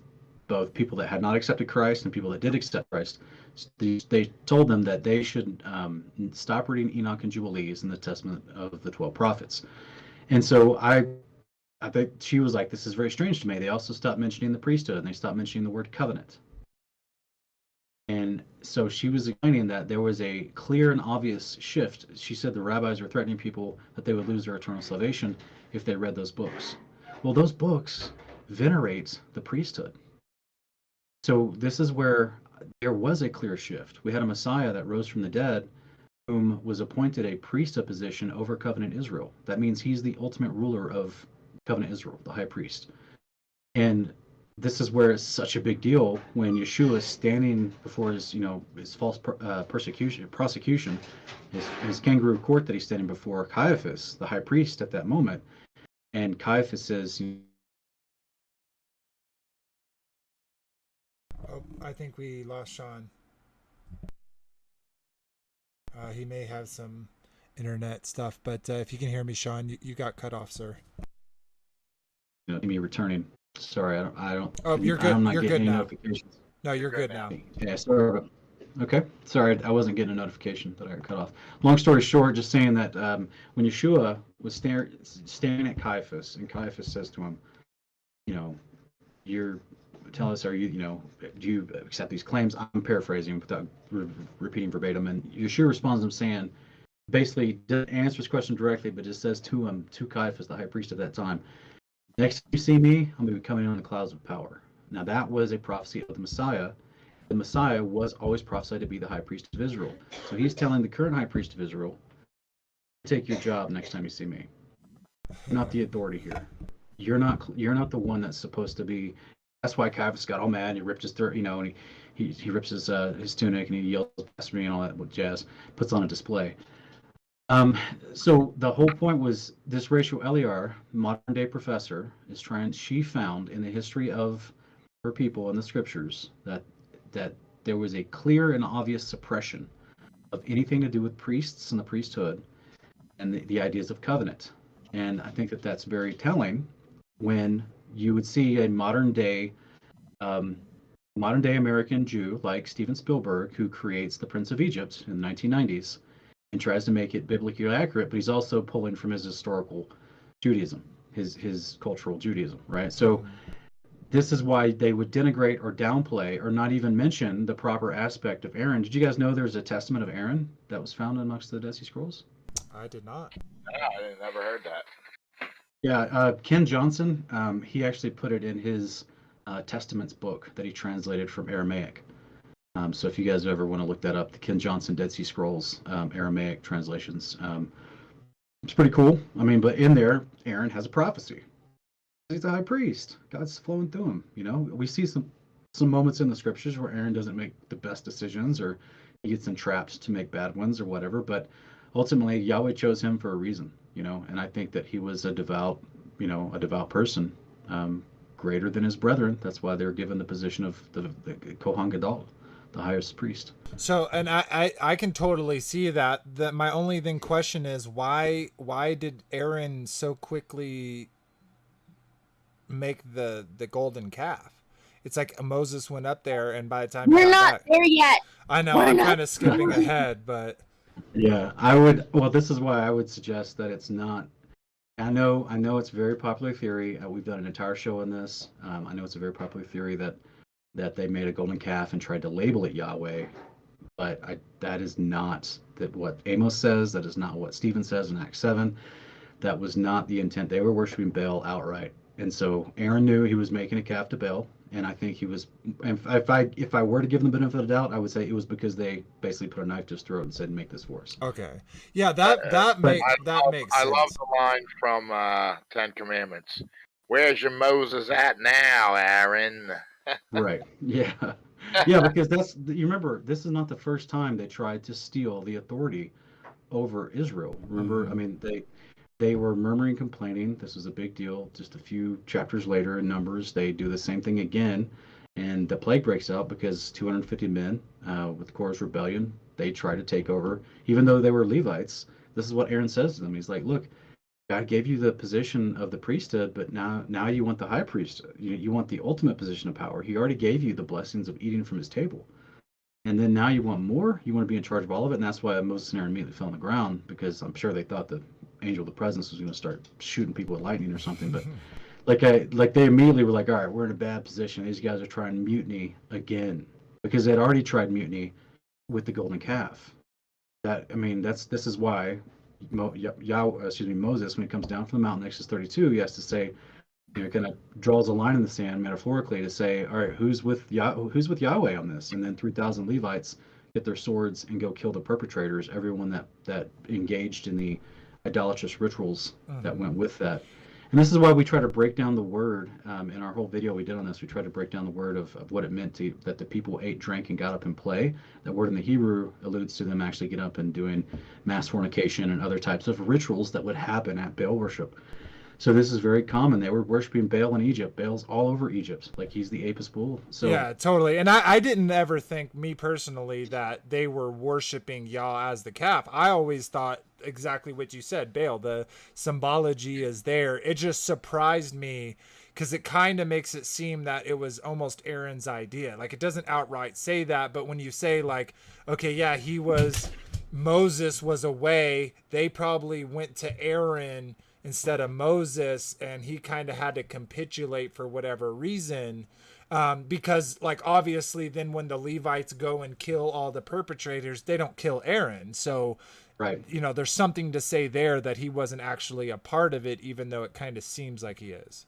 people that had not accepted Christ and people that did accept Christ, they told them that they should stop reading Enoch and Jubilees in the Testament of the 12 prophets. And so I think she was like, this is very strange to me. They also stopped mentioning the priesthood, and they stopped mentioning the word covenant. And so she was explaining that there was a clear and obvious shift. She said the rabbis were threatening people that they would lose their eternal salvation if they read those books. Well, those books venerate the priesthood. So this is where there was a clear shift. We had a Messiah that rose from the dead, whom was appointed a priesthood position over covenant Israel. That means he's the ultimate ruler of covenant Israel, the high priest. And this is where it's such a big deal when Yeshua is standing before his, his false prosecution, his kangaroo court that he's standing before Caiaphas, the high priest at that moment. And Caiaphas says, Oh, I think we lost Sean. He may have some internet stuff, but if you can hear me, Sean, you got cut off, sir. me returning. Sorry, I don't. Oh, you're good. I'm not You're getting good any now. notifications. No, you're good now. Yeah, sorry. Okay, sorry, I wasn't getting a notification that I got cut off. Long story short, just saying that when Yeshua was standing at Caiaphas, and Caiaphas says to him, tell us, do you accept these claims? I'm paraphrasing without repeating verbatim. And Yeshua responds to him saying, basically doesn't answer his question directly, but just says to Caiaphas, the high priest at that time, next time you see me, I'm going to be coming on the clouds of power. Now that was a prophecy of the Messiah. The Messiah was always prophesied to be the high priest of Israel. So he's telling the current high priest of Israel, take your job next time you see me. You're not the authority here. You're not the one that's supposed to be. That's why Caiaphas got all mad and he ripped his and he rips his tunic and he yells blasphemy and all that jazz, puts on a display. So the whole point was this Rachel Eliar, modern day professor, she found in the history of her people in the scriptures that there was a clear and obvious suppression of anything to do with priests and the priesthood and the ideas of covenant. And I think that that's very telling when you would see a modern day American Jew like Steven Spielberg, who creates The Prince of Egypt in the 1990s and tries to make it biblically accurate, but he's also pulling from his historical Judaism, his cultural Judaism, right? So this is why they would denigrate or downplay or not even mention the proper aspect of Aaron. Did you guys know there's a testament of Aaron that was found amongst the Dead Sea Scrolls? I did not. Yeah, I never heard that. Yeah, Ken Johnson, he actually put it in his Testaments book that he translated from Aramaic. So if you guys ever want to look that up, the Ken Johnson Dead Sea Scrolls Aramaic translations, it's pretty cool. I mean, but in there, Aaron has a prophecy. He's a high priest. God's flowing through him. We see some moments in the scriptures where Aaron doesn't make the best decisions or he gets entrapped to make bad ones or whatever, but ultimately Yahweh chose him for a reason, and I think that he was a devout person, greater than his brethren. That's why they're given the position of the Kohen Gadol, the highest priest. So, and I can totally see that. My only question is why did Aaron so quickly make the golden calf? It's like Moses went up there, and by the time we're not there yet. I know I'm kind of skipping ahead, but yeah, I would. Well, this is why I would suggest that it's not. I know it's a very popular theory. We've done an entire show on this. I know it's a very popular theory that they made a golden calf and tried to label it Yahweh, but that is not what Amos says. That is not what Stephen says in Acts 7. That was not the intent. They were worshiping Baal outright. And so Aaron knew he was making a calf to Baal, and I think he was. If I were to give them the benefit of the doubt, I would say it was because they basically put a knife to his throat and said, "Make this for us." Okay, yeah, that makes sense. I love the line from Ten Commandments. Where's your Moses at now, Aaron? Right. Yeah. Yeah, because you remember, this is not the first time they tried to steal the authority over Israel. Remember, I mean, they were murmuring, complaining. This was a big deal. Just a few chapters later in Numbers, they do the same thing again, and the plague breaks out because 250 men with Korah's rebellion, they try to take over, even though they were Levites. This is what Aaron says to them. He's like, "Look, God gave you the position of the priesthood, but now you want the high priest. You want the ultimate position of power. He already gave you the blessings of eating from his table. And then now you want more? You want to be in charge of all of it?" And that's why Moses and Aaron immediately fell on the ground, because I'm sure they thought the angel of the presence was going to start shooting people with lightning or something. But like they immediately were like, "All right, we're in a bad position. These guys are trying mutiny again," because they'd already tried mutiny with the golden calf. This is why Moses, when he comes down from the mountain, Exodus 32, he has to say, it kind of draws a line in the sand metaphorically to say, all right, who's with Yahweh on this? And then 3,000 Levites get their swords and go kill the perpetrators, everyone that engaged in the idolatrous rituals that went with that. And this is why we try to break down the word in our whole video we did on this. We tried to break down the word of what it meant that the people ate, drank, and got up and play. That word in the Hebrew alludes to them actually get up and doing mass fornication and other types of rituals that would happen at Baal worship. So this is very common. They were worshiping Baal in Egypt. Baal's all over Egypt. Like, he's the apis bull. So yeah, totally. And I didn't ever think, me personally, that they were worshiping Yah as the calf. I always thought exactly what you said, Baal. The symbology is there. It just surprised me because it kind of makes it seem that it was almost Aaron's idea. Like, it doesn't outright say that, but when you say, like, okay, yeah, Moses was away, they probably went to Aaron instead of Moses, and he kind of had to capitulate for whatever reason, because, like, obviously then when the Levites go and kill all the perpetrators, they don't kill Aaron. So, right, there's something to say there that he wasn't actually a part of it, even though it kind of seems like he is.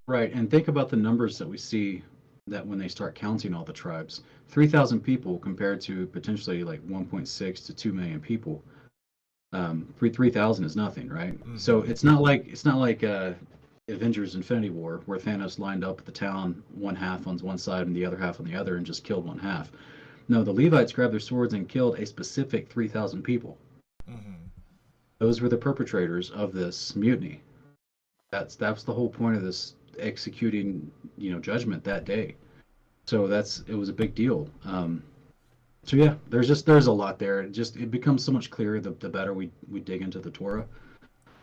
Right, and think about the numbers that we see that when they start counting all the tribes, 3,000 people compared to potentially like 1.6 to 2 million people. 3,000 is nothing, right? So it's not like Avengers Infinity War, where Thanos lined up the town, one half on one side and the other half on the other, and just killed one half. No, the Levites grabbed their swords and killed a specific 3,000 people. Those were the perpetrators of this mutiny. That's the whole point of this executing, judgment that day. So it was a big deal. So yeah, there's a lot there. It becomes so much clearer the better we dig into the Torah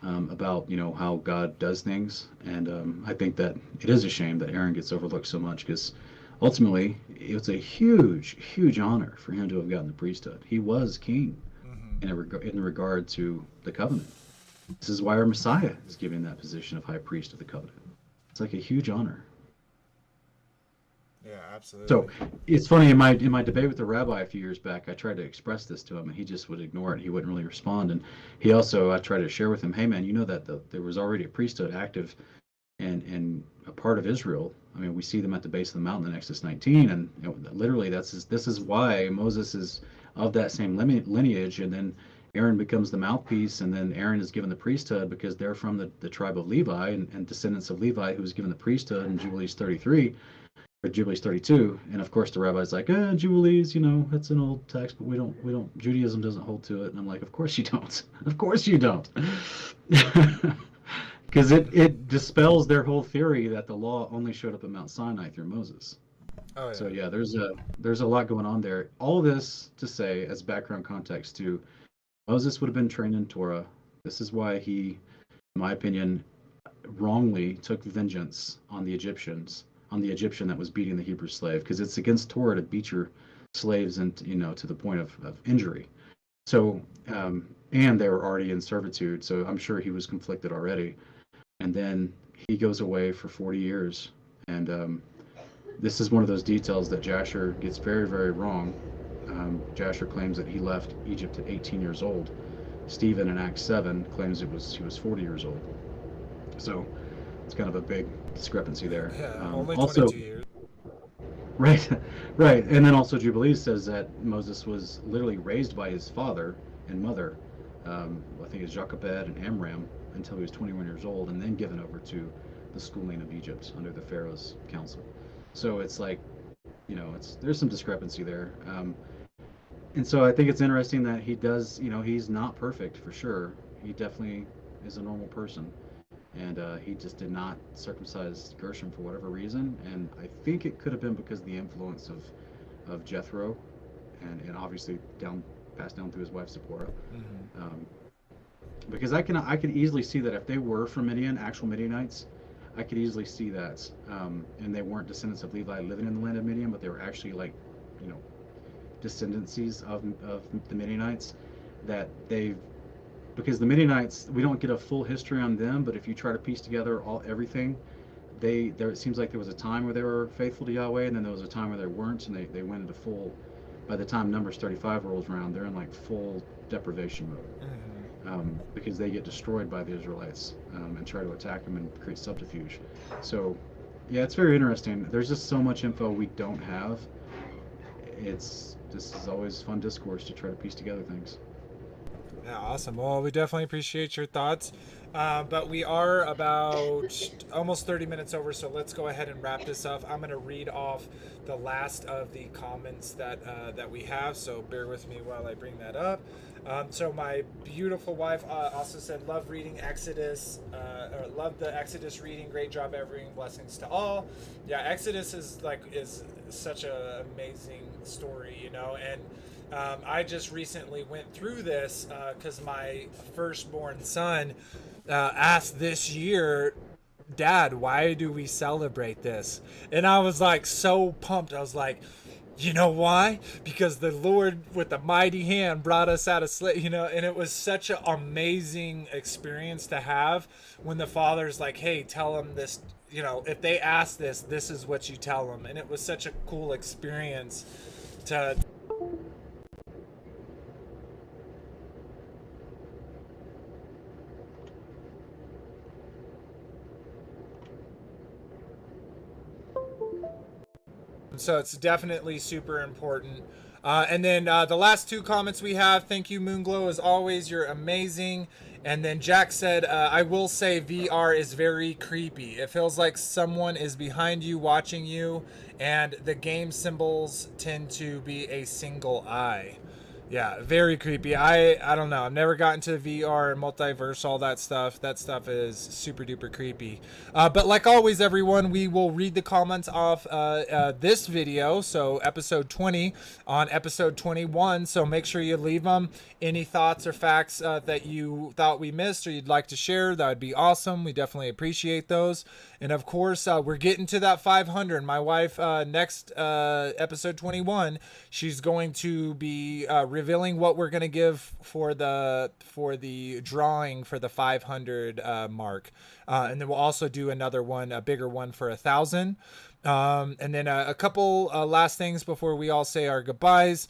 about how God does things, and I think that it is a shame that Aaron gets overlooked so much, because ultimately it's a huge honor for him to have gotten the priesthood. He was king in regard to the covenant. This is why our Messiah is given that position of high priest of the covenant. It's like a huge honor. Yeah, absolutely. So it's funny, in my debate with the rabbi a few years back, I tried to express this to him, and he just would ignore it. He wouldn't really respond. And I tried to share with him, hey man, you know that there was already a priesthood active and a part of Israel. I mean, we see them at the base of the mountain in Exodus 19, and literally this is why Moses is of that same lineage, and then Aaron becomes the mouthpiece, and then Aaron is given the priesthood because they're from the tribe of Levi and descendants of Levi, who was given the priesthood in Jubilees 33. Or Jubilees 32, and of course the rabbi's like, Jubilees, that's an old text, but we don't, Judaism doesn't hold to it. And I'm like, of course you don't. Of course you don't. Because it dispels their whole theory that the law only showed up at Mount Sinai through Moses. Oh, yeah. So yeah, there's a lot going on there. All this to say, as background context, to Moses would have been trained in Torah. This is why he, in my opinion, wrongly took vengeance on the Egyptians, on the Egyptian that was beating the Hebrew slave, because it's against Torah to beat your slaves and to the point of injury. So and they were already in servitude, so I'm sure he was conflicted already. And then he goes away for 40 years, and this is one of those details that Jasher gets very, very wrong. Jasher claims that he left Egypt at 18 years old. Stephen in Acts 7 claims he was 40 years old. So it's kind of a big discrepancy there. Yeah, only 22 years. Right. And then also Jubilees says that Moses was literally raised by his father and mother, I think it's Jochebed and Amram, until he was 21 years old, and then given over to the schooling of Egypt under the Pharaoh's counsel. So it's like, there's some discrepancy there. And so I think it's interesting that he does, he's not perfect for sure. He definitely is a normal person. And he just did not circumcise Gershom for whatever reason. And I think it could have been because of the influence of Jethro, and obviously passed down through his wife Zipporah. Because I could easily see that if they were from Midian, actual Midianites, I could easily see that. And they weren't descendants of Levi living in the land of Midian, but they were actually descendancies of the Midianites, because the Midianites, we don't get a full history on them, but if you try to piece together everything, it seems like there was a time where they were faithful to Yahweh, and then there was a time where they weren't, and they went into full, by the time Numbers 35 rolls around, they're in like full deprivation mode. because they get destroyed by the Israelites and try to attack them and create subterfuge. So, yeah, it's very interesting. There's just so much info we don't have. This is always fun discourse to try to piece together things. Yeah, awesome. Well, we definitely appreciate your thoughts. But we are about almost 30 minutes over, so let's go ahead and wrap this up. I'm going to read off the last of the comments that we have, so bear with me while I bring that up. So my beautiful wife also said, love reading Exodus, or love the Exodus reading. Great job, everyone. Blessings to all. Yeah, Exodus is such an amazing story, you know, and I just recently went through this because my firstborn son asked this year, Dad, why do we celebrate this? And I was like so pumped. I was like, you know why? Because the Lord with the mighty hand brought us out of slavery, you know, and it was such an amazing experience to have when the Father's like, hey, tell them this, you know, if they ask this, this is what you tell them. And it was such a cool experience to so it's definitely super important. And then the last two comments we have, thank you, Moonglow, as always, you're amazing. And then Jack said, I will say VR is very creepy. It feels like someone is behind you watching you, and the game symbols tend to be a single eye. Yeah, very creepy. I don't know. I've never gotten to VR and multiverse, all that stuff. That stuff is super duper creepy. But like always, everyone, we will read the comments off this video. So episode 20 on episode 21. So make sure you leave them. Any thoughts or facts that you thought we missed or you'd like to share, that would be awesome. We definitely appreciate those. And of course, we're getting to that 500. My wife, next episode 21, she's going to be revealing what we're going to give for the drawing for the 500 mark. And then we'll also do another one, a bigger one for 1,000. And then a couple last things before we all say our goodbyes.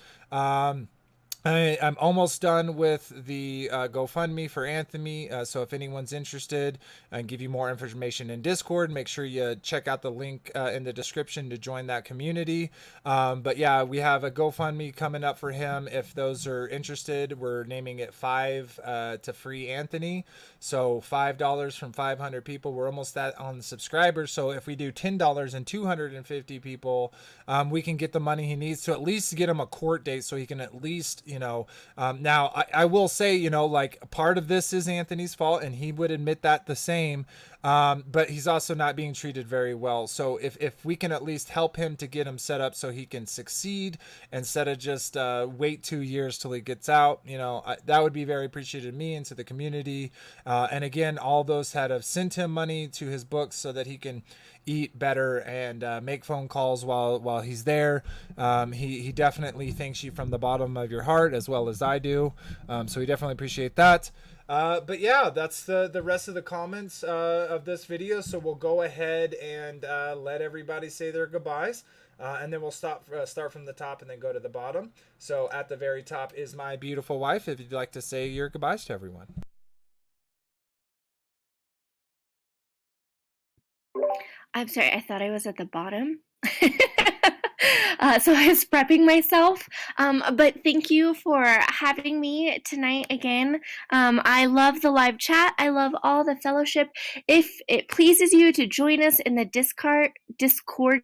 I'm almost done with the GoFundMe for Anthony, so if anyone's interested and give you more information in Discord, make sure you check out the link in the description to join that community. But yeah, we have a GoFundMe coming up for him. If those are interested, we're naming it 5 to Free Anthony. So $5 from 500 people. We're almost at on subscribers. So if we do $10 and 250 people, we can get the money he needs to at least get him a court date so he can at least, you know, now I will say, you know, like part of this is Anthony's fault and he would admit that the same. But he's also not being treated very well. So if we can at least help him to get him set up so he can succeed instead of just wait 2 years till he gets out, you know, that would be very appreciated to me and to the community. And again, all those that have sent him money to his books so that he can eat better and make phone calls while he's there. He definitely thanks you from the bottom of your heart as well as I do. So we definitely appreciate that. But yeah, that's the rest of the comments of this video. So we'll go ahead and let everybody say their goodbyes. And then we'll start from the top and then go to the bottom. So at the very top is my beautiful wife. If you'd like to say your goodbyes to everyone. I'm sorry, I thought I was at the bottom. So I was prepping myself. But thank you for having me tonight again. I love the live chat. I love all the fellowship. If it pleases you to join us in the Discord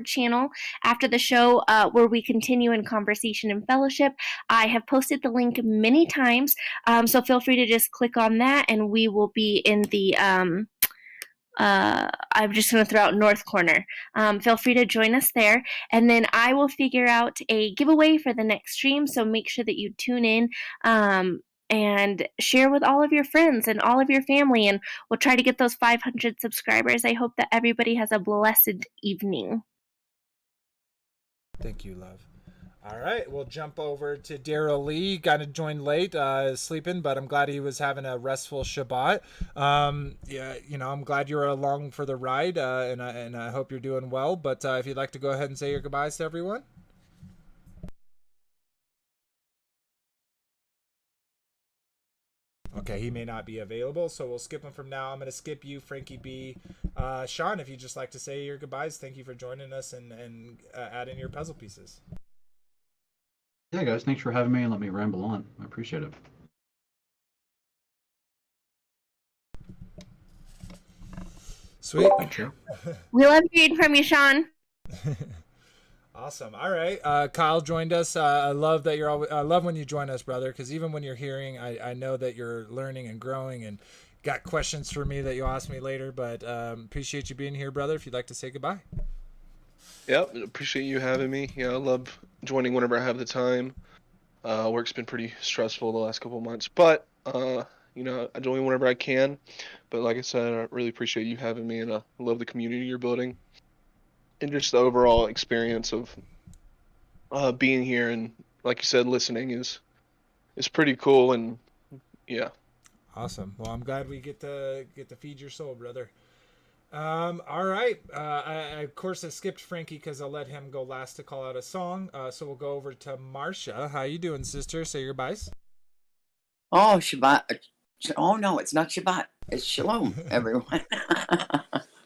channel after the show, where we continue in conversation and fellowship, I have posted the link many times. So feel free to just click on that and we will be in the I'm just going to throw out north corner. Feel free to join us there, and then I will figure out a giveaway for the next stream, so make sure that you tune in and share with all of your friends and all of your family, and we'll try to get those 500 subscribers. I hope that everybody has a blessed evening. Thank you, love. All right, we'll jump over to Daryl Lee. Got to join late, sleeping, but I'm glad he was having a restful Shabbat. Yeah, you know, I'm glad you were along for the ride, and I hope you're doing well. But if you'd like to go ahead and say your goodbyes to everyone. Okay, he may not be available, so we'll skip him from now. I'm going to skip you, Frankie B. Sean, if you'd just like to say your goodbyes, thank you for joining us and add in your puzzle pieces. Yeah, guys, thanks for having me and let me ramble on. I appreciate it. Sweet. Okay. We love hearing from you, Sean. Awesome. All right. Kyle joined us. I love that I love when you join us, brother, because even when you're hearing, I know that you're learning and growing and got questions for me that you'll ask me later, but appreciate you being here, brother. If you'd like to say goodbye. Yep, appreciate you having me. Yeah, I love joining whenever I have the time. Work's been pretty stressful the last couple of months, but I join whenever I can. But like I said, I really appreciate you having me, and I love the community you're building, and just the overall experience of being here. And like you said, listening is pretty cool. And yeah, Awesome. Well, I'm glad we get to feed your soul, brother. All right. I of course I skipped Frankie because I'll let him go last to call out a song. So we'll go over to Marcia. How you doing, sister? Say your goodbyes. Oh, Shabbat. Oh, no, it's not Shabbat. It's Shalom, everyone.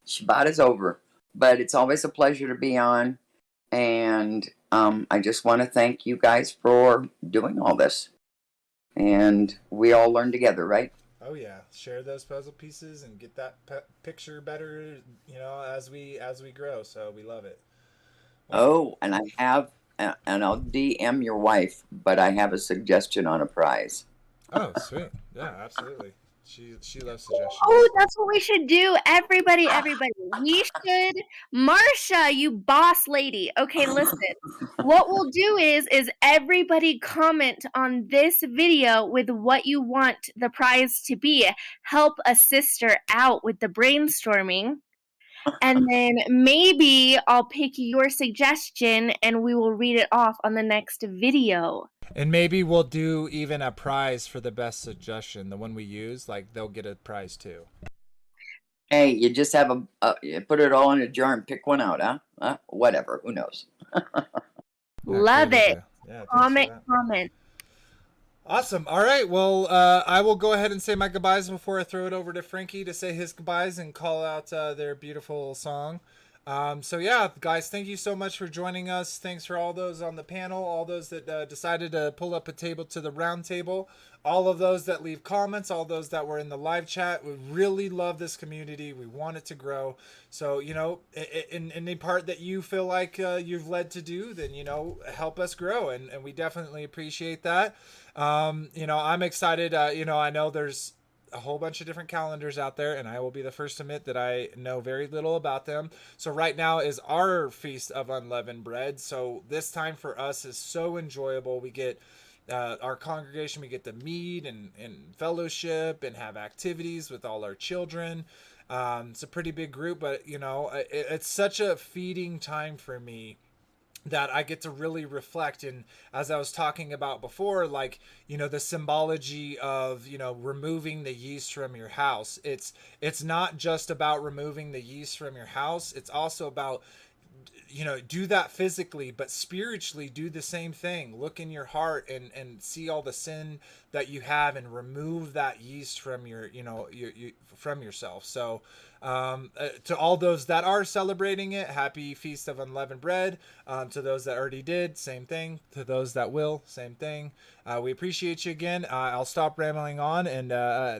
Shabbat is over. But it's always a pleasure to be on. And I just want to thank you guys for doing all this. And we all learn together, right? Oh yeah, share those puzzle pieces and get that picture better. As we grow. So we love it. Oh, and and I'll DM your wife, but I have a suggestion on a prize. Oh, sweet. Yeah, absolutely. She loves suggestions. Oh, that's what we should do. Everybody. We should. Marcia, you boss lady. Okay, listen. What we'll do is everybody comment on this video with what you want the prize to be. Help a sister out with the brainstorming. And then maybe I'll pick your suggestion and we will read it off on the next video. And maybe we'll do even a prize for the best suggestion. The one we use, like they'll get a prize too. Hey, you just have you put it all in a jar and pick one out, huh? Whatever. Who knows? Love it. Yeah, Comment. Awesome. All right. Well, I will go ahead and say my goodbyes before I throw it over to Frankie to say his goodbyes and call out their beautiful song. So yeah, guys, thank you so much for joining us. Thanks for all those on the panel, all those that decided to pull up a table to the round table, all of those that leave comments, all those that were in the live chat. We really love this community. We want it to grow. So, in any part that you feel like you've led to do, then, help us grow. And we definitely appreciate that. I'm excited. I know there's a whole bunch of different calendars out there, and I will be the first to admit that I know very little about them. So right now is our Feast of Unleavened Bread. So this time for us is so enjoyable. We get our congregation, we get to meet and fellowship and have activities with all our children. It's a pretty big group, but it's such a feeding time for me that I get to really reflect. And as I was talking about before, like, the symbology of, removing the yeast from your house. It's not just about removing the yeast from your house. It's also about, do that physically, but spiritually do the same thing. Look in your heart and see all the sin that you have and remove that yeast from from yourself. So, to all those that are celebrating it, happy Feast of Unleavened Bread. To those that already did, same thing. To those that will, same thing. We appreciate you again. I'll stop rambling on, and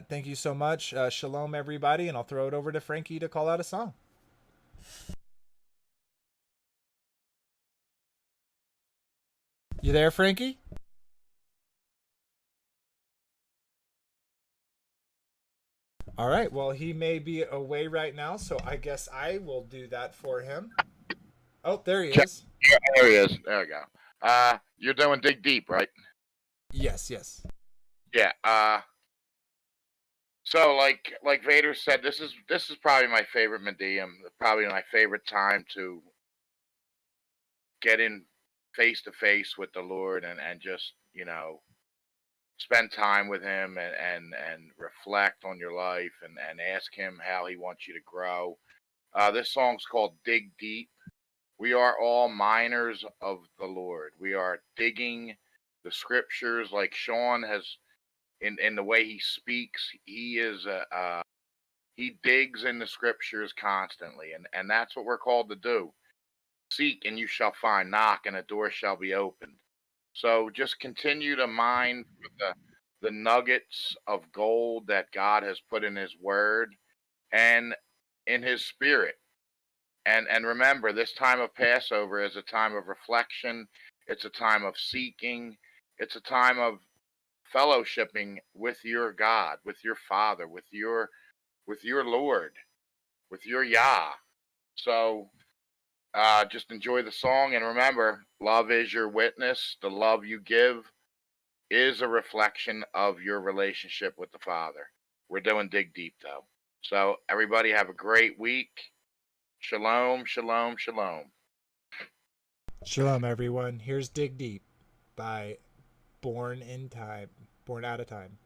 thank you so much. Shalom, everybody, and I'll throw it over to Frankie to call out a song. You there, Frankie? All right. Well, he may be away right now, so I guess I will do that for him. Oh, there he is. Yeah, there he is. There we go. You're doing Dig Deep, right? Yes. Yeah. So like Vader said, this is probably my favorite Medium. Probably my favorite time to get in face to face with the Lord and just spend time with Him and reflect on your life and ask Him how He wants you to grow. This song's called Dig Deep. We are all miners of the Lord. We are digging the scriptures like Sean has in the way he speaks. He is he digs in the scriptures constantly, and that's what we're called to do. Seek and you shall find, knock and a door shall be opened. So just continue to mine the nuggets of gold that God has put in his word and in his spirit. And remember, this time of Passover is a time of reflection. It's a time of seeking. It's a time of fellowshipping with your God, with your Father, with your Lord, with your Yah. So just enjoy the song, and remember, love is your witness. The love you give is a reflection of your relationship with the Father. We're doing Dig Deep, though. So everybody have a great week. Shalom, shalom, shalom. Shalom, everyone. Here's Dig Deep by Born Out of Time.